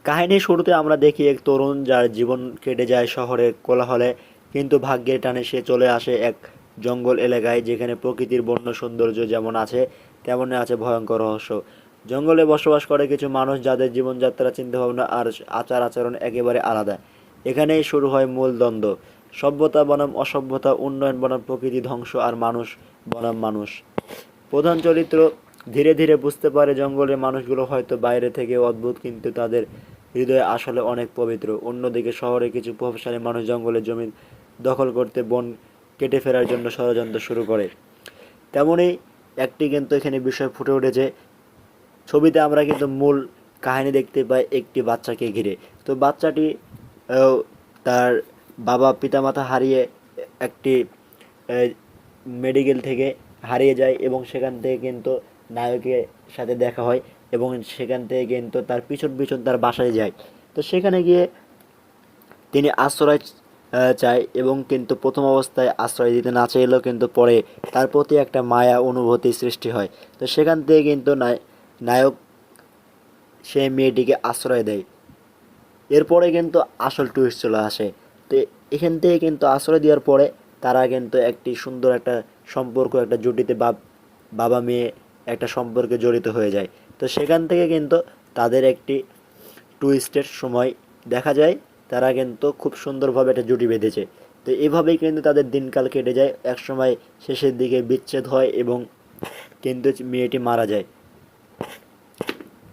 কাহিনীর শুরুতে আমরা দেখি এক তরুণ যার জীবন কেটে যায় শহরের কোলাহলে, কিন্তু ভাগ্যের টানে সে চলে আসে এক জঙ্গল এলাকায়, যেখানে প্রকৃতির বন্য সৌন্দর্য যেমন আছে তেমনই আছে ভয়ঙ্কর রহস্য। জঙ্গলে বসবাস করে কিছু মানুষ যাদের জীবনযাত্রা, চিন্তাভাবনা আর আচার আচরণ একেবারে আলাদা। এখানেই শুরু হয় মূল দ্বন্দ্ব, সভ্যতা বনাম অসভ্যতা, উন্নয়ন বনাম প্রকৃতি ধ্বংস, আর মানুষ বনাম মানুষ। প্রধান চরিত্র ধীরে ধীরে বুঝতে পারে জঙ্গলের মানুষগুলো হয়তো বাইরে থেকে অদ্ভুত, কিন্তু তাদের হৃদয়ে আসলে অনেক পবিত্র। অন্যদিকে শহরে কিছু প্রভাবশালী মানুষ জঙ্গলের জমি দখল করতে, বন কেটে ফেরার জন্য ষড়যন্ত্র শুরু করে। তেমনই একটি কিন্তু এখানে বিষয় ফুটে উঠেছে। ছবিতে আমরা কিন্তু মূল কাহিনী দেখতে পাই একটি বাচ্চাকে ঘিরে। তো বাচ্চাটি তার বাবা পিতামাতা হারিয়ে একটি মেডিকেল থেকে হারিয়ে যায়, এবং সেখান থেকে কিন্তু নায়কের সাথে দেখা হয়, এবং সেখান থেকে কিন্তু তার পিছন পিছন তার বাসায় যায়। তো সেখানে গিয়ে তিনি আশ্রয় চায়, এবং কিন্তু প্রথম অবস্থায় আশ্রয় দিতে না চাইলেও কিন্তু পরে তার প্রতি একটা মায়া অনুভূতি সৃষ্টি হয়। তো সেখান থেকে কিন্তু নায়ক সেই মেয়েটিকে আশ্রয় দেয়। এরপরে কিন্তু আসল টুইস্ট চলে আসে। তো এখান থেকে কিন্তু আশ্রয় দেওয়ার পরে তারা কিন্তু একটি সুন্দর একটা সম্পর্ক, একটা জুটিতে বাবা মেয়ে একটা সম্পর্কে জড়িত হয়ে যায়। তো সেখান থেকে কিন্তু তাদের একটি টুইস্টের সময় দেখা যায়, তারা কিন্তু খুব সুন্দরভাবে একটা জুটি বেঁধেছে। তো এভাবেই কিন্তু তাদের দিনকাল কেটে যায়। একসময় শেষের দিকে বিচ্ছেদ হয় এবং কিন্তু মেয়েটি মারা যায়।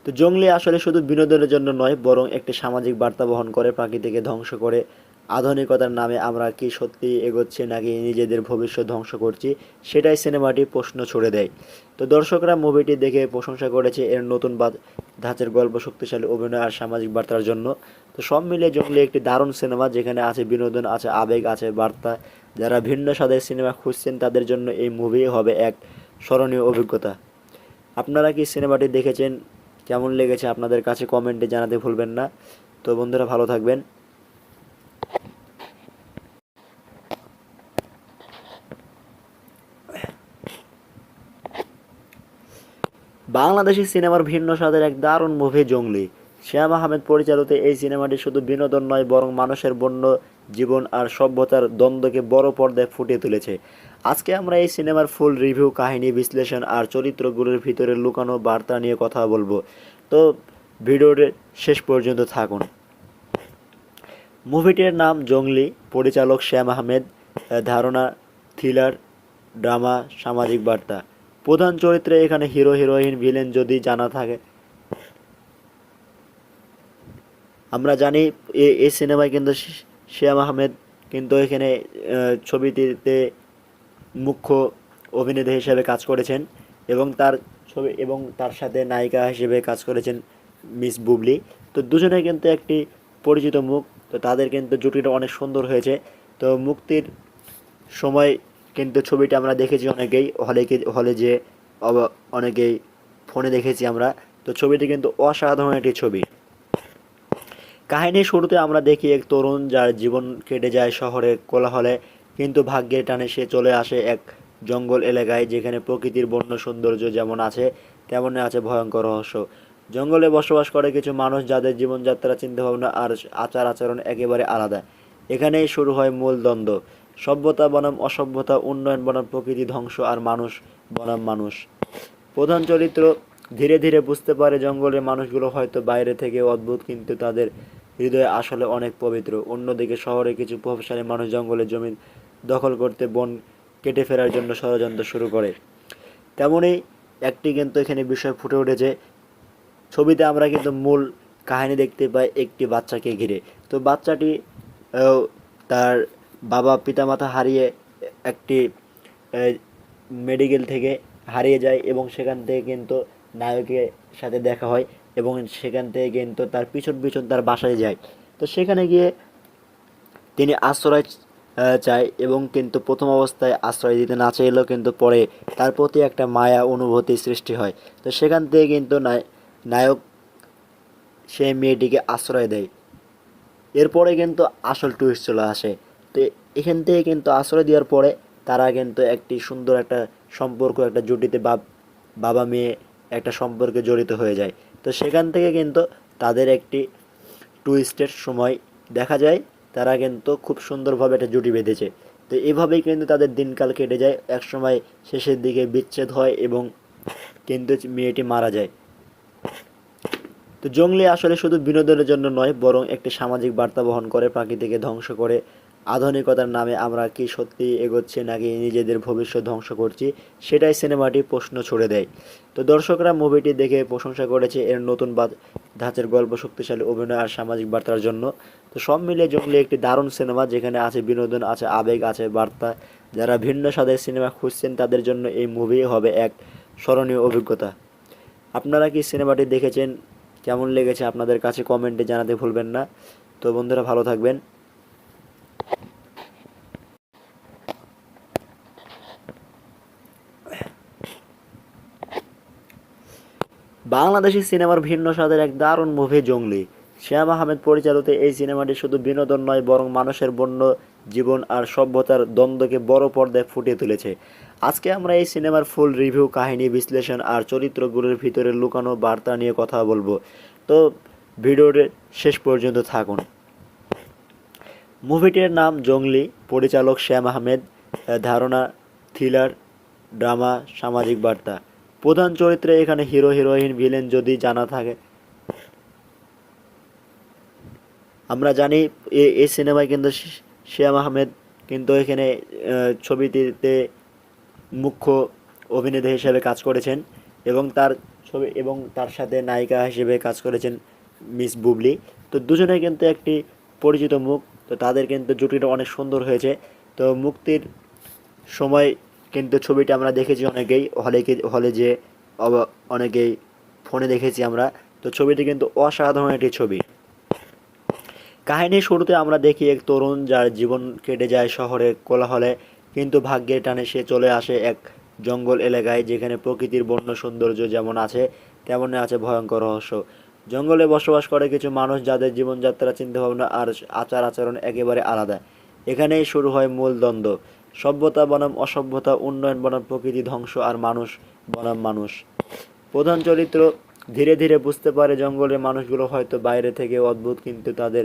তো জঙ্গলি আসলে শুধু বিনোদনের জন্য নয়, বরং একটি সামাজিক বার্তা বহন করে। প্রাকৃতিকে ধ্বংস করে আধুনিকতার নামে আমরা কি সত্যি এগোচ্ছি, নাকি নিজেদের ভবিষ্যৎ ধ্বংস করছি, সেটাই সিনেমাটি প্রশ্ন ছুড়ে দেয়। তো দর্শকরা মুভিটি দেখে প্রশংসা করেছে এর নতুন ধাঁচের গল্প, শক্তিশালী অভিনয় আর সামাজিক বার্তার জন্য। তো সব মিলিয়ে জঙ্গলি একটি দারুণ সিনেমা, যেখানে আছে বিনোদন, আছে আবেগ, আছে বার্তা। যারা ভিন্ন স্বাদের সিনেমা খুঁজছেন তাদের জন্য এই মুভি হবে এক স্মরণীয় অভিজ্ঞতা। আপনারা কি সিনেমাটি দেখেছেন, কেমন লেগেছে আপনাদের কাছে কমেন্টে জানাতে ভুলবেন না। তো বন্ধুরা ভালো থাকবেন। বাংলাদেশি সিনেমার ভিন্ন স্বাদের এক দারুণ মুভি জঙ্গলি। শ্যাম আহমেদ পরিচালিত এই সিনেমাটি শুধু বিনোদন নয়, বরং মানুষের বন্য জীবন আর সভ্যতার দ্বন্দ্বকে বড় পর্দায় ফুটিয়ে তুলেছে। আজকে আমরা এই সিনেমার ফুল রিভিউ, কাহিনী বিশ্লেষণ আর চরিত্রগুলোর ভিতরে লুকানো বার্তা নিয়ে কথা বলবো। তো ভিডিওর শেষ পর্যন্ত থাকুন। মুভিটির নাম জঙ্গলি, পরিচালক শ্যাম আহমেদ, ধারণা থ্রিলার, ড্রামা, সামাজিক বার্তা। প্রধান চরিত্রে এখানে হিরো, হিরোইন, ভিলেন যদি জানা থাকে। আমরা জানি এই সিনেমায় কিন্তু শ্যাম আহমেদ কিন্তু এখানে ছবিটিতে মুখ্য অভিনেতা হিসেবে কাজ করেছেন, এবং তার সাথে নায়িকা হিসেবে কাজ করেছেন মিস বুবলি। তো দুজনে কিন্তু একটি পরিচিত মুখ। তো তাদের কিন্তু জুটিটা অনেক সুন্দর হয়েছে। তো মুক্তির সময় কিন্তু ছবিটা আমরা দেখেছি অনেকেই হলে যে অনেকেই ফোনে দেখেছি আমরা। তো ছবিটি কিন্তু অসাধারণ একটি ছবি। কাহিনীর শুরুতে আমরা দেখি এক তরুণ যার জীবন কেটে যায় শহরের কোলাহলে, কিন্তু ভাগ্যের টানে সে চলে আসে এক জঙ্গল এলাকায়, যেখানে প্রকৃতির বন্য সৌন্দর্য যেমন আছে তেমনই আছে ভয়ঙ্কর রহস্য। জঙ্গলে বসবাস করে কিছু মানুষ যাদের জীবনযাত্রা, চিন্তাভাবনা আর আচার আচরণ একেবারে আলাদা। এখানেই শুরু হয় মূল দ্বন্দ্ব, সভ্যতা বনাম অসভ্যতা, উন্নয়ন বনাম প্রকৃতি ধ্বংস, আর মানুষ বনাম মানুষ। প্রধান চরিত্র ধীরে ধীরে বুঝতে পারে জঙ্গলের মানুষগুলো হয়তো বাইরে থেকে অদ্ভুত, কিন্তু তাদের হৃদয়ে আসলে অনেক পবিত্র। অন্যদিকে শহরে কিছু প্রভাবশালী মানুষ জঙ্গলের জমি দখল করতে, বন কেটে ফেরার জন্য ষড়যন্ত্র শুরু করে। তেমনই একটি কিন্তু এখানে বিষয় ফুটে উঠেছে। ছবিতে আমরা কিন্তু মূল কাহিনী দেখতে পাই একটি বাচ্চাকে ঘিরে। তো বাচ্চাটি তার বাবা পিতামাতা হারিয়ে একটি মেডিকেল থেকে হারিয়ে যায়, এবং সেখান থেকে কিন্তু নায়কের সাথে দেখা হয়, এবং সেখান থেকে কিন্তু তার পিছন পিছন তার বাসায় যায়। তো সেখানে গিয়ে তিনি আশ্রয় চায়, এবং কিন্তু প্রথম অবস্থায় আশ্রয় দিতে না চাইলেও কিন্তু পরে তার প্রতি একটা মায়া অনুভূতি সৃষ্টি হয়। তো সেখান থেকে কিন্তু নায়ক সেই মেয়েটিকে আশ্রয় দেয়। এরপরে কিন্তু আসল টুইস্ট চলে আসে। তো এখান থেকে কিন্তু আশ্রয় দেওয়ার পরে তারা কিন্তু একটি সুন্দর একটা সম্পর্ক, একটা জুটিতে বাবা মেয়ে একটা সম্পর্কে জড়িত হয়ে যায়। তো সেখান থেকে কিন্তু তাদের একটি টুইস্টের সময় দেখা যায়, তারা কিন্তু খুব সুন্দরভাবে একটা জুটি বেঁধেছে। তো এভাবেই কিন্তু তাদের দিনকাল কেটে যায়। একসময় শেষের দিকে বিচ্ছেদ হয়, এবং কিন্তু মেয়েটি মারা যায়। তো জঙ্গলি আসলে শুধু বিনোদনের জন্য নয়, বরং একটি সামাজিক বার্তা বহন করে। প্রাকৃতিকে ধ্বংস করে আধুনিকতার নামে আমরা কি সত্যি এগোচ্ছি, নাকি নিজেদের ভবিষ্যৎ ধ্বংস করছি, সেটাই সিনেমাটি প্রশ্ন ছুড়ে দেয়। তো দর্শকরা মুভিটি দেখে প্রশংসা করেছে এর নতুন ধাঁচের গল্প, শক্তিশালী অভিনয় আর সামাজিক বার্তার জন্য। তো সব মিলিয়ে জঙ্গলি একটি দারুণ সিনেমা, যেখানে আছে বিনোদন, আছে আবেগ, আছে বার্তা। যারা ভিন্ন স্বাদের সিনেমা খুঁজছেন তাদের জন্য এই মুভি হবে এক স্মরণীয় অভিজ্ঞতা। আপনারা কি সিনেমাটি দেখেছেন, কেমন লেগেছে আপনাদের কাছে কমেন্টে জানাতে ভুলবেন না। তো বন্ধুরা, ভালো থাকবেন। বাংলাদেশি সিনেমার ভিন্ন স্বাদের এক দারুণ মুভি জঙ্গলি। শ্যাম আহমেদ পরিচালিত এই সিনেমাটি শুধু বিনোদন নয়, বরং মানুষের বন্য জীবন আর সভ্যতার দ্বন্দ্বকে বড় পর্দায় ফুটিয়ে তুলেছে। আজকে আমরা এই সিনেমার ফুল রিভিউ, কাহিনী বিশ্লেষণ আর চরিত্রগুলোর ভিতরে লুকানো বার্তা নিয়ে কথা বলবো। তো ভিডিওর শেষ পর্যন্ত থাকুন। মুভিটির নাম জঙ্গলি, পরিচালক শ্যাম আহমেদ, ধারণা থ্রিলার, ড্রামা, সামাজিক বার্তা। প্রধান চরিত্রে এখানে হিরো, হিরোইন, ভিলেন যদি জানা থাকে। আমরা জানি এই সিনেমায় কিন্তু শ্যাম আহমেদ কিন্তু এখানে ছবিটিতে মুখ্য অভিনেতা হিসেবে কাজ করেছেন, এবং তার সাথে নায়িকা হিসেবে কাজ করেছেন মিস বুবলি। তো দুজনে কিন্তু একটি পরিচিত মুখ। তো তাদের কিন্তু জুটিটা অনেক সুন্দর হয়েছে। তো মুক্তির সময় কিন্তু ছবিটা আমরা দেখেছি অনেকেই হলে যে অনেকেই ফোনে দেখেছি আমরা। তো ছবিটি কিন্তু অসাধারণ একটি ছবি। কাহিনীর শুরুতে আমরা দেখি এক তরুণ যার জীবন কেটে যায় শহরে কোলাহলে, কিন্তু ভাগ্যের টানে সে চলে আসে এক জঙ্গল এলাকায়, যেখানে প্রকৃতির বন্য সৌন্দর্য যেমন আছে তেমনই আছে ভয়ঙ্কর রহস্য। জঙ্গলে বসবাস করে কিছু মানুষ যাদের জীবনযাত্রা, চিন্তাভাবনা আর আচার আচরণ একেবারে আলাদা। এখানেই শুরু হয় মূল দ্বন্দ্ব, সভ্যতা বনাম অসভ্যতা, উন্নয়ন বনাম প্রকৃতি ধ্বংস, আর মানুষ বনাম মানুষ। প্রধান চরিত্র ধীরে ধীরে বুঝতে পারে জঙ্গলের মানুষগুলো হয়তো বাইরে থেকে অদ্ভুত, কিন্তু তাদের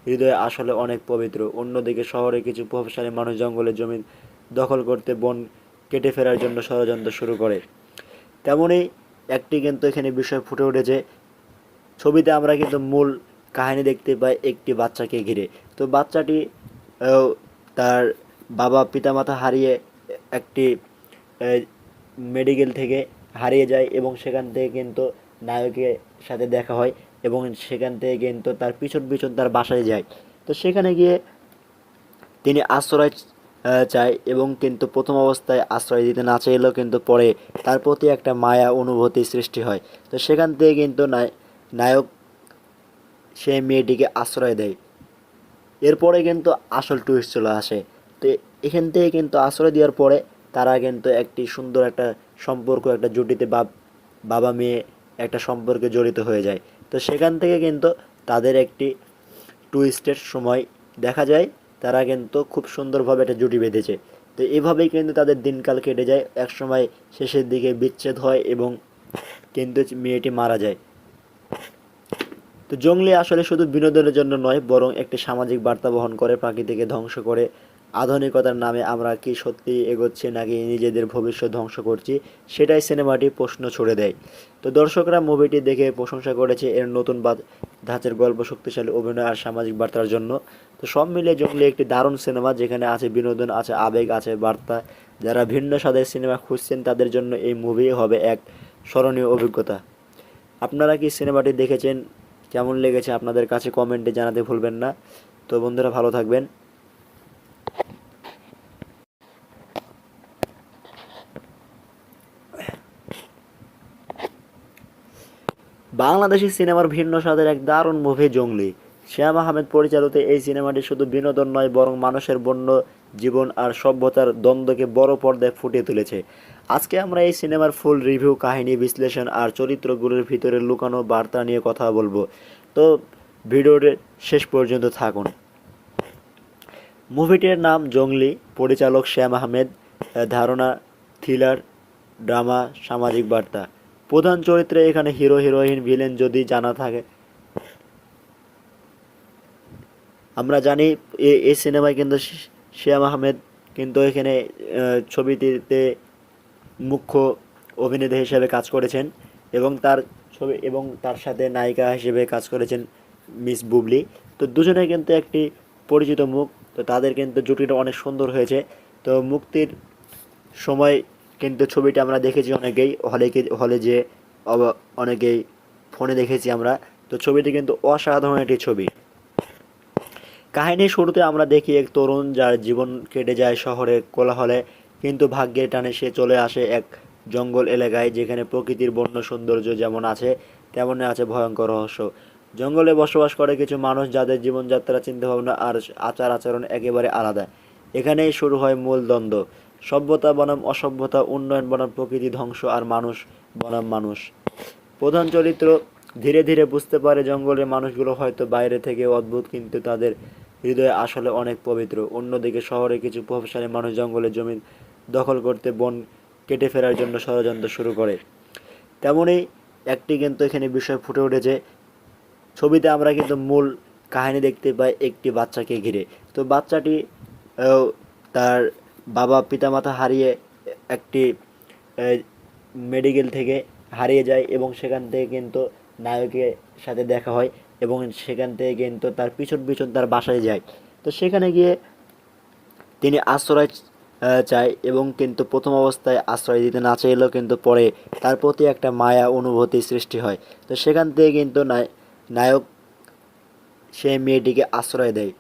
হৃদয়ে আসলে অনেক পবিত্র। অন্যদিকে শহরে কিছু প্রভাবশালী মানুষ জঙ্গলের জমি দখল করতে, বন কেটে ফেরার জন্য ষড়যন্ত্র শুরু করে। তেমনই একটি কিন্তু এখানে বিষয় ফুটে উঠেছে। ছবিতে আমরা কিন্তু মূল কাহিনী দেখতে পাই একটি বাচ্চাকে ঘিরে। তো বাচ্চাটি তার বাবা পিতামাতা হারিয়ে একটি মেডিকেল থেকে হারিয়ে যায়, এবং সেখান থেকে কিন্তু নায়কের সাথে দেখা হয়, এবং সেখান থেকে কিন্তু তার পিছন পিছন তার বাসায় যায়। তো সেখানে গিয়ে তিনি আশ্রয় চায়, এবং কিন্তু প্রথম অবস্থায় আশ্রয় দিতে না চাইলেও কিন্তু পরে তার প্রতি একটা মায়া অনুভূতি সৃষ্টি হয়। তো সেখান থেকে কিন্তু নায়ক সেই মেয়েটিকে আশ্রয় দেয়। এরপরে কিন্তু আসল টুইস্ট চলে আসে। তো এখান থেকে কিন্তু আশ্রয় দেওয়ার পরে তারা কিন্তু একটি সুন্দর একটা সম্পর্ক, একটা জুটিতে বাবা মেয়ে একটা সম্পর্কে জড়িত হয়ে যায়। তো সেখান থেকে কিন্তু তাদের একটি টুইস্টের সময় দেখা যায়, তারা কিন্তু খুব সুন্দরভাবে একটা জুটি বেঁধেছে। তো এভাবেই কিন্তু তাদের দিনকাল কেটে যায়। একসময় শেষের দিকে বিচ্ছেদ হয় এবং কিন্তু মেয়েটি মারা যায়। তো জঙ্গলি আসলে শুধু বিনোদনের জন্য নয়, বরং একটি সামাজিক বার্তা বহন করে, প্রকৃতিকে ধ্বংস করে। আধুনিকতার নামে আমরা কি সত্যি এগোচ্ছি নাকি নিজেদের ভবিষ্যৎ ধ্বংস করছি, সেটাই সিনেমাটি প্রশ্ন ছুড়ে দেয়। তো দর্শকরা মুভিটি দেখে প্রশংসা করেছে এর নতুন ধাঁচের গল্প, শক্তিশালী অভিনয় আর সামাজিক বার্তার জন্য। তো সব মিলিয়ে জঙ্গলি একটি দারুণ সিনেমা, যেখানে আছে বিনোদন, আছে আবেগ, আছে বার্তা। যারা ভিন্ন স্বাদের সিনেমা খুঁজছেন তাদের জন্য এই মুভি হবে এক স্মরণীয় অভিজ্ঞতা। আপনারা কি সিনেমাটি দেখেছেন? কেমন লেগেছে আপনাদের কাছে কমেন্টে জানাতে ভুলবেন না। তো বন্ধুরা, ভালো থাকবেন। বাংলাদেশি সিনেমার ভিন্ন স্বাদের এক দারুণ মুভি জঙ্গলি। শ্যাম আহমেদ পরিচালিত এই সিনেমাটি শুধু বিনোদন নয়, বরং মানুষের বন্য জীবন আর সভ্যতার দ্বন্দ্বকে বড় পর্দায় ফুটিয়ে তুলেছে। আজকে আমরা এই সিনেমার ফুল রিভিউ, কাহিনী বিশ্লেষণ আর চরিত্রগুলোর ভিতরে লুকানো বার্তা নিয়ে কথা বলবো। তো ভিডিওর শেষ পর্যন্ত থাকুন। মুভিটির নাম জঙ্গলি, পরিচালক শ্যাম আহমেদ, ধারণা থ্রিলার, ড্রামা, সামাজিক বার্তা। প্রধান চরিত্রে এখানে হিরো, হিরোইন, ভিলেন যদি জানা থাকে। আমরা জানি এই সিনেমায় কিন্তু শ্যাম আহমেদ কিন্তু এখানে ছবিটিতে মুখ্য অভিনেতা হিসেবে কাজ করেছেন এবং তার সাথে নায়িকা হিসেবে কাজ করেছেন মিস বুবলি। তো দুজনে কিন্তু একটি পরিচিত মুখ। তো তাদের কিন্তু জুটিটা অনেক সুন্দর হয়েছে। তো মুক্তির সময় কিন্তু ছবিটা আমরা দেখেছি অনেকেই হলে যে অনেকেই ফোনে দেখেছি আমরা। তো ছবিটি কিন্তু অসাধারণ একটি ছবি। কাহিনীর শুরুতে আমরা দেখি এক তরুণ যার জীবন কেটে যায় শহরের কোলাহলে, কিন্তু ভাগ্যের টানে সে চলে আসে এক জঙ্গল এলাকায়, যেখানে প্রকৃতির বন্য সৌন্দর্য যেমন আছে তেমনই আছে ভয়ঙ্কর রহস্য। জঙ্গলে বসবাস করে কিছু মানুষ যাদের জীবনযাত্রা, চিন্তাভাবনা আর আচার আচরণ একেবারে আলাদা। এখানেই শুরু হয় মূল দ্বন্দ্ব, সভ্যতা বনাম অসভ্যতা, উন্নয়ন বনাম প্রকৃতি ধ্বংস, আর মানুষ বনাম মানুষ। প্রধান চরিত্র ধীরে ধীরে বুঝতে পারে জঙ্গলের মানুষগুলো হয়তো বাইরে থেকে অদ্ভুত, কিন্তু তাদের হৃদয়ে আসলে অনেক পবিত্র। অন্যদিকে শহরে কিছু প্রভাবশালী মানুষ জঙ্গলের জমি দখল করতে, বন কেটে ফেরার জন্য ষড়যন্ত্র শুরু করে। তেমনই একটি কিন্তু এখানে বিষয় ফুটে উঠেছে। ছবিতে আমরা কিন্তু মূল কাহিনী দেখতে পাই একটি বাচ্চাকে ঘিরে। তো বাচ্চাটি তার বাবা পিতামাতা হারিয়ে একটি মেডিকেল থেকে হারিয়ে যায় এবং সেখান থেকে কিন্তু নায়কের সাথে দেখা হয় এবং সেখান থেকে কিন্তু তার পিছন পিছন তার বাসায় যায়। তো সেখানে গিয়ে তিনি আশ্রয় চায় এবং কিন্তু প্রথম অবস্থায় আশ্রয় দিতে না চাইলেও কিন্তু পরে তার প্রতি একটা মায়া অনুভূতি সৃষ্টি হয়। তো সেখান থেকে কিন্তু নায়ক সেই মেয়েটিকে আশ্রয় দেয়।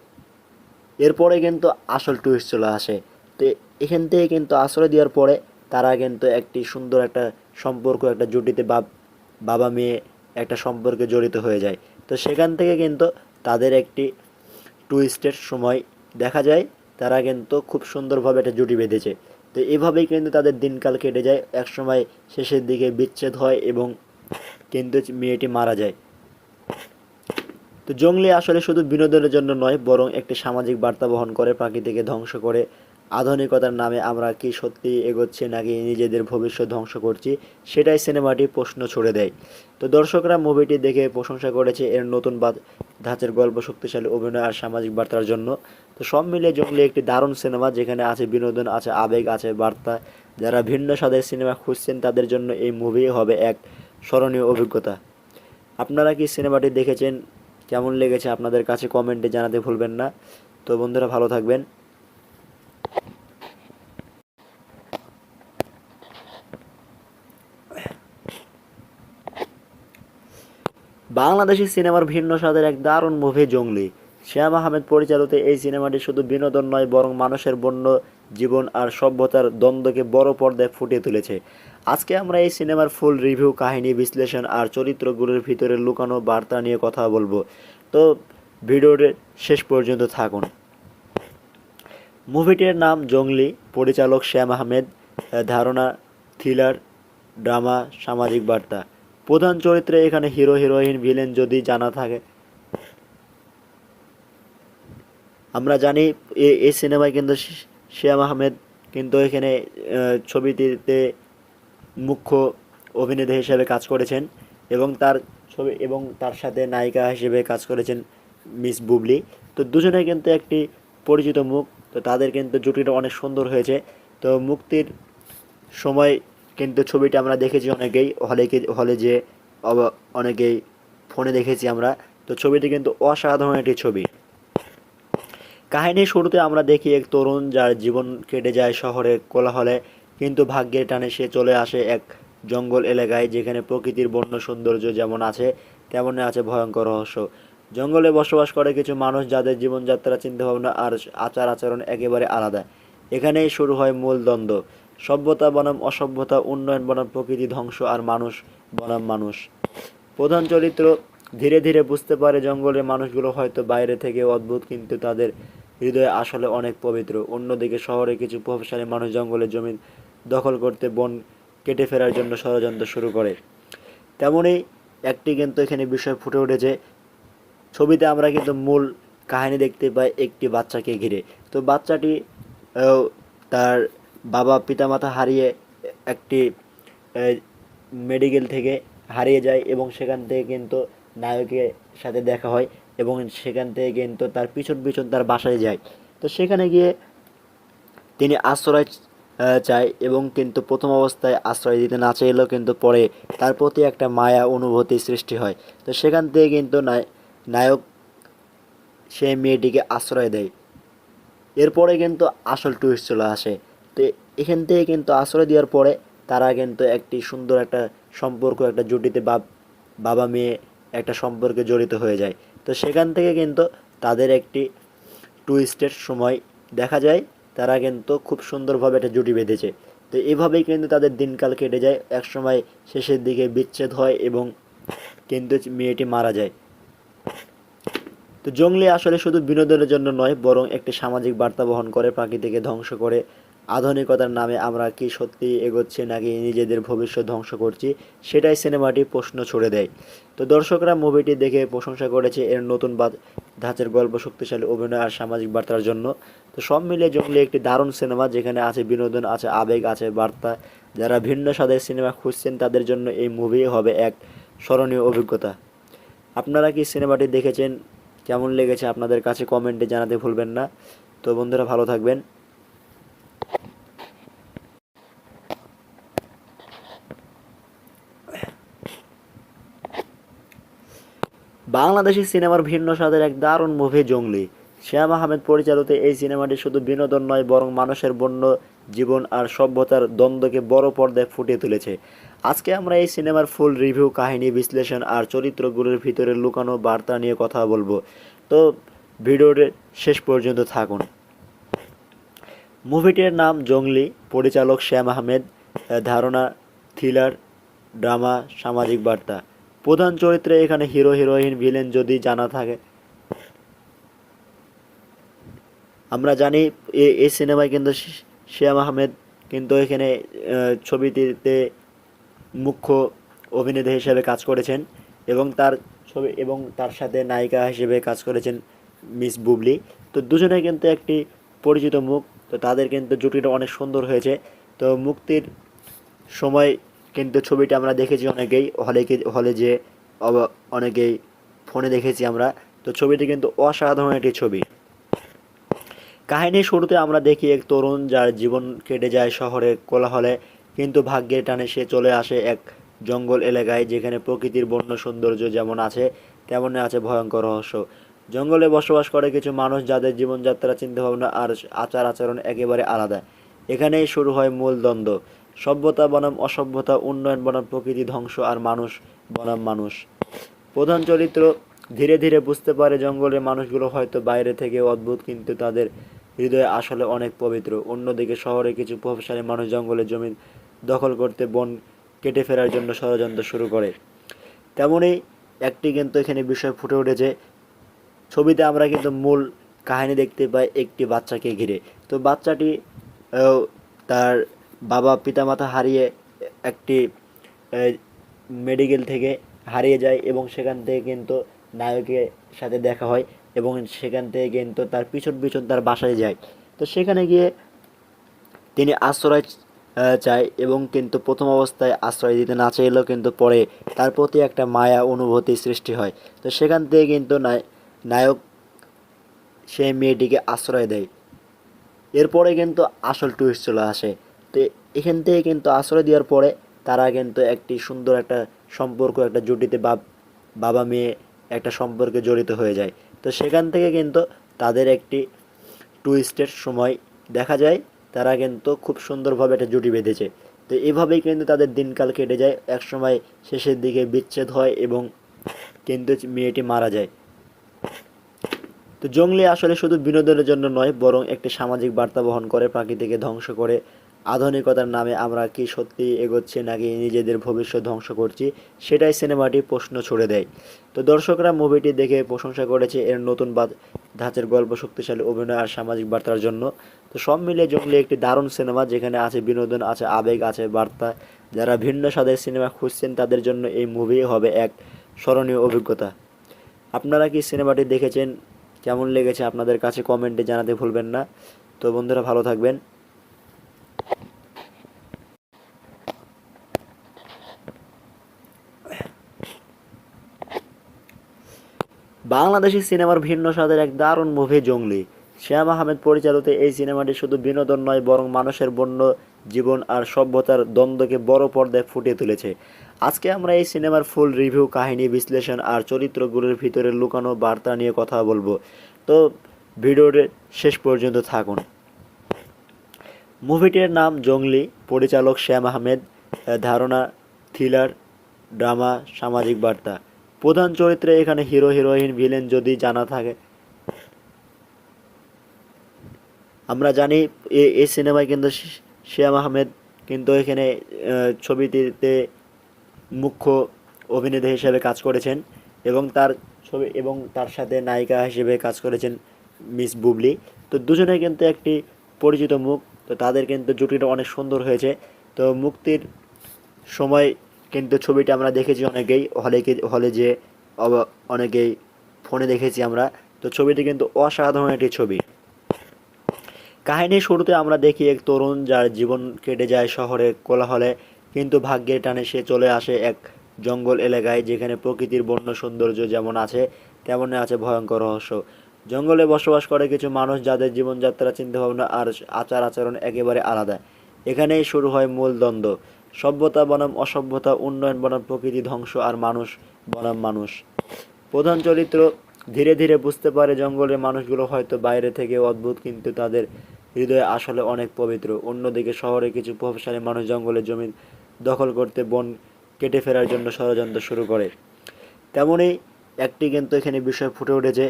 এরপরে কিন্তু আসল টুইস্ট চলে আসে। তো এখান থেকে কিন্তু আশ্রয় দেওয়ার পরে তারা কিন্তু একটি সুন্দর একটা সম্পর্ক, একটা জুটিতে বাবা মেয়ে একটা সম্পর্কে জড়িত হয়ে যায়। তো সেখান থেকে কিন্তু তাদের একটি টুইস্টের সময় দেখা যায়, তারা কিন্তু খুব সুন্দরভাবে একটা জুটি বেঁধেছে। তো এভাবেই কিন্তু তাদের দিনকাল কেটে যায়। একসময় শেষের দিকে বিচ্ছেদ হয় এবং কিন্তু মেয়েটি মারা যায়। তো জঙ্গলি আসলে শুধু বিনোদনের জন্য নয়, বরং একটি সামাজিক বার্তা বহন করে, প্রকৃতিকে ধ্বংস করে। আধুনিকতার নামে আমরা কি সত্যি এগোচ্ছি নাকি নিজেদের ভবিষ্যৎ ধ্বংস করছি, সেটাই সিনেমাটি প্রশ্ন ছুড়ে দেয়। তো দর্শকরা মুভিটি দেখে প্রশংসা করেছে এর নতুন ধাঁচের গল্প, শক্তিশালী অভিনয় আর সামাজিক বার্তার জন্য। তো সব মিলিয়ে জঙ্গলি একটি দারুণ সিনেমা, যেখানে আছে বিনোদন, আছে আবেগ, আছে বার্তা। যারা ভিন্ন স্বাদের সিনেমা খুঁজছেন তাদের জন্য এই মুভি হবে এক স্মরণীয় অভিজ্ঞতা। আপনারা কি সিনেমাটি দেখেছেন? কেমন লেগেছে আপনাদের কাছে কমেন্টে জানাতে ভুলবেন না। তো বন্ধুরা, ভালো থাকবেন। বাংলাদেশি সিনেমার ভিন্ন স্বাদের এক দারুণ মুভি জঙ্গলি। শ্যাম আহমেদ পরিচালিত এই সিনেমাটি শুধু বিনোদন নয়, বরং মানুষের বন্য জীবন আর সভ্যতার দ্বন্দ্বকে বড় পর্দায় ফুটিয়ে তুলেছে। আজকে আমরা এই সিনেমার ফুল রিভিউ, কাহিনী বিশ্লেষণ আর চরিত্রগুলোর ভিতরে লুকানো বার্তা নিয়ে কথা বলবো। তো ভিডিওর শেষ পর্যন্ত থাকুন। মুভিটির নাম জঙ্গলি, পরিচালক শ্যাম আহমেদ, ধারণা থ্রিলার, ড্রামা, সামাজিক বার্তা। প্রধান চরিত্রে এখানে হিরো, হিরোইন, ভিলেন যদি জানা থাকে। আমরা জানি এই সিনেমায় কিন্তু শ্যাম আহমেদ কিন্তু এখানে ছবিটিতে মুখ্য অভিনেতা হিসেবে কাজ করেছেন এবং তার সাথে নায়িকা হিসেবে কাজ করেছেন মিস বুবলি। তো দুজনে কিন্তু একটি পরিচিত মুখ, তো তাদের কিন্তু জুটিটা অনেক সুন্দর হয়েছে। তো মুক্তির সময় কিন্তু ছবিটা আমরা দেখেছি অনেকেই হলে যে অনেকেই ফোনে দেখেছি আমরা। তো ছবিটি কিন্তু অসাধারণ একটি ছবি। কাহিনীর শুরুতে আমরা দেখি এক তরুণ যার জীবন কেটে যায় শহরের কোলাহলে, কিন্তু ভাগ্যের টানে সে চলে আসে এক জঙ্গল এলাকায়, যেখানে প্রকৃতির বন্য সৌন্দর্য যেমন আছে তেমনই আছে ভয়ঙ্কর রহস্য। জঙ্গলে বসবাস করে কিছু মানুষ যাদের জীবনযাত্রা, চিন্তাভাবনা আর আচার আচরণ একেবারে আলাদা। এখানেই শুরু হয় মূল দ্বন্দ্ব, সভ্যতা বনাম অসভ্যতা, উন্নয়ন বনাম প্রকৃতি ধ্বংস, আর মানুষ বনাম মানুষ। প্রধান চরিত্র ধীরে ধীরে বুঝতে পারে জঙ্গলের মানুষগুলো হয়তো বাইরে থেকে অদ্ভুত, কিন্তু তাদের হৃদয়ে আসলে অনেক পবিত্র। অন্যদিকে শহরে কিছু প্রভাবশালী মানুষ জঙ্গলের জমি দখল করতে বন কেটে ফেরার জন্য ষড়যন্ত্র শুরু করে। তেমনই একটি কিন্তু এখানে বিষয় ফুটে উঠেছে। ছবিতে আমরা কিন্তু মূল কাহিনী দেখতে পাই একটি বাচ্চাকে ঘিরে। তো বাচ্চাটি তার বাবা পিতামাতা হারিয়ে একটি মেডিকেল থেকে হারিয়ে যায়, এবং সেখান থেকে কিন্তু নায়কের সাথে দেখা হয়, এবং সেখান থেকে কিন্তু তার পিছন পিছন তার বাসায় যায়। তো সেখানে গিয়ে তিনি আশ্রয় চায়, এবং কিন্তু প্রথম অবস্থায় আশ্রয় দিতে না চাইলেও কিন্তু পরে তার প্রতি একটা মায়া অনুভূতি সৃষ্টি হয়। তো সেখান থেকে কিন্তু নায়ক সেই মেয়েটিকে আশ্রয় দেয়। এরপরে কিন্তু আসল টুইস্ট চলে আসে। তো এখান থেকে কিন্তু আশ্রয় দেওয়ার পরে তারা কিন্তু একটি সুন্দর একটা সম্পর্ক, একটা জুটিতে বাবা মেয়ে একটা সম্পর্কে জড়িত হয়ে যায়। তো সেখান থেকে কিন্তু তাদের একটি টুইস্টের সময় দেখা যায়, তারা কিন্তু খুব সুন্দরভাবে একটা জুটি বেঁধেছে। তো এভাবেই কিন্তু তাদের দিনকাল কেটে যায়। এক সময় শেষের দিকে বিচ্ছেদ হয় এবং কিন্তু মেয়েটি মারা যায়। তো জঙ্গলি আসলে শুধু বিনোদনের জন্য নয়, বরং একটি সামাজিক বার্তা বহন করে। প্রাকৃতিকে ধ্বংস করে আধুনিকতার নামে আমরা কি সত্যি এগোচ্ছি নাকি নিজেদের ভবিষ্যৎ ধ্বংস করছি, সেটাই সিনেমাটি প্রশ্ন ছুড়ে দেয়। তো দর্শকরা মুভিটি দেখে প্রশংসা করেছে এর নতুন ধাঁচের গল্প, শক্তিশালী অভিনয় আর সামাজিক বার্তার জন্য। তো সব মিলিয়ে জঙ্গলি একটি দারুণ সিনেমা, যেখানে আছে বিনোদন, আছে আবেগ, আছে বার্তা। যারা ভিন্ন স্বাদের সিনেমা খুঁজছেন তাদের জন্য এই মুভি হবে এক স্মরণীয় অভিজ্ঞতা। আপনারা কি সিনেমাটি দেখেছেন? কেমন লেগেছে আপনাদের কাছে কমেন্টে জানাতে ভুলবেন না। তো বন্ধুরা, ভালো থাকবেন। বাংলাদেশি সিনেমার ভিন্ন স্বাদের এক দারুণ মুভি জঙ্গলি। শ্যাম আহমেদ পরিচালিত এই সিনেমাটি শুধু বিনোদন নয়, বরং মানুষের বন্য জীবন আর সভ্যতার দ্বন্দ্বকে বড় পর্দায় ফুটিয়ে তুলেছে। আজকে আমরা এই সিনেমার ফুল রিভিউ, কাহিনী বিশ্লেষণ আর চরিত্রগুলোর ভিতরে লুকানো বার্তা নিয়ে কথা বলবো। তো ভিডিওর শেষ পর্যন্ত থাকুন। মুভিটির নাম জঙ্গলি, পরিচালক শ্যাম আহমেদ, ধারণা থ্রিলার, ড্রামা, সামাজিক বার্তা। প্রধান চরিত্রে এখানে হিরো, হিরোইন, ভিলেন যদি জানা থাকে। আমরা জানি এই সিনেমায় কিন্তু শ্যাম আহমেদ কিন্তু এখানে ছবিটিতে মুখ্য অভিনেতা হিসেবে কাজ করেছেন, এবং তার সাথে নায়িকা হিসেবে কাজ করেছেন মিস বুবলি। তো দুজনে কিন্তু একটি পরিচিত মুখ, তো তাদের কিন্তু জুটিটা অনেক সুন্দর হয়েছে। তো মুক্তির সময় কিন্তু ছবিটা আমরা দেখেছি অনেকেই হলে যে অনেকেই ফোনে দেখেছি আমরা। তো ছবিটি কিন্তু অসাধারণ একটি ছবি। কাহিনীর শুরুতে আমরা দেখি এক তরুণ যার জীবন কেটে যায় শহরের কোলাহলে, কিন্তু ভাগ্যের টানে সে চলে আসে এক জঙ্গল এলাকায়, যেখানে প্রকৃতির বন্য সৌন্দর্য যেমন আছে তেমনই আছে ভয়ঙ্কর রহস্য। জঙ্গলে বসবাস করে কিছু মানুষ যাদের জীবনযাত্রা, চিন্তাভাবনা আর আচার আচরণ একেবারে আলাদা। এখানেই শুরু হয় মূল দ্বন্দ্ব, সভ্যতা বনাম অসভ্যতা, উন্নয়ন বনাম প্রকৃতি ধ্বংস, আর মানুষ বনাম মানুষ। প্রধান চরিত্র ধীরে ধীরে বুঝতে পারে জঙ্গলের মানুষগুলো হয়তো বাইরে থেকে অদ্ভুত, কিন্তু তাদের হৃদয়ে আসলে অনেক পবিত্র। অন্যদিকে শহরে কিছু প্রভাবশালী মানুষ জঙ্গলের জমি দখল করতে বন কেটে ফেরার জন্য ষড়যন্ত্র শুরু করে। তেমনই একটি কিন্তু এখানে বিষয় ফুটে উঠেছে। ছবিতে আমরা কিন্তু মূল কাহিনী দেখতে পাই একটি বাচ্চাকে ঘিরে। তো বাচ্চাটি তার বাবা পিতামাতা হারিয়ে একটি মেডিকেল থেকে হারিয়ে যায়, এবং সেখান থেকে কিন্তু নায়কের সাথে দেখা হয়, এবং সেখান থেকে কিন্তু তার পিছন পিছন তার বাসায় যায়। তো সেখানে গিয়ে তিনি আশ্রয় চায় এবং কিন্তু প্রথম অবস্থায় আশ্রয় দিতে না চাইলেও কিন্তু পরে তার প্রতি একটা মায়া অনুভূতি সৃষ্টি হয়। তো সেখান থেকে কিন্তু নায়ক সেই মেয়েটিকে আশ্রয় দেয়। এরপরে কিন্তু আসল টুইস্ট চলে আসে। তো এখান থেকে কিন্তু আশ্রয় দেওয়ার পরে তারা কিন্তু একটি সুন্দর একটা সম্পর্ক, একটা জুটিতে বাবা মেয়ে একটা সম্পর্কে জড়িত হয়ে যায়। তো সেখান থেকে কিন্তু তাদের একটি টুইস্টের সময় দেখা যায়, তারা কিন্তু খুব সুন্দরভাবে একটা জুটি বেঁধেছে। তো এভাবেই কিন্তু তাদের দিনকাল কেটে যায়। একসময় শেষের দিকে বিচ্ছেদ হয় এবং কিন্তু মেয়েটি মারা যায়। তো জংলি আসলে শুধু বিনোদনের জন্য নয়, বরং একটি সামাজিক বার্তা বহন করে। প্রকৃতিকে ধ্বংস করে আধুনিকতার নামে আমরা কি সত্যি এগোচ্ছি নাকি নিজেদের ভবিষ্যৎ ধ্বংস করছি, সেটাই সিনেমাটি প্রশ্ন ছুড়ে দেয়। তো দর্শকরা মুভিটি দেখে প্রশংসা করেছে এর নতুন ধাঁচের গল্প, শক্তিশালী অভিনয় আর সামাজিক বার্তার জন্য। তো সব মিলিয়ে জংলি একটি দারুণ সিনেমা, যেখানে আছে বিনোদন, আছে আবেগ, আছে বার্তা। যারা ভিন্ন স্বাদের সিনেমা খুঁজছেন তাদের জন্য এই মুভি হবে এক স্মরণীয় অভিজ্ঞতা। আপনারা কি সিনেমাটি দেখেছেন? কেমন লেগেছে আপনাদের কাছে কমেন্টে জানাতে ভুলবেন না। তো বন্ধুরা, ভালো থাকবেন। বাংলাদেশি সিনেমার ভিন্ন স্বাদের এক দারুণ মুভি জংলি। শ্যাম আহমেদ পরিচালিত এই সিনেমাটি শুধু বিনোদন নয়, বরং মানুষের বন্য জীবন আর সভ্যতার দ্বন্দ্বকে বড় পর্দায় ফুটিয়ে তুলেছে। আজকে আমরা এই সিনেমার ফুল রিভিউ, কাহিনী বিশ্লেষণ আর চরিত্রগুলোর ভিতরে লুকানো বার্তা নিয়ে কথা বলবো। তো ভিডিওর শেষ পর্যন্ত থাকুন। মুভিটির নাম জংলি, পরিচালক শ্যাম আহমেদ, ধারণা থ্রিলার, ড্রামা, সামাজিক বার্তা। প্রধান চরিত্রে এখানে হিরো, হিরোইন, ভিলেন যদি জানা থাকে। আমরা জানি এই সিনেমায় কিন্তু শ্যাম আহমেদ কিন্তু এখানে ছবিটিতে মুখ্য অভিনেতা হিসেবে কাজ করেছেন এবং তার সাথে নায়িকা হিসেবে কাজ করেছেন মিস বুবলি। তো দুজনে কিন্তু একটি পরিচিত মুখ। তো তাদের কিন্তু জুটিটা অনেক সুন্দর হয়েছে। তো মুক্তির সময় কিন্তু ছবিটা আমরা দেখেছি অনেকেই হলে যে অনেকেই ফোনে দেখেছি আমরা। তো ছবিটি কিন্তু অসাধারণ একটি ছবি। কাহিনীর শুরুতে আমরা দেখি এক তরুণ যার জীবন কেটে যায় শহরে কোলাহলে, কিন্তু ভাগ্যের টানে সে চলে আসে এক জঙ্গল এলাকায়, যেখানে প্রকৃতির বন্য সৌন্দর্য যেমন আছে তেমনই আছে ভয়ঙ্কর রহস্য। জঙ্গলে বসবাস করে কিছু মানুষ যাদের জীবনযাত্রা, চিন্তাভাবনা আর আচার আচরণ একেবারে আলাদা। এখানেই শুরু হয় মূল দ্বন্দ্ব, সভ্যতা বনাম অসভ্যতা, উন্নয়ন বনাম প্রকৃতি ধ্বংস, আর মানুষ বনাম মানুষ। প্রধান চরিত্র ধীরে ধীরে বুঝতে পারে জঙ্গলের মানুষগুলো হয়তো বাইরে থেকে অদ্ভুত, কিন্তু তাদের হৃদয়ে আসলে অনেক পবিত্র। অন্যদিকে শহরে কিছু প্রভাবশালী মানুষ জঙ্গলের জমি দখল করতে, বন কেটে ফেরার জন্য ষড়যন্ত্র শুরু করে। তেমনই একটি কিন্তু এখানে বিষয় ফুটে উঠেছে।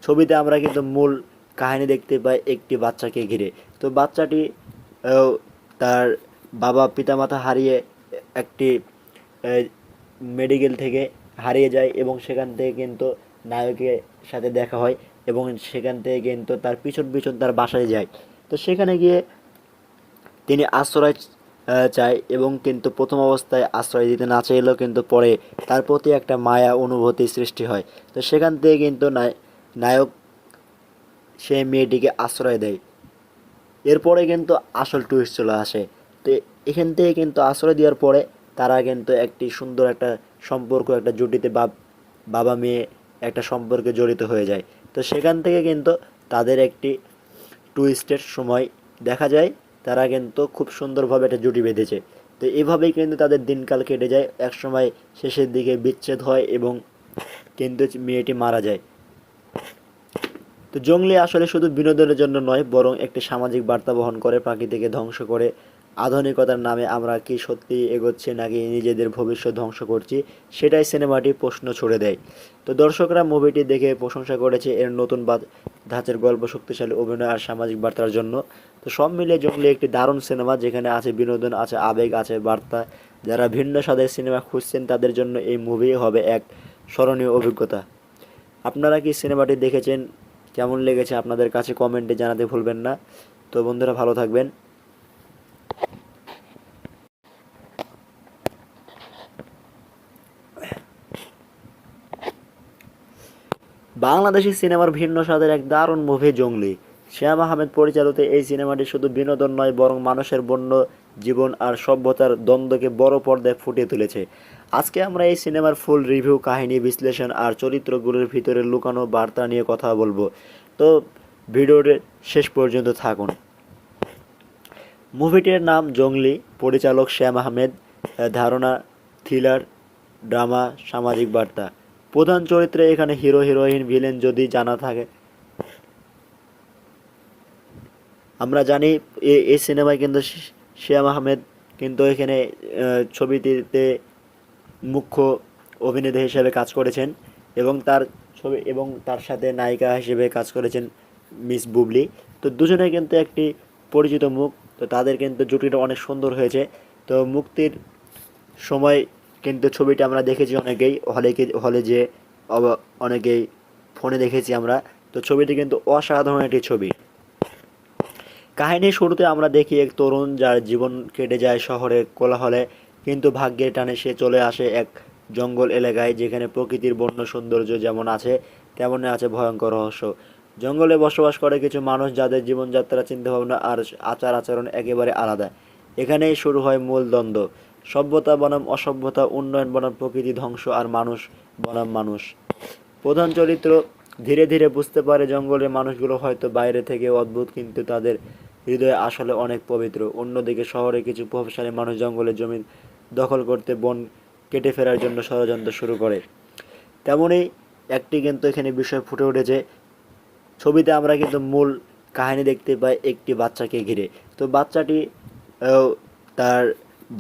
ছবিতে আমরা কিন্তু মূল কাহিনী দেখতে পাই একটি বাচ্চাকে ঘিরে। তো বাচ্চাটি তার বাবা পিতামাতা হারিয়ে একটি মেডিকেল থেকে হারিয়ে যায় এবং সেখান থেকে কিন্তু নায়কের সাথে দেখা হয় এবং সেখান থেকে কিন্তু তার পিছন পিছন তার বাসায় যায়। তো সেখানে গিয়ে তিনি আশ্রয় চায় এবং কিন্তু প্রথম অবস্থায় আশ্রয় দিতে না চাইলেও কিন্তু পরে তার প্রতি একটা মায়া অনুভূতি সৃষ্টি হয়। তো সেখান থেকে কিন্তু নায়ক সেই মেয়েটিকে আশ্রয় দেয়। এরপরে কিন্তু আসল টুইস্ট চলে আসে। তো এখান থেকে কিন্তু আশ্রয় দেওয়ার পরে তারা কিন্তু একটি সুন্দর একটা সম্পর্ক, একটা জুটিতে বাবা মেয়ে একটা সম্পর্কে জড়িত হয়ে যায়। তো সেখান থেকে কিন্তু তাদের একটি টুইস্টের সময় দেখা যায়, তারা কিন্তু খুব সুন্দরভাবে একটা জুটি বেঁধেছে। তো এভাবেই কিন্তু তাদের দিনকাল কেটে যায়। একসময় শেষের দিকে বিচ্ছেদ হয় এবং কিন্তু মেয়েটি মারা যায়। তো জংলি আসলে শুধু বিনোদনের জন্য নয়, বরং একটি সামাজিক বার্তা বহন করে। প্রকৃতিকে ধ্বংস করে আধুনিকতার নামে আমরা কি সত্যি এগোচ্ছি নাকি নিজেদের ভবিষ্যৎ ধ্বংস করছি, সেটাই সিনেমাটি প্রশ্ন ছুড়ে দেয়। তো দর্শকরা মুভিটি দেখে প্রশংসা করেছে এর নতুন ধাঁচের গল্প, শক্তিশালী অভিনয় আর সামাজিক বার্তার জন্য। তো সব মিলিয়ে জংলি একটি দারুণ সিনেমা, যেখানে আছে বিনোদন, আছে আবেগ, আছে বার্তা। যারা ভিন্ন স্বাদের সিনেমা খুঁজছেন তাদের জন্য এই মুভি হবে এক স্মরণীয় অভিজ্ঞতা। আপনারা কি সিনেমাটি দেখেছেন? কেমন লেগেছে আপনাদের কাছে কমেন্টে জানাতে ভুলবেন না। তো বন্ধুরা, ভালো থাকবেন। বাংলাদেশি সিনেমার ভিন্ন স্বাদের এক দারুণ মুভি জংলি। শ্যাম আহমেদ পরিচালিত এই সিনেমাটি শুধু বিনোদন নয় বরং মানুষের বন্য জীবন আর সভ্যতার দ্বন্দ্বকে বড় পর্দায় ফুটিয়ে তুলেছে। আজকে আমরা এই সিনেমার ফুল রিভিউ, কাহিনী বিশ্লেষণ আর চরিত্রগুলোর ভিতরে লুকানো বার্তা নিয়ে কথা বলবো। তো ভিডিওর শেষ পর্যন্ত থাকুন। মুভিটির নাম জঙ্গলি, পরিচালক শ্যাম আহমেদ, ধারণা থ্রিলার, ড্রামা, সামাজিক বার্তা। প্রধান চরিত্রে এখানে হিরো, হিরোইন, ভিলেন যদি জানা থাকে। আমরা জানি এই সিনেমায় কিন্তু শ্যাম আহমেদ কিন্তু এখানে ছবিটিতে মুখ্য অভিনেতা হিসেবে কাজ করেছেন এবং তার সাথে নায়িকা হিসেবে কাজ করেছেন মিস বুবলি। তো দুজনে কিন্তু একটি পরিচিত মুখ। তো তাদের কিন্তু জুটিটা অনেক সুন্দর হয়েছে। তো মুক্তির সময় কিন্তু ছবিটা আমরা দেখেছি অনেকেই হলে যে অনেকেই ফোনে দেখেছি আমরা। তো ছবিটি কিন্তু অসাধারণ একটি ছবি। কাহিনীর শুরুতে আমরা দেখি এক তরুণ যার জীবন কেটে যায় শহরের কোলাহলে, কিন্তু ভাগ্যের টানে সে চলে আসে এক জঙ্গল এলাকায় যেখানে প্রকৃতির বন্য সৌন্দর্য যেমন আছে তেমনই আছে ভয়ঙ্কর রহস্য। জঙ্গলে বসবাস করে কিছু মানুষ যাদের জীবনযাত্রা, চিন্তাভাবনা আর আচার আচরণ একেবারে আলাদা। এখানেই শুরু হয় মূল দ্বন্দ্ব, সভ্যতা বনাম অসভ্যতা, উন্নয়ন বনাম প্রকৃতি ধ্বংস, আর মানুষ বনাম মানুষ। প্রধান চরিত্র ধীরে ধীরে বুঝতে পারে জঙ্গলের মানুষগুলো হয়তো বাইরে থেকে অদ্ভুত, কিন্তু তাদের হৃদয়ে আসলে অনেক পবিত্র। অন্যদিকে শহরে কিছু প্রভাবশালী মানুষ জঙ্গলের জমি দখল করতে, বন কেটে ফেরার জন্য ষড়যন্ত্র শুরু করে। তেমনই একটি কিন্তু এখানে বিষয় ফুটে উঠেছে। ছবিতে আমরা কিন্তু মূল কাহিনী দেখতে পাই একটি বাচ্চাকে ঘিরে। তো বাচ্চাটি তার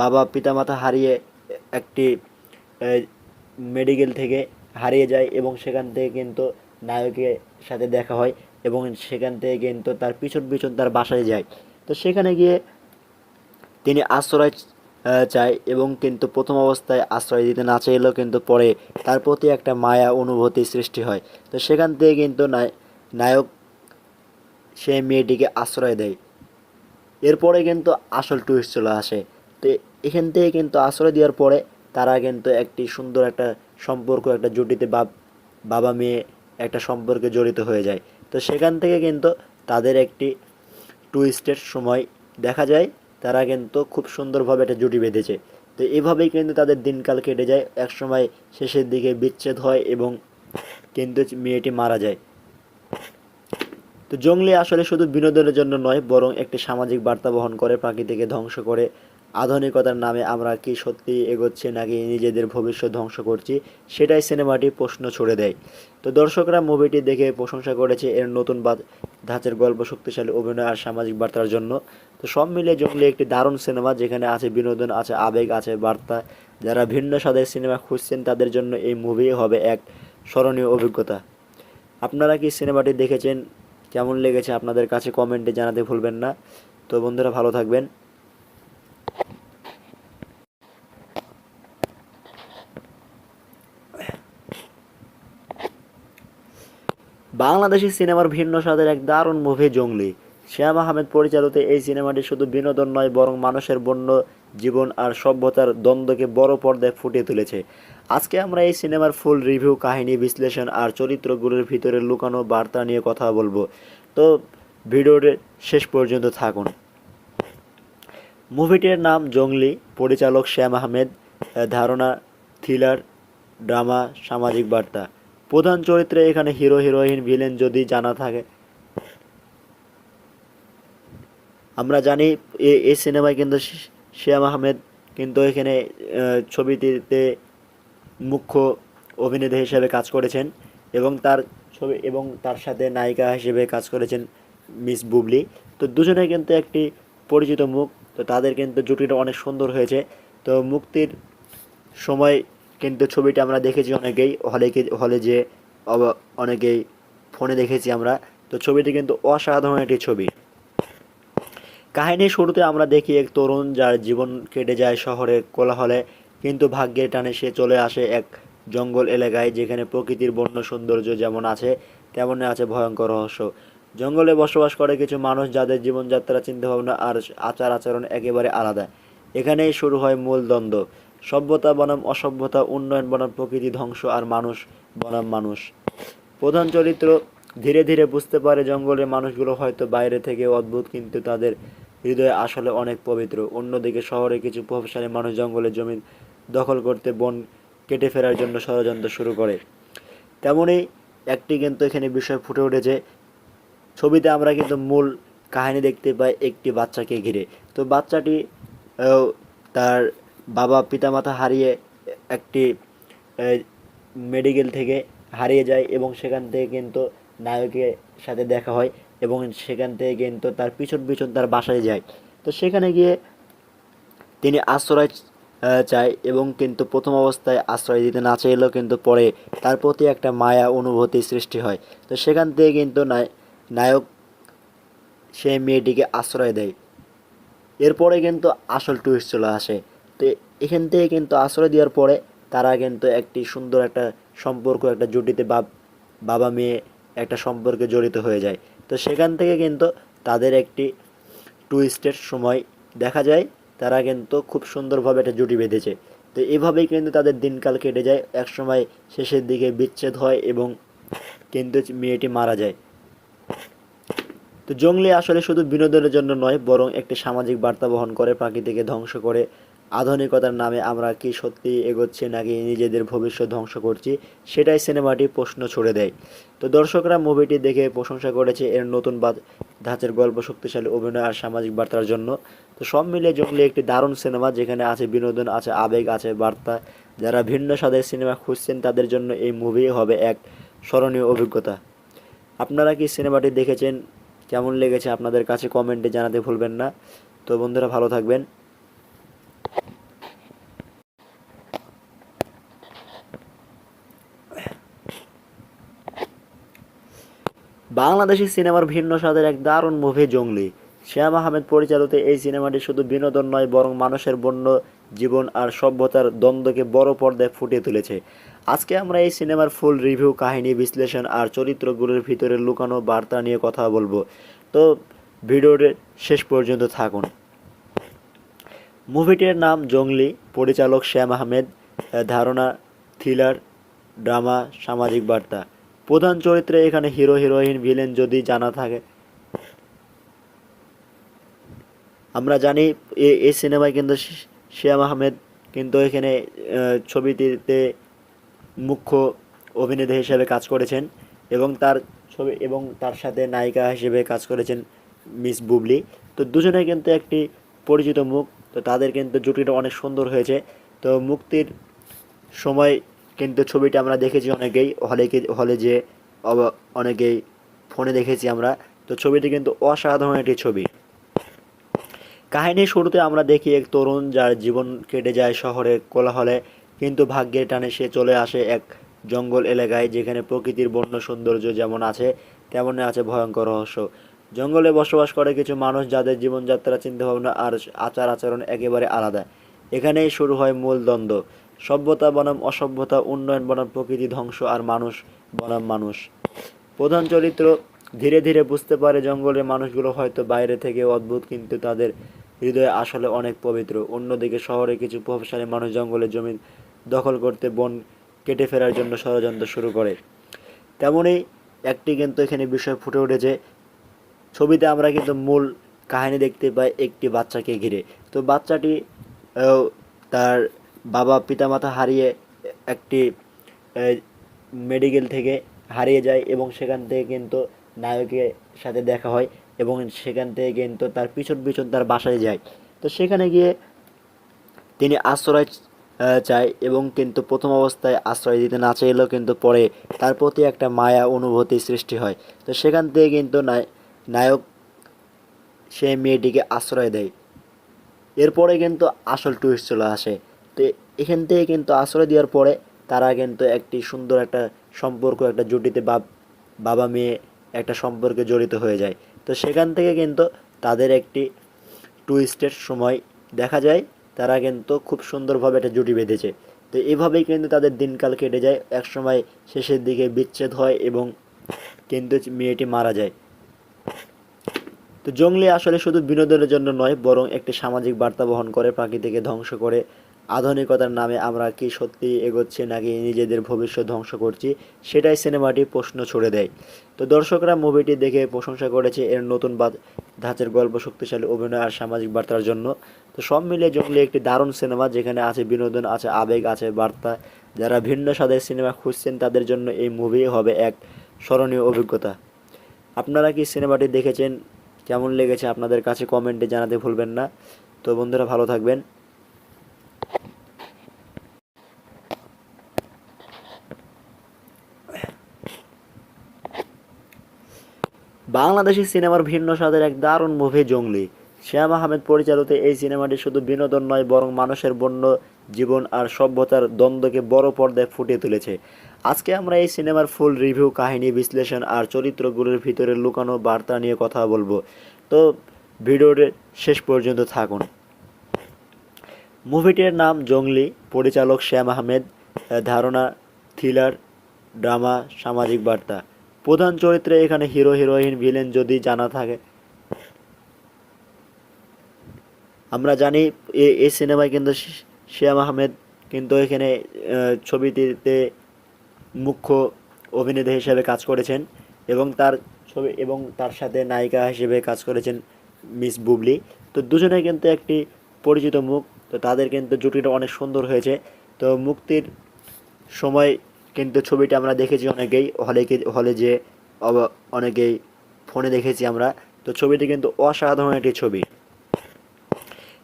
বাবা পিতামাতা হারিয়ে একটি মেডিকেল থেকে হারিয়ে যায় এবং সেখান থেকে কিন্তু নায়কের সাথে দেখা হয় এবং সেখান থেকে কিন্তু তার পিছন তার বাসায় যায়। তো সেখানে গিয়ে তিনি আশ্রয় চায় এবং কিন্তু প্রথম অবস্থায় আশ্রয় দিতে না চাইলেও কিন্তু পরে তার প্রতি একটা মায়া অনুভূতি সৃষ্টি হয়। তো সেখান থেকে কিন্তু নায়ক সেই মেয়েটিকে আশ্রয় দেয়। এরপরে কিন্তু আসল টুইস্ট চলে আসে। তো এখান থেকে কিন্তু আশ্রয় দেওয়ার পরে তারা কিন্তু একটি সুন্দর একটা সম্পর্ক, একটা জুটিতে বাবা মেয়ে একটা সম্পর্কে জড়িত হয়ে যায়। তো সেখান থেকে কিন্তু তাদের একটি টুইস্টের সময় দেখা যায়, তারা কিন্তু খুব সুন্দরভাবে একটা জুটি বেঁধেছে। তো এভাবেই কিন্তু তাদের দিনকাল কেটে যায়। একসময় শেষের দিকে বিচ্ছেদ হয় এবং কিন্তু মেয়েটি মারা যায়। তো জঙ্গলি আসলে শুধু বিনোদনের জন্য নয় বরং একটি সামাজিক বার্তা বহন করে। প্রাকৃতিকে ধ্বংস করে আধুনিকতার নামে আমরা কি সত্যি এগোচ্ছি নাকি নিজেদের ভবিষ্যৎ ধ্বংস করছি, সেটাই সিনেমাটি প্রশ্ন ছুড়ে দেয়। তো দর্শকরা মুভিটি দেখে প্রশংসা করেছে এর নতুন ধাঁচের গল্প, শক্তিশালী অভিনয় আর সামাজিক বার্তার জন্য। তো সব মিলিয়ে জঙ্গলি একটি দারুণ সিনেমা, যেখানে আছে বিনোদন, আছে আবেগ, আছে বার্তা। যারা ভিন্ন স্বাদের সিনেমা খুঁজছেন তাদের জন্য এই মুভি হবে এক স্মরণীয় অভিজ্ঞতা। আপনারা কি সিনেমাটি দেখেছেন? কেমন লেগেছে আপনাদের কাছে কমেন্টে জানাতে ভুলবেন না। তো বন্ধুরা, ভালো থাকবেন। বাংলাদেশি সিনেমার ভিন্ন স্বাদের এক দারুণ মুভি জঙ্গলি। শ্যাম আহমেদ পরিচালিত এই সিনেমাটি শুধু বিনোদন নয় বরং মানুষের বন্য জীবন আর সভ্যতার দ্বন্দ্বকে বড় পর্দায় ফুটিয়ে তুলেছে। আজকে আমরা এই সিনেমার ফুল রিভিউ, কাহিনী বিশ্লেষণ আর চরিত্রগুলোর ভিতরে লুকানো বার্তা নিয়ে কথা বলবো। তো ভিডিওর শেষ পর্যন্ত থাকুন। মুভিটির নাম জঙ্গলি, পরিচালক শ্যাম আহমেদ, ধারণা থ্রিলার, ড্রামা, সামাজিক বার্তা। প্রধান চরিত্রে এখানে হিরো, হিরোইন, ভিলেন যদি জানা থাকে। আমরা জানি এই সিনেমায় কিন্তু শ্যাম আহমেদ কিন্তু এখানে ছবিটিতে মুখ্য অভিনেতা হিসেবে কাজ করেছেন এবং তার সাথে নায়িকা হিসেবে কাজ করেছেন মিস বুবলি। তো দুজনে কিন্তু একটি পরিচিত মুখ। তো তাদের কিন্তু জুটিটা অনেক সুন্দর হয়েছে। তো মুক্তির সময় কিন্তু ছবিটা আমরা দেখেছি অনেকেই হলে যে অনেকেই ফোনে দেখেছি আমরা। তো ছবিটি কিন্তু অসাধারণ একটি ছবি। কাহিনীর শুরুতে আমরা দেখি এক তরুণ যার জীবন কেটে যায় শহরের কোলাহলে, কিন্তু ভাগ্যের টানে সে চলে আসে এক জঙ্গল এলাকায় যেখানে প্রকৃতির বন্য সৌন্দর্য যেমন আছে তেমনই আছে ভয়ঙ্কর রহস্য। জঙ্গলে বসবাস করে কিছু মানুষ যাদের জীবনযাত্রা, চিন্তাভাবনা আর আচার আচরণ একেবারে আলাদা। এখানেই শুরু হয় মূল দ্বন্দ্ব, সভ্যতা বনাম অসভ্যতা, উন্নয়ন বনাম প্রকৃতি ধ্বংস, আর মানুষ বনাম মানুষ। প্রধান চরিত্র ধীরে ধীরে বুঝতে পারে জঙ্গলের মানুষগুলো হয়তো বাইরে থেকে অদ্ভুত, কিন্তু তাদের হৃদয় আসলে অনেক পবিত্র। অন্যদিকে শহরে কিছু প্রভাবশালী মানুষ জঙ্গলের জমি দখল করতে বন কেটে ফেরার জন্য ষড়যন্ত্র শুরু করে। তেমনই একটি কিন্তু এখানে বিষয় ফুটে উঠেছে। ছবিতে আমরা কিন্তু মূল কাহিনী দেখতে পাই একটি বাচ্চাকে ঘিরে। তো বাচ্চাটি তার বাবা পিতামাতা হারিয়ে একটি মেডিকেল থেকে হারিয়ে যায় এবং সেখান থেকে কিন্তু নায়কের সাথে দেখা হয় এবং সেখান থেকে কিন্তু তার পিছন পিছন তার বাসায় যায়। তো সেখানে গিয়ে তিনি আশ্রয় চায় এবং কিন্তু প্রথম অবস্থায় আশ্রয় দিতে না চাইলেও কিন্তু পরে তার প্রতি একটা মায়া অনুভূতি সৃষ্টি হয়। তো সেখান থেকে কিন্তু নায়ক সেই মেয়েটিকে আশ্রয় দেয়। এরপরে কিন্তু আসল টুইস্ট চলে আসে। তো এখান থেকে কিন্তু আশ্রয় দেওয়ার পরে তারা কিন্তু একটি সুন্দর একটা সম্পর্ক, একটা জুটিতে বাবা মেয়ে একটা সম্পর্কে জড়িত হয়ে যায়। তো সেখান থেকে কিন্তু তাদের একটি টুইস্টের সময় দেখা যায়, তারা কিন্তু খুব সুন্দরভাবে একটা জুটি বেঁধেছে। তো এভাবেই কিন্তু তাদের দিনকাল কেটে যায়। একসময় শেষের দিকে বিচ্ছেদ হয় এবং কিন্তু মেয়েটি মারা যায়। তো জঙ্গলি আসলে শুধু বিনোদনের জন্য নয়, বরং একটি সামাজিক বার্তা বহন করে। প্রকৃতিকে ধ্বংস করে আধুনিকতার নামে আমরা কি সত্যি এগোচ্ছি নাকি নিজেদের ভবিষ্যৎ ধ্বংস করছি, সেটাই সিনেমাটি প্রশ্ন ছুড়ে দেয়। তো দর্শকরা মুভিটি দেখে প্রশংসা করেছে এর নতুন ধাঁচের গল্প, শক্তিশালী অভিনয় আর সামাজিক বার্তার জন্য। তো সব মিলিয়ে জঙ্গলি একটি দারুণ সিনেমা, যেখানে আছে বিনোদন, আছে আবেগ, আছে বার্তা। যারা ভিন্ন স্বাদের সিনেমা খুঁজছেন তাদের জন্য এই মুভি হবে এক স্মরণীয় অভিজ্ঞতা। আপনারা কি সিনেমাটি দেখেছেন? কেমন লেগেছে আপনাদের কাছে কমেন্টে জানাতে ভুলবেন না। তো বন্ধুরা, ভালো থাকবেন। বাংলাদেশি সিনেমার ভিন্ন স্বাদের এক দারুণ মুভি জঙ্গলি। শ্যাম আহমেদ পরিচালিত এই সিনেমাটি শুধু বিনোদন নয়, বরং মানুষের বন্য জীবন আর সভ্যতার দ্বন্দ্বকে বড় পর্দায় ফুটিয়ে তুলেছে। আজকে আমরা এই সিনেমার ফুল রিভিউ, কাহিনী বিশ্লেষণ আর চরিত্রগুলোর ভিতরে লুকানো বার্তা নিয়ে কথা বলবো। তো ভিডিওর শেষ পর্যন্ত থাকুন। মুভিটির নাম জঙ্গলি, পরিচালক শ্যাম আহমেদ, ধারণা থ্রিলার, ড্রামা, সামাজিক বার্তা। প্রধান চরিত্রে এখানে হিরো, হিরোইন, ভিলেন যদি জানা থাকে। আমরা জানি এই সিনেমায় কিন্তু শ্যাম আহমেদ কিন্তু এখানে ছবিটিতে মুখ্য অভিনেতা হিসেবে কাজ করেছেন এবং তার সাথে নায়িকা হিসেবে কাজ করেছেন মিস বুবলি। তো দুজনে কিন্তু একটি পরিচিত মুখ। তো তাদের কিন্তু জুটিটা অনেক সুন্দর হয়েছে। তো মুক্তির সময় কিন্তু ছবিটা আমরা দেখেছি অনেকেই হলে যে অনেকেই ফোনে দেখেছি আমরা। তো ছবিটি কিন্তু অসাধারণ একটি ছবি। কাহিনীর শুরুতে আমরা দেখি এক তরুণ যার জীবন কেটে যায় শহরের কোলাহলে, কিন্তু ভাগ্যের টানে সে চলে আসে এক জঙ্গল এলাকায়, যেখানে প্রকৃতির বন্য সৌন্দর্য যেমন আছে তেমনই আছে ভয়ঙ্কর রহস্য। জঙ্গলে বসবাস করে কিছু মানুষ যাদের জীবনযাত্রা, চিন্তাভাবনা আর আচার আচরণ একেবারে আলাদা। এখানেই শুরু হয় মূল দ্বন্দ্ব, সভ্যতা বনাম অসভ্যতা, উন্নয়ন বনাম প্রকৃতি ধ্বংস, আর মানুষ বনাম মানুষ। প্রধান চরিত্র ধীরে ধীরে বুঝতে পারে জঙ্গলের মানুষগুলো হয়তো বাইরে থেকে অদ্ভুত, কিন্তু তাদের হৃদয় আসলে অনেক পবিত্র। অন্যদিকে শহরে কিছু প্রভাবশালী মানুষ জঙ্গলের জমি দখল করতে বন কেটে ফেরার জন্য ষড়যন্ত্র শুরু করে। তেমনই একটি কিন্তু এখানে বিষয় ফুটে উঠেছে। ছবিতে আমরা কিন্তু মূল কাহিনী দেখতে পাই একটি বাচ্চাকে ঘিরে। তো বাচ্চাটি তার বাবা পিতামাতা হারিয়ে একটি মেডিকেল থেকে হারিয়ে যায় এবং সেখান থেকে কিন্তু নায়কের সাথে দেখা হয় এবং সেখান থেকে কিন্তু তার পিছন পিছন তার বাসায় যায়। তো সেখানে গিয়ে তিনি আশ্রয় চায় এবং কিন্তু প্রথম অবস্থায় আশ্রয় দিতে না চাইলেও কিন্তু পরে তার প্রতি একটা মায়া অনুভূতি সৃষ্টি হয়। তো সেখান থেকে কিন্তু নায়ক সেই মেয়েটিকে আশ্রয় দেয়। এরপরে কিন্তু আসল টুইস্ট চলে আসে। তো এখান থেকে কিন্তু আশ্রয় দেওয়ার পরে তারা কিন্তু একটি সুন্দর একটা সম্পর্ক, একটা জুটিতে বাবা মেয়ে একটা সম্পর্কে জড়িত হয়ে যায়। তো সেখান থেকে কিন্তু তাদের একটি টুইস্টের সময় দেখা যায়, তারা কিন্তু খুব সুন্দরভাবে একটা জুটি বেঁধেছে। তো এভাবেই কিন্তু তাদের দিনকাল কেটে যায়। একসময় শেষের দিকে বিচ্ছেদ হয় এবং কিন্তু মেয়েটি মারা যায়। তো জঙ্গলি আসলে শুধু বিনোদনের জন্য নয়, বরং একটি সামাজিক বার্তা বহন করে। প্রকৃতিকে ধ্বংস করে আধুনিকতার নামে আমরা কি সত্যি এগোচ্ছি নাকি নিজেদের ভবিষ্যৎ ধ্বংস করছি, সেটাই সিনেমাটি প্রশ্ন ছুড়ে দেয়। তো দর্শকরা মুভিটি দেখে প্রশংসা করেছে এর নতুন ধাঁচের গল্প, শক্তিশালী অভিনয় আর সামাজিক বার্তার জন্য। তো সব মিলিয়ে জঙ্গলি একটি দারুণ সিনেমা, যেখানে আছে বিনোদন, আছে আবেগ, আছে বার্তা। যারা ভিন্ন স্বাদের সিনেমা খুঁজছেন তাদের জন্য এই মুভি হবে এক স্মরণীয় অভিজ্ঞতা। আপনারা কি সিনেমাটি দেখেছেন, কেমন লেগেছে আপনাদের কাছে কমেন্টে জানাতে ভুলবেন না। তো বন্ধুরা, ভালো থাকবেন। বাংলাদেশি সিনেমার ভিন্ন স্বাদের এক দারুণ মুভি জঙ্গলি। শ্যাম আহমেদ পরিচালিত এই সিনেমাটি শুধু বিনোদন নয়, বরং মানুষের বন্য জীবন আর সভ্যতার দ্বন্দ্বকে বড় পর্দায় ফুটিয়ে তুলেছে। আজকে আমরা এই সিনেমার ফুল রিভিউ, কাহিনী বিশ্লেষণ আর চরিত্রগুলোর ভিতরে লুকানো বার্তা নিয়ে কথা বলবো। তো ভিডিওর শেষ পর্যন্ত থাকুন। মুভিটির নাম জঙ্গলি, পরিচালক শ্যাম আহমেদ, ধারণা থ্রিলার, ড্রামা, সামাজিক বার্তা। প্রধান চরিত্রে এখানে হিরো, হিরোইন, ভিলেন যদি জানা থাকে। আমরা জানি এই সিনেমায় কিন্তু শ্যাম আহমেদ কিন্তু এখানে ছবিটিতে মুখ্য অভিনেতা হিসেবে কাজ করেছেন এবং তার সাথে নায়িকা হিসেবে কাজ করেছেন মিস বুবলি। তো দুজনে কিন্তু একটি পরিচিত মুখ। তো তাদের কিন্তু জুটিটা অনেক সুন্দর হয়েছে। তো মুক্তির সময় কিন্তু ছবিটা আমরা দেখেছি অনেকেই হলে যে অনেকেই ফোনে দেখেছি আমরা। তো ছবিটি কিন্তু অসাধারণ একটি ছবি।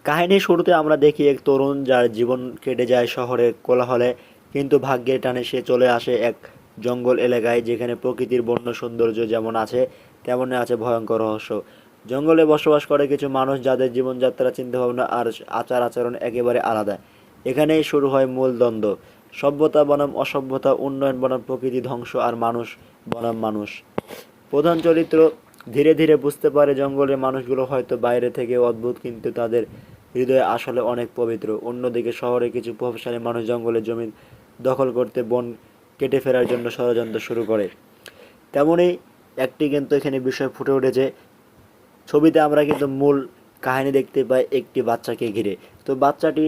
কাহিনীর শুরুতে আমরা দেখি এক তরুণ যার জীবন কেটে যায় শহরের কোলাহলে, কিন্তু ভাগ্যের টানে সে চলে আসে এক জঙ্গল এলাকায়, যেখানে প্রকৃতির বন্য সৌন্দর্য যেমন আছে তেমনই আছে ভয়ঙ্কর রহস্য। জঙ্গলে বসবাস করে কিছু মানুষ যাদের জীবনযাত্রা, চিন্তাভাবনা আর আচার আচরণ একেবারে আলাদা। এখানেই শুরু হয় মূল দ্বন্দ্ব, সভ্যতা বনাম অসভ্যতা, উন্নয়ন বনাম প্রকৃতি ধ্বংস, আর মানুষ বনাম মানুষ। প্রধান চরিত্র ধীরে ধীরে বুঝতে পারে জঙ্গলের মানুষগুলো হয়তো বাইরে থেকে অদ্ভুত, কিন্তু তাদের হৃদয়ে আসলে অনেক পবিত্র। অন্যদিকে শহরে কিছু প্রভাবশালী মানুষ জঙ্গলের জমি দখল করতে, বন কেটে ফেরার জন্য ষড়যন্ত্র শুরু করে। তেমনই একটি কিন্তু এখানে বিষয় ফুটে উঠেছে। ছবিতে আমরা কিন্তু মূল কাহিনী দেখতে পাই একটি বাচ্চাকে ঘিরে। তো বাচ্চাটি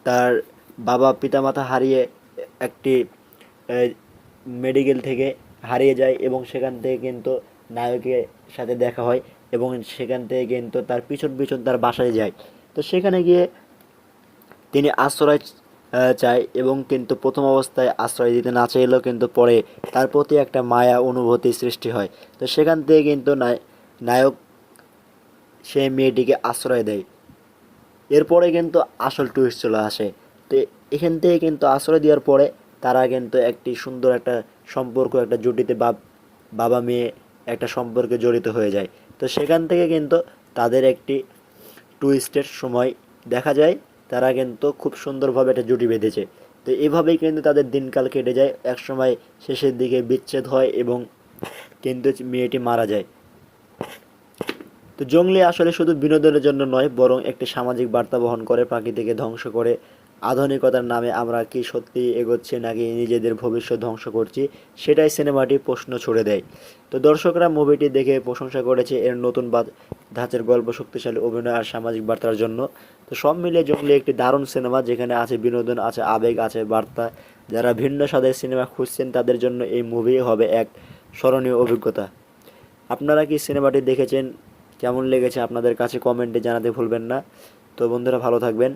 তার বাবা পিতামাতা হারিয়ে একটি মেডিকেল থেকে হারিয়ে যায়, এবং সেখান থেকে কিন্তু নায়কের সাথে দেখা হয়, এবং সেখান থেকে কিন্তু তার পিছন পিছন তার বাসায় যায়। তো সেখানে গিয়ে তিনি আশ্রয় চায়, এবং কিন্তু প্রথম অবস্থায় আশ্রয় দিতে না চাইলেও কিন্তু পরে তার প্রতি একটা মায়া অনুভূতি সৃষ্টি হয়। তো সেখান থেকে কিন্তু নায়ক সেই মেয়েটিকে আশ্রয় দেয়। এরপরে কিন্তু আসল টুইস্ট চলে আসে। তো এখান থেকে কিন্তু আশ্রয় দেওয়ার পরে তারা কিন্তু একটি সুন্দর একটা সম্পর্ক, একটা জুটিতে বাবা মেয়ে একটা সম্পর্কে জড়িত হয়ে যায়। তো সেখান থেকে কিন্তু তাদের একটি টুইস্টের সময় দেখা যায়, তারা কিন্তু খুব সুন্দরভাবে একটা জুটি বেঁধেছে। তো এভাবেই কিন্তু তাদের দিনকাল কেটে যায়। একসময় শেষের দিকে বিচ্ছেদ হয় এবং কিন্তু মেয়েটি মারা যায়। তো জঙ্গলি আসলে শুধু বিনোদনের জন্য নয়, বরং একটি সামাজিক বার্তা বহন করে। প্রকৃতিকে ধ্বংস করে আধুনিকতার নামে আমরা কি সত্যি এগোচ্ছি নাকি নিজেদের ভবিষ্যৎ ধ্বংস করছি, সেটাই সিনেমাটি প্রশ্ন ছুড়ে দেয়। তো দর্শকরা মুভিটি দেখে প্রশংসা করেছে এর নতুন ধাঁচের গল্প, শক্তিশালী অভিনয় আর সামাজিক বার্তার জন্য। তো সব মিলিয়ে জঙ্গলি একটি দারুণ সিনেমা, যেখানে আছে বিনোদন, আছে আবেগ, আছে বার্তা। যারা ভিন্ন স্বাদের সিনেমা খুঁজছেন তাদের জন্য এই মুভি হবে এক স্মরণীয় অভিজ্ঞতা। আপনারা কি সিনেমাটি দেখেছেন, কেমন লেগেছে আপনাদের কাছে কমেন্টে জানাতে ভুলবেন না। তো বন্ধুরা, ভালো থাকবেন।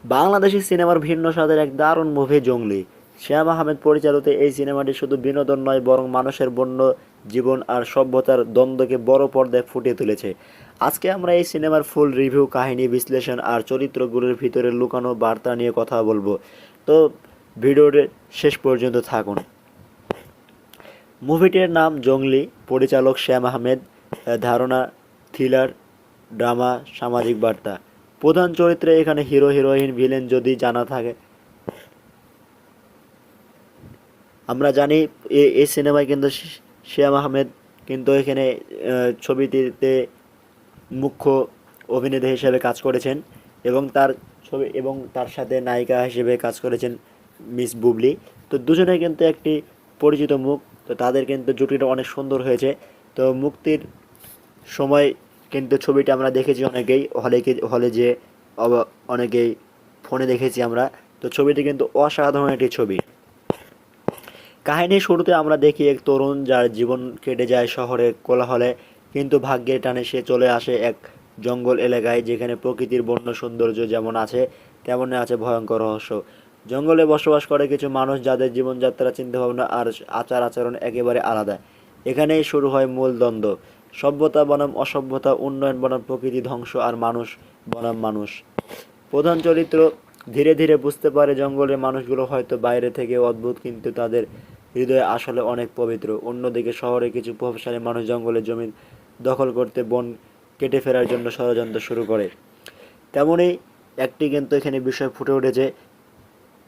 বাংলাদেশি সিনেমার ভিন্ন স্বাদের এক দারুণ মুভি জঙ্গলি। শ্যাম আহমেদ পরিচালিত এই সিনেমাটি শুধু বিনোদন নয়, বরং মানুষের বন্য জীবন আর সভ্যতার দ্বন্দ্বকে বড় পর্দায় ফুটিয়ে তুলেছে। আজকে আমরা এই সিনেমার ফুল রিভিউ, কাহিনী বিশ্লেষণ আর চরিত্রগুলোর ভিতরে লুকানো বার্তা নিয়ে কথা বলবো। তো ভিডিওর শেষ পর্যন্ত থাকুন। মুভিটির নাম জঙ্গলি, পরিচালক শ্যাম আহমেদ, ধারণা থ্রিলার, ড্রামা, সামাজিক বার্তা। প্রধান চরিত্রে এখানে হিরো, হিরোইন, ভিলেন যদি জানা থাকে। আমরা জানি এই সিনেমায় কিন্তু শ্যাম আহমেদ কিন্তু এখানে ছবিটিতে মুখ্য অভিনেতা হিসেবে কাজ করেছেন, এবং তার সাথে নায়িকা হিসেবে কাজ করেছেন মিস বুবলি। তো দুজনে কিন্তু একটি পরিচিত মুখ। তো তাদের কিন্তু জুটিটা অনেক সুন্দর হয়েছে। তো মুক্তির সময় কিন্তু ছবিটা আমরা দেখেছি অনেকেই হলে যে অনেকেই ফোনে দেখেছি আমরা। তো ছবিটি কিন্তু অসাধারণ একটি ছবি। কাহিনীর শুরুতে আমরা দেখি এক তরুণ যার জীবন কেটে যায় শহরের কোলাহলে, কিন্তু ভাগ্যের টানে সে চলে আসে এক জঙ্গল এলাকায় যেখানে প্রকৃতির বন্য সৌন্দর্য যেমন আছে তেমনই আছে ভয়ঙ্কর রহস্য। জঙ্গলে বসবাস করে কিছু মানুষ যাদের জীবনযাত্রা, চিন্তাভাবনা আর আচার আচরণ একেবারে আলাদা। এখানেই শুরু হয় মূল দ্বন্দ্ব, সভ্যতা বনাম অসভ্যতা, উন্নয়ন বনাম প্রকৃতি ধ্বংস, আর মানুষ বনাম মানুষ। প্রধান চরিত্র ধীরে ধীরে বুঝতে পারে জঙ্গলের মানুষগুলো হয়তো বাইরে থেকে অদ্ভুত, কিন্তু তাদের হৃদয়ে আসলে অনেক পবিত্র। অন্যদিকে শহরে কিছু প্রভাবশালী মানুষ জঙ্গলের জমি দখল করতে বন কেটে ফেরার জন্য ষড়যন্ত্র শুরু করে। তেমনই একটি কিন্তু এখানে বিষয় ফুটে উঠেছে।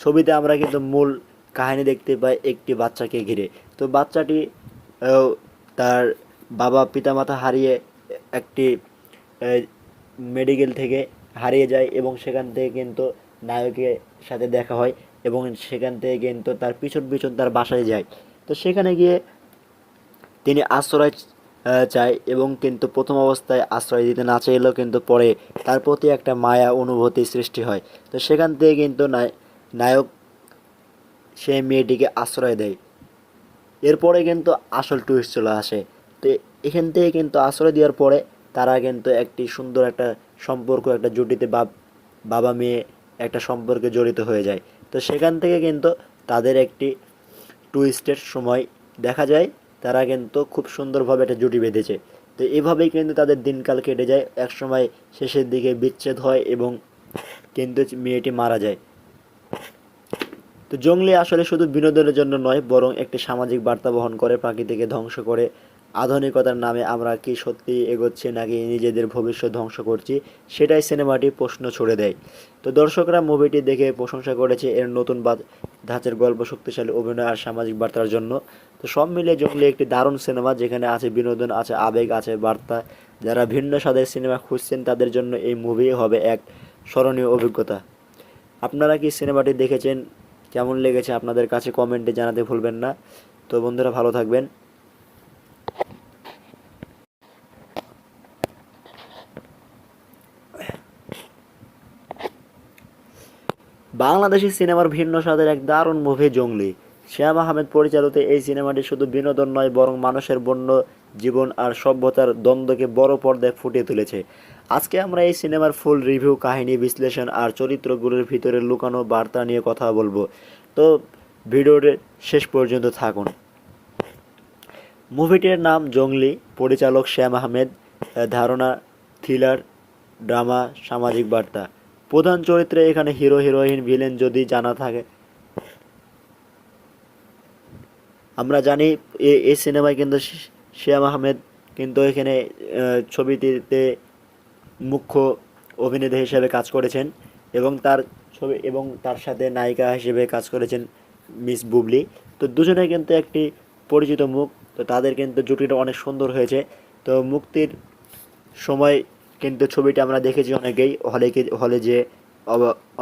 ছবিতে আমরা কিন্তু মূল কাহিনী দেখতে পাই একটি বাচ্চাকে ঘিরে। তো বাচ্চাটি তার বাবা পিতামাতা হারিয়ে একটি মেডিকেল থেকে হারিয়ে যায় এবং সেখান থেকে কিন্তু নায়কের সাথে দেখা হয় এবং সেখান থেকে কিন্তু তার পিছন পিছন তার বাসায় যায়। তো সেখানে গিয়ে তিনি আশ্রয় চায় এবং কিন্তু প্রথম অবস্থায় আশ্রয় দিতে না চাইলেও কিন্তু পরে তার প্রতি একটা মায়া অনুভূতি সৃষ্টি হয়। তো সেখান থেকে কিন্তু নায়ক সেই মেয়েটিকে আশ্রয় দেয়। এরপরে কিন্তু আসল টুইস্ট চলে আসে। তো এখান থেকে কিন্তু আশ্রয় দেওয়ার পরে তারা কিন্তু একটি সুন্দর একটা সম্পর্ক, একটা জুটিতে বাবা মেয়ে একটা সম্পর্কে জড়িত হয়ে যায়। তো সেখান থেকে কিন্তু তাদের একটি টুইস্টের সময় দেখা যায়, তারা কিন্তু খুব সুন্দরভাবে একটা জুটি বেঁধেছে। তো এভাবেই কিন্তু তাদের দিনকাল কেটে যায়। একসময় শেষের দিকে বিচ্ছেদ হয় এবং কিন্তু মেয়েটি মারা যায়। তো জঙ্গলি আসলে শুধু বিনোদনের জন্য নয়, বরং একটি সামাজিক বার্তা বহন করে। প্রাকৃতিকে ধ্বংস করে আধুনিকতার নামে আমরা কি সত্যি এগোচ্ছি নাকি নিজেদের ভবিষ্যৎ ধ্বংস করছি, সেটাই সিনেমাটি প্রশ্ন ছুড়ে দেয়। তো দর্শকরা মুভিটি দেখে প্রশংসা করেছে এর নতুন ধাঁচের গল্প, শক্তিশালী অভিনয় আর সামাজিক বার্তার জন্য। তো সব মিলিয়ে জঙ্গলি একটি দারুণ সিনেমা, যেখানে আছে বিনোদন, আছে আবেগ, আছে বার্তা। যারা ভিন্ন স্বাদের সিনেমা খুঁজছেন তাদের জন্য এই মুভি হবে এক স্মরণীয় অভিজ্ঞতা। আপনারা কি সিনেমাটি দেখেছেন? কেমন লেগেছে আপনাদের কাছে কমেন্টে জানাতে ভুলবেন না। তো বন্ধুরা, ভালো থাকবেন। বাংলাদেশি সিনেমার ভিন্ন স্বাদের এক দারুণ মুভি জঙ্গলি। শ্যাম আহমেদ পরিচালিত এই সিনেমাটি শুধু বিনোদন নয়, বরং মানুষের বন্য জীবন আর সভ্যতার দ্বন্দ্বকে বড় পর্দায় ফুটিয়ে তুলেছে। আজকে আমরা এই সিনেমার ফুল রিভিউ, কাহিনী বিশ্লেষণ আর চরিত্রগুলোর ভিতরে লুকানো বার্তা নিয়ে কথা বলবো। তো ভিডিওর শেষ পর্যন্ত থাকুন। মুভিটির নাম জঙ্গলি, পরিচালক শ্যাম আহমেদ, ধারণা থ্রিলার, ড্রামা, সামাজিক বার্তা। প্রধান চরিত্রে এখানে হিরো, হিরোইন, ভিলেন যদি জানা থাকে। আমরা জানি এই সিনেমায় কিন্তু শ্যাম আহমেদ কিন্তু এখানে ছবিটিতে মুখ্য অভিনেতা হিসেবে কাজ করেছেন এবং তার সাথে নায়িকা হিসেবে কাজ করেছেন মিস বুবলি। তো দুজনে কিন্তু একটি পরিচিত মুখ। তো তাদের কিন্তু জুটিটা অনেক সুন্দর হয়েছে। তো মুক্তির সময় কিন্তু ছবিটা আমরা দেখেছি অনেকেই হলে যে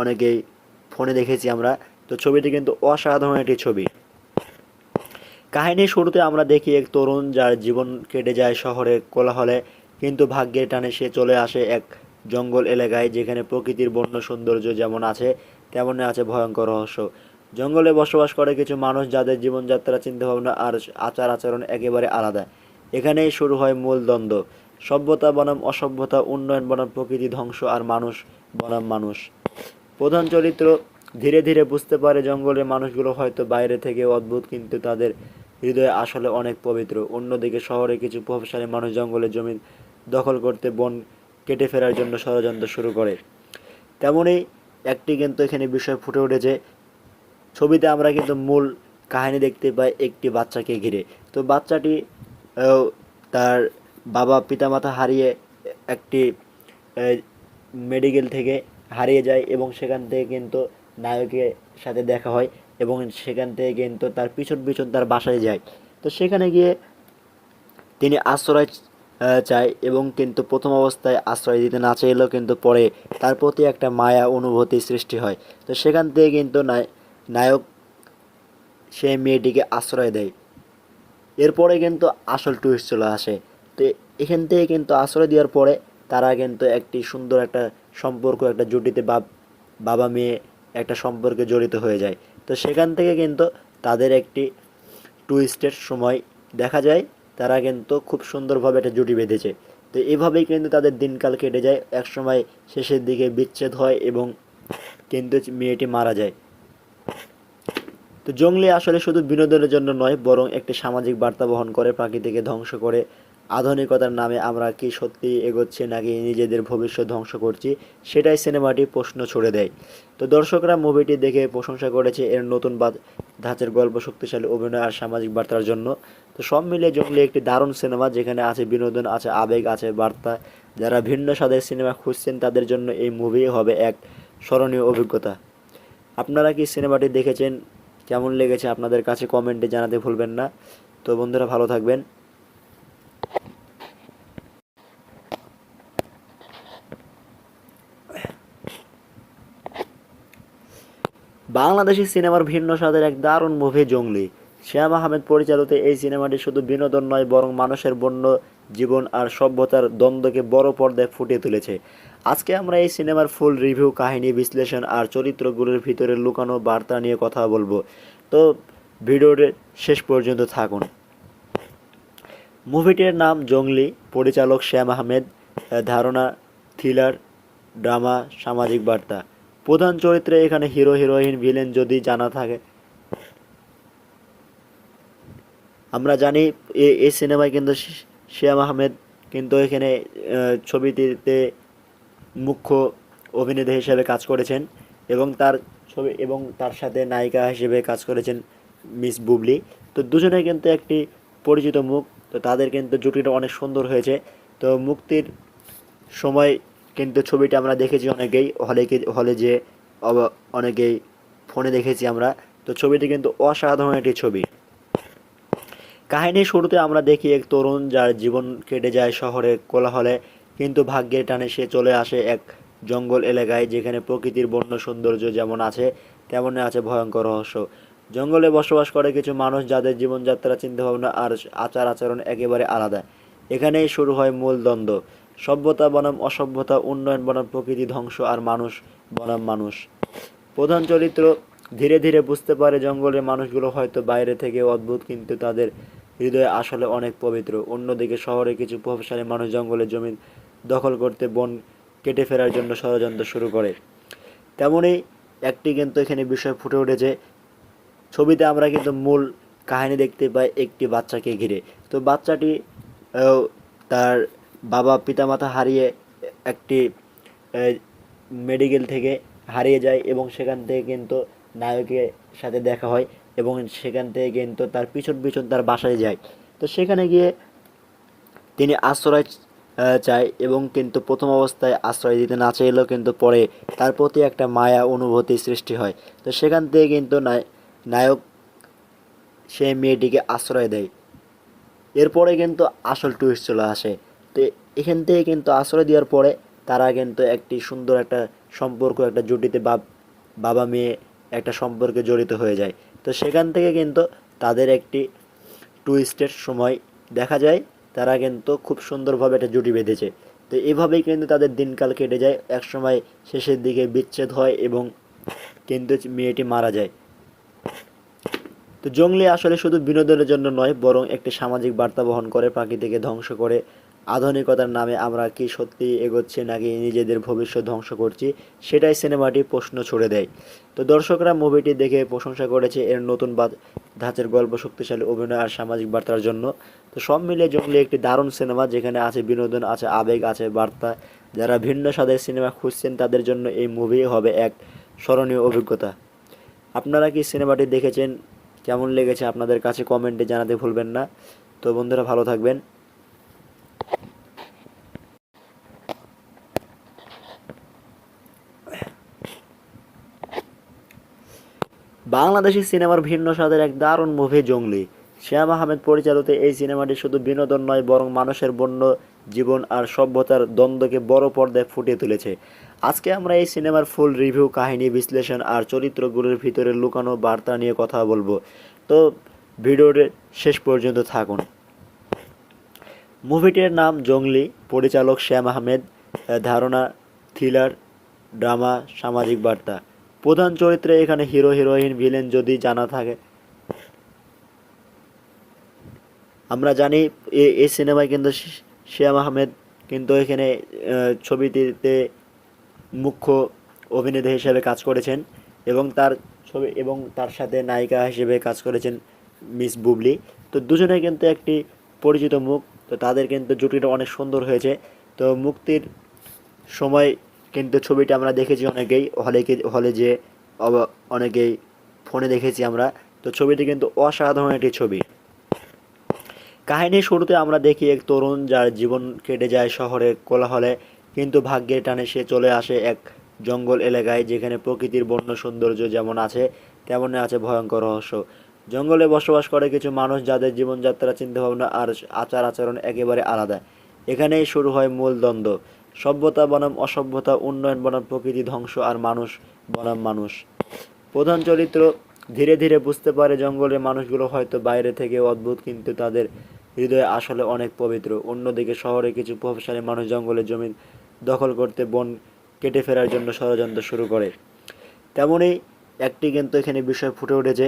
অনেকেই ফোনে দেখেছি আমরা। তো ছবিটি কিন্তু অসাধারণ একটি ছবি। কাহিনীর শুরুতে আমরা দেখি এক তরুণ যার জীবন কেটে যায় শহরের কোলাহলে, কিন্তু ভাগ্যের টানে সে চলে আসে এক জঙ্গল এলাকায় যেখানে প্রকৃতির বন্য সৌন্দর্য যেমন আছে তেমনই আছে ভয়ঙ্কর রহস্য। জঙ্গলে বসবাস করে কিছু মানুষ যাদের জীবনযাত্রা, চিন্তাভাবনা আর আচার আচরণ একেবারে আলাদা। এখানেই শুরু হয় মূল দ্বন্দ্ব, সভ্যতা বনাম অসভ্যতা, উন্নয়ন বনাম প্রকৃতি ধ্বংস, আর মানুষ বনাম মানুষ। প্রধান চরিত্র ধীরে ধীরে বুঝতে পারে জঙ্গলের মানুষগুলো হয়তো বাইরে থেকে অদ্ভুত, কিন্তু তাদের হৃদয়ে আসলে অনেক পবিত্র। অন্যদিকে শহরে কিছু প্রভাবশালী মানুষ জঙ্গলের জমি দখল করতে বন কেটে ফেরার জন্য ষড়যন্ত্র শুরু করে। তেমনই একটি কিন্তু এখানে বিষয় ফুটে উঠেছে। ছবিতে আমরা কিন্তু মূল কাহিনী দেখতে পাই একটি বাচ্চাকে ঘিরে। তো বাচ্চাটি তার বাবা পিতামাতা হারিয়ে একটি মেডিকেল থেকে হারিয়ে যায় এবং সেখান থেকে কিন্তু নায়কের সাথে দেখা হয় এবং সেখান থেকে কিন্তু তার পিছন পিছন তার বাসায় যায়। তো সেখানে গিয়ে তিনি আশ্রয় চায় এবং কিন্তু প্রথম অবস্থায় আশ্রয় দিতে না চাইলেও কিন্তু পরে তার প্রতি একটা মায়া অনুভূতি সৃষ্টি হয়। তো সেখান থেকে কিন্তু নায়ক সেই মেয়েটিকে আশ্রয় দেয়। এরপরে কিন্তু আসল টুইস্ট চলে আসে। তো এখান থেকে কিন্তু আশ্রয় দেওয়ার পরে তারা কিন্তু একটি সুন্দর একটা সম্পর্ক, একটা জুটিতে বাবা মেয়ে একটা সম্পর্কে জড়িত হয়ে যায়। তো সেখান থেকে কিন্তু তাদের একটি টুইস্টের সময় দেখা যায় তারা কিন্তু খুব সুন্দরভাবে একটা জুটি বেঁধেছে। তো এভাবেই কিন্তু তাদের দিনকাল কেটে যায়। একসময় শেষের দিকে বিচ্ছেদ হয় এবং কিন্তু মেয়েটি মারা যায়। তো জংলি আসলে শুধু বিনোদনের জন্য নয়, বরং একটি সামাজিক বার্তা বহন করে। প্রকৃতিকে ধ্বংস করে আধুনিকতার নামে আমরা কি সত্যি এগোচ্ছি নাকি নিজেদের ভবিষ্যৎ ধ্বংস করছি, সেটাই সিনেমাটি প্রশ্ন ছুড়ে দেয়। তো দর্শকরা মুভিটি দেখে প্রশংসা করেছে এর নতুন ধাঁচের গল্প, শক্তিশালী অভিনয় আর সামাজিক বার্তার জন্য। তো সব মিলিয়ে জংলি একটি দারুণ সিনেমা, যেখানে আছে বিনোদন, আছে আবেগ, আছে বার্তা। যারা ভিন্ন স্বাদের সিনেমা খুঁজছেন তাদের জন্য এই মুভি হবে এক স্মরণীয় অভিজ্ঞতা। আপনারা কি সিনেমাটি দেখেছেন? কেমন লেগেছে আপনাদের কাছে কমেন্টে জানাতে ভুলবেন না। তো বন্ধুরা, ভালো থাকবেন। বাংলাদেশি সিনেমার ভিন্ন স্বাদের এক দারুণ মুভি জংলি। শ্যাম আহমেদ পরিচালিত এই সিনেমাটি শুধু বিনোদন নয়, বরং মানুষের বন্য জীবন আর সভ্যতার দ্বন্দ্বকে বড় পর্দায় ফুটিয়ে তুলেছে। আজকে আমরা এই সিনেমার ফুল রিভিউ, কাহিনী বিশ্লেষণ আর চরিত্রগুলোর ভিতরে লুকানো বার্তা নিয়ে কথা বলবো। তো ভিডিওর শেষ পর্যন্ত থাকুন। মুভিটির নাম জংলি, পরিচালক শ্যাম আহমেদ, ধারণা থ্রিলার, ড্রামা, সামাজিক বার্তা। প্রধান চরিত্রে এখানে হিরো, হিরোইন, ভিলেন যদি জানা থাকে। আমরা জানি এই সিনেমায় কিন্তু শ্যাম আহমেদ কিন্তু এখানে ছবিটিতে মুখ্য অভিনেতা হিসেবে কাজ করেছেন এবং তার সাথে নায়িকা হিসেবে কাজ করেছেন মিস বুবলি। তো দুজনে কিন্তু একটি পরিচিত মুখ। তো তাদের কিন্তু জুটিটা অনেক সুন্দর হয়েছে। তো মুক্তির সময় কিন্তু ছবিটা আমরা দেখেছি অনেকেই হলে যে অনেকেই ফোনে দেখেছি আমরা। তো ছবিটি কিন্তু অসাধারণ একটি ছবি। কাহিনীর শুরুতে আমরা দেখি এক তরুণ যার জীবন কেটে যায় শহরের কোলাহলে, কিন্তু ভাগ্যের টানে সে চলে আসে এক জঙ্গল এলাকায়, যেখানে প্রকৃতির বন্য সৌন্দর্য যেমন আছে তেমনই আছে ভয়ঙ্কর রহস্য। জঙ্গলে বসবাস করে কিছু মানুষ যাদের জীবনযাত্রা, চিন্তাভাবনা আর আচার আচরণ একেবারে আলাদা। এখানেই শুরু হয় মূল দ্বন্দ্ব, সভ্যতা বনাম অসভ্যতা, উন্নয়ন বনাম প্রকৃতি ধ্বংস, আর মানুষ বনাম মানুষ। প্রধান চরিত্র ধীরে ধীরে বুঝতে পারে জঙ্গলের মানুষগুলো হয়তো বাইরে থেকে অদ্ভুত, কিন্তু তাদের হৃদয়ে আসলে অনেক পবিত্র। অন্যদিকে শহরে কিছু প্রভাবশালী মানুষ জঙ্গলের জমি দখল করতে, বন কেটে ফেরার জন্য ষড়যন্ত্র শুরু করে। তেমনই একটি কিন্তু এখানে বিষয় ফুটে উঠেছে। ছবিতে আমরা কিন্তু মূল কাহিনী দেখতে পাই একটি বাচ্চাকে ঘিরে। তো বাচ্চাটি তার বাবা পিতামাতা হারিয়ে একটি মেডিকেল থেকে হারিয়ে যায় এবং সেখান থেকে কিন্তু নায়কের সাথে দেখা হয় এবং সেখান থেকে কিন্তু তার পিছন পিছন তার বাসায় যায়। তো সেখানে গিয়ে তিনি আশ্রয় চায় এবং কিন্তু প্রথম অবস্থায় আশ্রয় দিতে না চাইলেও কিন্তু পরে তার প্রতি একটা মায়া অনুভূতি সৃষ্টি হয়। তো সেখান থেকে কিন্তু নায়ক সেই মেয়েটিকে আশ্রয় দেয়। এরপরে কিন্তু আসল টুইস্ট চলে আসে। তো এখান থেকে কিন্তু আশ্রয় দেওয়ার পরে তারা কিন্তু একটি সুন্দর একটা সম্পর্ক, একটা জুটিতে বাবা মেয়ে একটা সম্পর্কে জড়িত হয়ে যায়। তো সেখান থেকে কিন্তু তাদের একটি টুইস্টের সময় দেখা যায় তারা কিন্তু খুব সুন্দরভাবে একটা জুটি বেঁধেছে। তো এভাবেই কিন্তু তাদের দিনকাল কেটে যায়। একসময় শেষের দিকে বিচ্ছেদ হয় এবং কিন্তু মেয়েটি মারা যায়। তো জংলি আসলে শুধু বিনোদনের জন্য নয়, বরং একটি সামাজিক বার্তা বহন করে। প্রকৃতিকে ধ্বংস করে আধুনিকতার নামে আমরা কি সত্যি এগোচ্ছি নাকি নিজেদের ভবিষ্যৎ ধ্বংস করছি, সেটাই সিনেমাটি প্রশ্ন ছুড়ে দেয়। তো দর্শকরা মুভিটি দেখে প্রশংসা করেছে এর নতুন ধাঁচের গল্প, শক্তিশালী অভিনয় আর সামাজিক বার্তার জন্য। তো সব মিলিয়ে জংলি একটি দারুণ সিনেমা, যেখানে আছে বিনোদন, আছে আবেগ, আছে বার্তা। যারা ভিন্ন স্বাদের সিনেমা খুঁজছেন তাদের জন্য এই মুভি হবে এক স্মরণীয় অভিজ্ঞতা। আপনারা কি সিনেমাটি দেখেছেন? কেমন লেগেছে আপনাদের কাছে কমেন্টে জানাতে ভুলবেন না। তো বন্ধুরা, ভালো থাকবেন। বাংলাদেশি সিনেমার ভিন্ন স্বাদের এক দারুণ মুভি জংলি। শ্যাম আহমেদ পরিচালিত এই সিনেমাটি শুধু বিনোদন নয়, বরং মানুষের বন্য জীবন আর সভ্যতার দ্বন্দ্বকে বড় পর্দায় ফুটিয়ে তুলেছে। আজকে আমরা এই সিনেমার ফুল রিভিউ, কাহিনী বিশ্লেষণ আর চরিত্রগুলোর ভিতরে লুকানো বার্তা নিয়ে কথা বলবো। তো ভিডিওর শেষ পর্যন্ত থাকুন। মুভিটির নাম জঙ্গলি, পরিচালক শ্যাম আহমেদ, ধারণা থ্রিলার, ড্রামা, সামাজিক বার্তা। প্রধান চরিত্রে এখানে হিরো হিরোইন ভিলেন যদি জানা থাকে। আমরা জানি এই সিনেমায় কিন্তু শ্যাম আহমেদ কিন্তু এখানে ছবিটিতে মুখ্য অভিনেতা হিসেবে কাজ করেছেন এবং তার সাথে নায়িকা হিসেবে কাজ করেছেন মিস বুবলি। তো দুজনে কিন্তু একটি পরিচিত মুখ, তো তাদের কিন্তু জুটিটা অনেক সুন্দর হয়েছে। তো মুক্তির সময় কিন্তু ছবিটা আমরা দেখেছি অনেকেই হলে যে অনেকেই ফোনে দেখেছি আমরা। তো ছবিটি কিন্তু অসাধারণ একটি ছবি। কাহিনীর শুরুতে আমরা দেখি এক তরুণ যার জীবন কেটে যায় শহরের কোলাহলে, কিন্তু ভাগ্যের টানে সে চলে আসে এক জঙ্গল এলাকায়, যেখানে প্রকৃতির বন্য সৌন্দর্য যেমন আছে তেমনই আছে ভয়ঙ্কর রহস্য। জঙ্গলে বসবাস করে কিছু মানুষ যাদের জীবনযাত্রা, চিন্তাভাবনা আর আচার আচরণ একেবারে আলাদা। এখানেই শুরু হয় মূল দ্বন্দ্ব, সভ্যতা বনাম অসভ্যতা, উন্নয়ন বনাম প্রকৃতি ধ্বংস, আর মানুষ বনাম মানুষ। প্রধান চরিত্র ধীরে ধীরে বুঝতে পারে জঙ্গলের মানুষগুলো হয়তো বাইরে থেকে অদ্ভুত, কিন্তু তাদের হৃদয়ে আসলে অনেক পবিত্র। অন্যদিকে শহরে কিছু প্রভাবশালী মানুষ জঙ্গলের জমি দখল করতে বন কেটে ফেরার জন্য ষড়যন্ত্র শুরু করে। তেমনই একটি কিন্তু এখানে বিষয় ফুটে উঠেছে।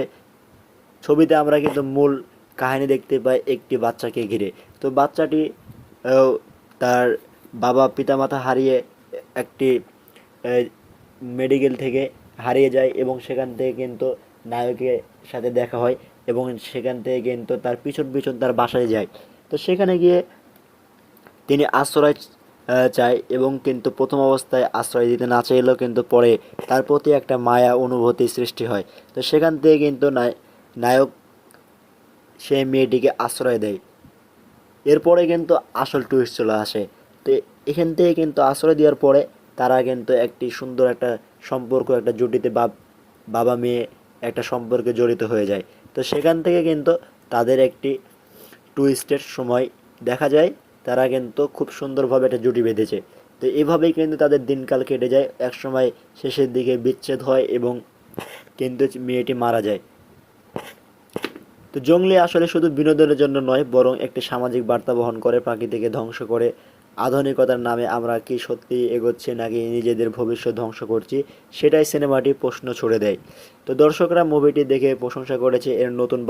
ছবিতে আমরা কিন্তু মূল কাহিনী দেখতে পাই একটি বাচ্চাকে ঘিরে। তো বাচ্চাটি তার বাবা পিতামাতা হারিয়ে একটি মেডিকেল থেকে হারিয়ে যায়, এবং সেখান থেকে কিন্তু নায়কের সাথে দেখা হয়, এবং সেখান থেকে কিন্তু তার পিছন পিছন তার বাসায় যায়। তো সেখানে গিয়ে তিনি আশ্রয় চায়, এবং কিন্তু প্রথম অবস্থায় আশ্রয় দিতে না চাইলেও কিন্তু পরে তার প্রতি একটা মায়া অনুভূতি সৃষ্টি হয়। তো সেখান থেকে কিন্তু নায়ক সেই মেয়েটিকে আশ্রয় দেয়। এরপরে কিন্তু আসল টুইস্ট চলে আসে। তো এখান থেকে কিন্তু আশ্রয় দেওয়ার পরে তারা কিন্তু একটি সুন্দর একটা সম্পর্ক, একটা জুটিতে বাবা মেয়ে একটা সম্পর্কে জড়িত হয়ে যায়। তো সেখান থেকে কিন্তু তাদের একটি টুইস্টের সময় দেখা যায়, তারা কিন্তু খুব সুন্দরভাবে একটা জুটি বেঁধেছে। তো এভাবেই কিন্তু তাদের দিনকাল কেটে যায়। একসময় শেষের দিকে বিচ্ছেদ হয় এবং কিন্তু মেয়েটি মারা যায়। তো জঙ্গলি আসলে শুধু বিনোদনের জন্য নয়, বরং একটি সামাজিক বার্তা বহন করে। প্রাকৃতিকে ধ্বংস করে আধুনিকতার নামে আমরা কি সত্যি এগোচ্ছি নাকি নিজেদের ভবিষ্যৎ ধ্বংস করছি, সেটাই সিনেমাটি প্রশ্ন ছুড়ে দেয়। তো দর্শকরা মুভিটি দেখে প্রশংসা করেছে এর নতুন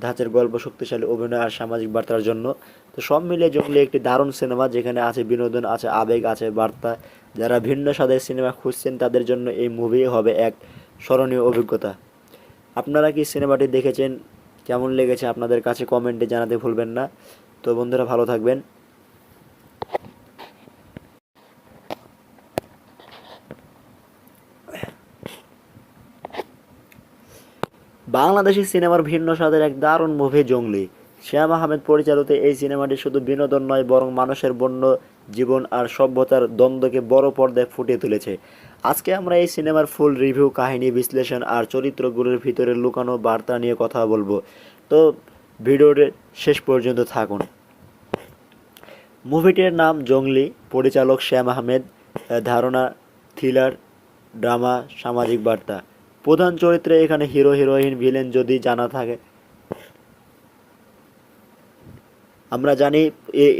ধাঁচের গল্প, শক্তিশালী অভিনয় আর সামাজিক বার্তার জন্য। তো সব মিলিয়ে জঙ্গলি একটি দারুণ সিনেমা, যেখানে আছে বিনোদন, আছে আবেগ, আছে বার্তা। যারা ভিন্ন স্বাদের সিনেমা খুঁজছেন তাদের জন্য এই মুভি হবে এক স্মরণীয় অভিজ্ঞতা। আপনারা কি সিনেমাটি দেখেছেন? কেমন লেগেছে আপনাদের কাছে কমেন্টে জানাতে ভুলবেন না। তো বন্ধুরা, ভালো থাকবেন। বাংলাদেশি সিনেমার ভিন্ন স্বাদের এক দারুণ মুভি জঙ্গলি। শ্যাম আহমেদ পরিচালিত এই সিনেমাটি শুধু বিনোদন নয়, বরং মানুষের বন্য জীবন আর সভ্যতার দ্বন্দ্বকে বড় পর্দায় ফুটিয়ে তুলেছে। আজকে আমরা এই সিনেমার ফুল রিভিউ, কাহিনী বিশ্লেষণ আর চরিত্রগুলোর ভিতরে লুকানো বার্তা নিয়ে কথা বলবো। তো ভিডিওর শেষ পর্যন্ত থাকুন। মুভিটির নাম জঙ্গলি, পরিচালক শ্যাম আহমেদ, ধারণা থ্রিলার, ড্রামা, সামাজিক বার্তা। প্রধান চরিত্রে এখানে হিরো হিরোইন ভিলেন যদি জানা থাকে। আমরা জানি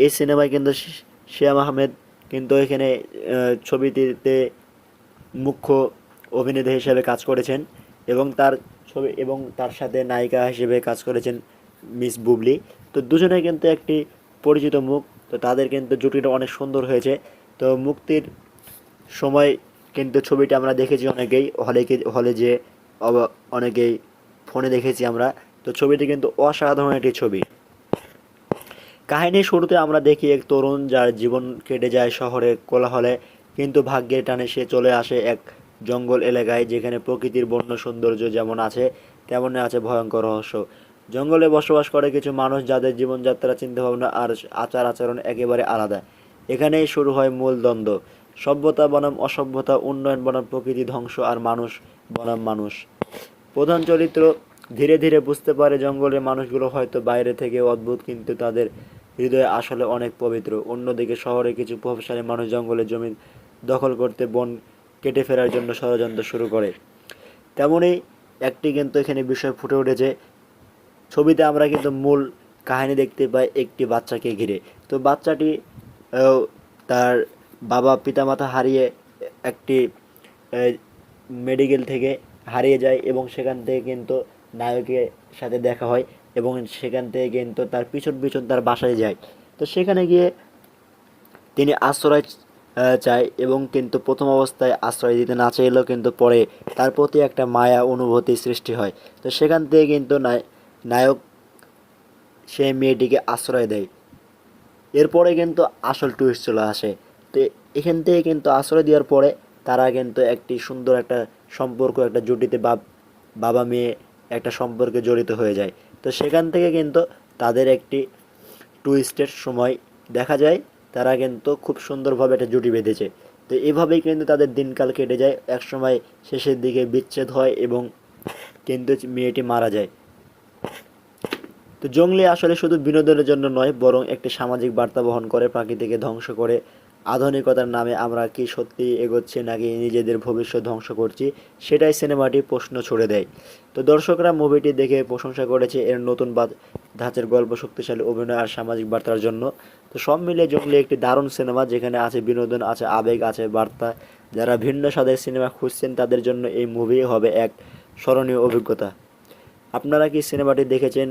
এই সিনেমায় কিন্তু শ্যাম আহমেদ কিন্তু এখানে ছবিটিতে মুখ্য অভিনেতা হিসেবে কাজ করেছেন, এবং তার সাথে নায়িকা হিসেবে কাজ করেছেন মিস বুবলি। তো দুজনে কিন্তু একটি পরিচিত মুখ, তো তাদের কিন্তু জুটিটা অনেক সুন্দর হয়েছে। তো মুক্তির সময় কিন্তু ছবিটা আমরা দেখেছি অনেকেই হলে যে অনেকেই ফোনে দেখেছি আমরা। তো ছবিটি কিন্তু অসাধারণ একটি ছবি। কাহিনীর শুরুতে আমরা দেখি এক তরুণ যার জীবন কেটে যায় শহরের কোলাহলে, কিন্তু ভাগ্যের টানে সে চলে আসে এক জঙ্গল এলাকায়, যেখানে প্রকৃতির বন্য সৌন্দর্য যেমন আছে তেমনই আছে ভয়ঙ্কর রহস্য। জঙ্গলে বসবাস করে কিছু মানুষ যাদের জীবনযাত্রা, চিন্তাভাবনা আর আচার আচরণ একেবারে আলাদা। এখানেই শুরু হয় মূল দ্বন্দ্ব, সভ্যতা বনাম অসভ্যতা, উন্নয়ন বনাম প্রকৃতি ধ্বংস, আর মানুষ বনাম মানুষ। প্রধান চরিত্র ধীরে ধীরে বুঝতে পারে জঙ্গলের মানুষগুলো হয়তো বাইরে থেকে অদ্ভুত, কিন্তু তাদের হৃদয়ে আসলে অনেক পবিত্র। অন্যদিকে শহরে কিছু প্রভাবশালী মানুষ জঙ্গলের জমি দখল করতে বন কেটে ফেরার জন্য ষড়যন্ত্র শুরু করে। তেমনই একটি কিন্তু এখানে বিষয় ফুটে উঠেছে। ছবিতে আমরা কিন্তু মূল কাহিনী দেখতে পাই একটি বাচ্চাকে ঘিরে। তো বাচ্চাটি তার বাবা পিতামাতা হারিয়ে একটি মেডিকেল থেকে হারিয়ে যায় এবং সেখান থেকে কিন্তু নায়কের সাথে দেখা হয় এবং সেখান থেকে কিন্তু তার পিছন পিছন তার বাসায় যায়। তো সেখানে গিয়ে তিনি আশ্রয় চায় এবং কিন্তু প্রথম অবস্থায় আশ্রয় দিতে না চাইলেও কিন্তু পরে তার প্রতি একটা মায়া অনুভূতি সৃষ্টি হয়। তো সেখান থেকে কিন্তু নায়ক সেই মেয়েটিকে আশ্রয় দেয়। এরপরে কিন্তু আসল টুইস্ট চলে আসে। তো এখান থেকে কিন্তু আশ্রয় দেওয়ার পরে তারা কিন্তু একটি সুন্দর একটা সম্পর্ক, একটা জুটিতে বাবা মেয়ে একটা সম্পর্কে জড়িত হয়ে যায়। তো সেখান থেকে কিন্তু তাদের একটি টুইস্টের সময় দেখা যায় তারা কিন্তু খুব সুন্দরভাবে একটা জুটি বেঁধেছে। তো এভাবেই কিন্তু তাদের দিনকাল কেটে যায়। একসময় শেষের দিকে বিচ্ছেদ হয় এবং কিন্তু মেয়েটি মারা যায়। তো জঙ্গলি আসলে শুধু বিনোদনের জন্য নয়, বরং একটি সামাজিক বার্তা বহন করে। প্রকৃতিকে ধ্বংস করে আধুনিকতার নামে আমরা কি সত্যি এগোচ্ছি নাকি নিজেদের ভবিষ্যৎ ধ্বংস করছি, সেটাই সিনেমাটি প্রশ্ন ছুড়ে দেয়। তো দর্শকরা মুভিটি দেখে প্রশংসা করেছে এর নতুন ধাঁচের গল্প, শক্তিশালী অভিনয় আর সামাজিক বার্তার জন্য। তো সব মিলিয়ে জঙ্গলি একটি দারুণ সিনেমা, যেখানে আছে বিনোদন, আছে আবেগ, আছে বার্তা। যারা ভিন্ন স্বাদের সিনেমা খুঁজছেন তাদের জন্য এই মুভি হবে এক স্মরণীয় অভিজ্ঞতা। আপনারা কি সিনেমাটি দেখেছেন?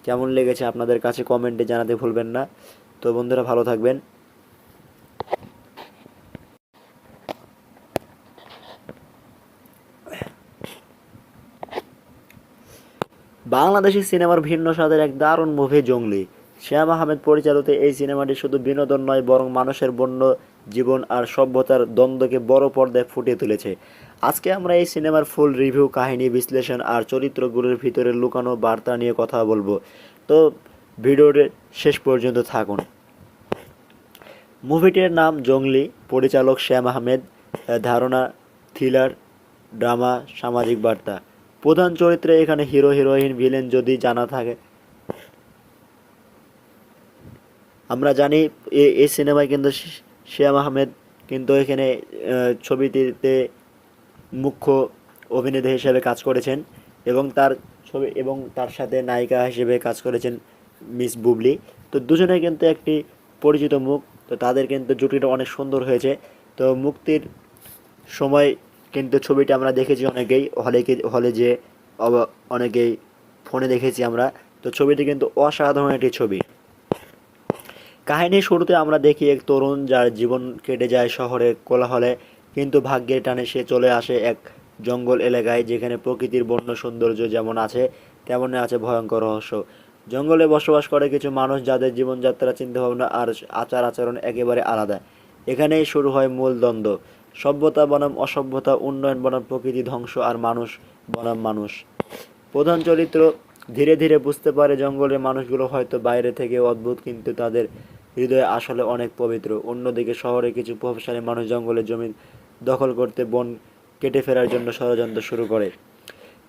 কেমন লেগেছে আপনাদের কাছে কমেন্টে জানাতে ভুলবেন না। তো বন্ধুরা, ভালো থাকবেন। বাংলাদেশি সিনেমার ভিন্ন স্বাদের এক দারুণ মুভি জঙ্গলি। শ্যাম আহমেদ পরিচালিত এই সিনেমাটি শুধু বিনোদন নয়, বরং মানুষের বন্য জীবন আর সভ্যতার দ্বন্দ্বকে বড় পর্দায় ফুটিয়ে তুলেছে। আজকে আমরা এই সিনেমার ফুল রিভিউ, কাহিনী বিশ্লেষণ আর চরিত্রগুলোর ভিতরে লুকানো বার্তা নিয়ে কথা বলবো। তো ভিডিওর শেষ পর্যন্ত থাকুন। মুভিটির নাম জঙ্গলি, পরিচালক শ্যাম আহমেদ, ধারণা থ্রিলার, ড্রামা, সামাজিক বার্তা। প্রধান চরিত্রে এখানে হিরো, হিরোইন, ভিলেন যদি জানা থাকে। আমরা জানি এই সিনেমায় কিন্তু শ্যাম আহমেদ কিন্তু এখানে ছবিটিতে মুখ্য অভিনেতা হিসেবে কাজ করেছেন এবং তার সাথে নায়িকা হিসেবে কাজ করেছেন মিস বুবলি। তো দুজনে কিন্তু একটি পরিচিত মুখ। তো তাদের কিন্তু জুটিটা অনেক সুন্দর হয়েছে। তো মুক্তির সময় কিন্তু ছবিটি আমরা দেখেছি অনেকেই হলে যে অনেকেই ফোনে দেখেছি আমরা। তো ছবিটি কিন্তু অসাধারণ একটি ছবি। কাহিনীর শুরুতে আমরা দেখি এক তরুণ যার জীবন কেটে যায় শহরের কোলাহলে, কিন্তু ভাগ্যের টানে সে চলে আসে এক জঙ্গল এলাকায়, যেখানে প্রকৃতির বন্য সৌন্দর্য যেমন আছে তেমনই আছে ভয়ঙ্কর রহস্য। জঙ্গলে বসবাস করে কিছু মানুষ যাদের জীবনযাত্রা, চিন্তাভাবনা আর আচার আচরণ একেবারে আলাদা। এখানেই শুরু হয় মূল দ্বন্দ্ব, সভ্যতা বনাম অসভ্যতা, উন্নয়ন বনাম প্রকৃতি ধ্বংস, আর মানুষ বনাম মানুষ। প্রধান চরিত্র ধীরে ধীরে বুঝতে পারে জঙ্গলের মানুষগুলো হয়তো বাইরে থেকে অদ্ভুত, কিন্তু তাদের হৃদয়ে আসলে অনেক পবিত্র। অন্যদিকে শহরে কিছু প্রভাবশালী মানুষ জঙ্গলের জমি দখল করতে, বন কেটে ফেরার জন্য ষড়যন্ত্র শুরু করে।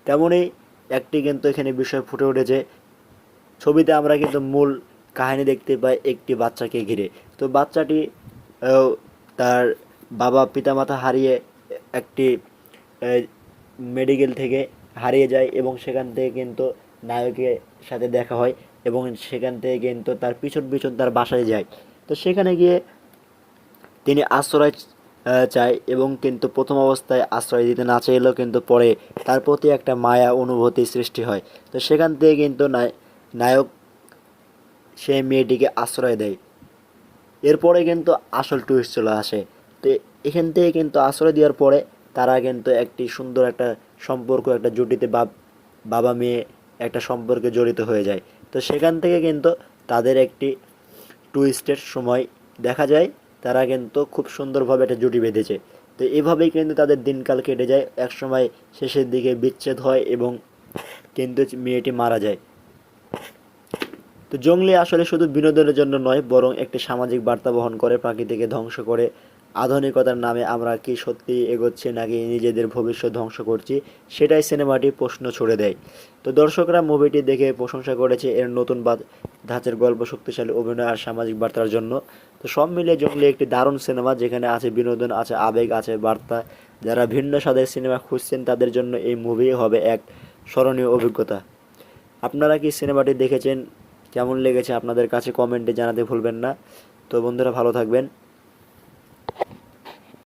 তেমনই একটি কিন্তু এখানে বিষয় ফুটে উঠেছে। ছবিতে আমরা কিন্তু মূল কাহিনী দেখতে পাই একটি বাচ্চাকে ঘিরে। তো বাচ্চাটি তার বাবা পিতামাতা হারিয়ে একটি মেডিকেল থেকে হারিয়ে যায় এবং সেখান থেকে কিন্তু নায়কের সাথে দেখা হয় এবং সেখান থেকে কিন্তু তার পিছন পিছন তার বাসায় যায়। তো সেখানে গিয়ে তিনি আশ্রয় চায় এবং কিন্তু প্রথম অবস্থায় আশ্রয় দিতে না চাইলেও কিন্তু পরে তার প্রতি একটা মায়া অনুভূতি সৃষ্টি হয়। তো সেখান থেকে কিন্তু নায়ক সেই মেয়েটিকে আশ্রয় দেয়। এরপরে কিন্তু আসল টুইস্ট চলে আসে। তো এখান থেকে কিন্তু আশ্রয় দেওয়ার পরে তারা কিন্তু একটি সুন্দর একটা সম্পর্ক, একটা জুটিতে বাবা মেয়ে একটা সম্পর্কে জড়িত হয়ে যায়। তো সেখান থেকে কিন্তু তাদের একটি টুইস্টের সময় দেখা যায় তারা কিন্তু খুব সুন্দরভাবে একটা জুটি বেঁধেছে। তো এভাবেই কিন্তু তাদের দিনকাল কেটে যায়। একসময় শেষের দিকে বিচ্ছেদ হয় এবং কিন্তু মেয়েটি মারা যায়। তো জঙ্গলি আসলে শুধু বিনোদনের জন্য নয়, বরং একটি সামাজিক বার্তা বহন করে। প্রকৃতিকে ধ্বংস করে আধুনিকতার নামে আমরা কি সত্যি এগোচ্ছি নাকি নিজেদের ভবিষ্যৎ ধ্বংস করছি, সেটাই সিনেমাটি প্রশ্ন ছুড়ে দেয়। তো দর্শকরা মুভিটি দেখে প্রশংসা করেছে এর নতুন ধাঁচের গল্প, শক্তিশালী অভিনয় আর সামাজিক বার্তার জন্য। তো সব মিলিয়ে জঙ্গলি একটি দারুণ সিনেমা, যেখানে আছে বিনোদন, আছে আবেগ, আছে বার্তা। যারা ভিন্ন স্বাদের সিনেমা খুঁজছেন তাদের জন্য এই মুভি হবে এক স্মরণীয় অভিজ্ঞতা। আপনারা কি সিনেমাটি দেখেছেন, কেমন লেগেছে আপনাদের কাছে কমেন্টে জানাতে ভুলবেন না। তো বন্ধুরা ভালো থাকবেন।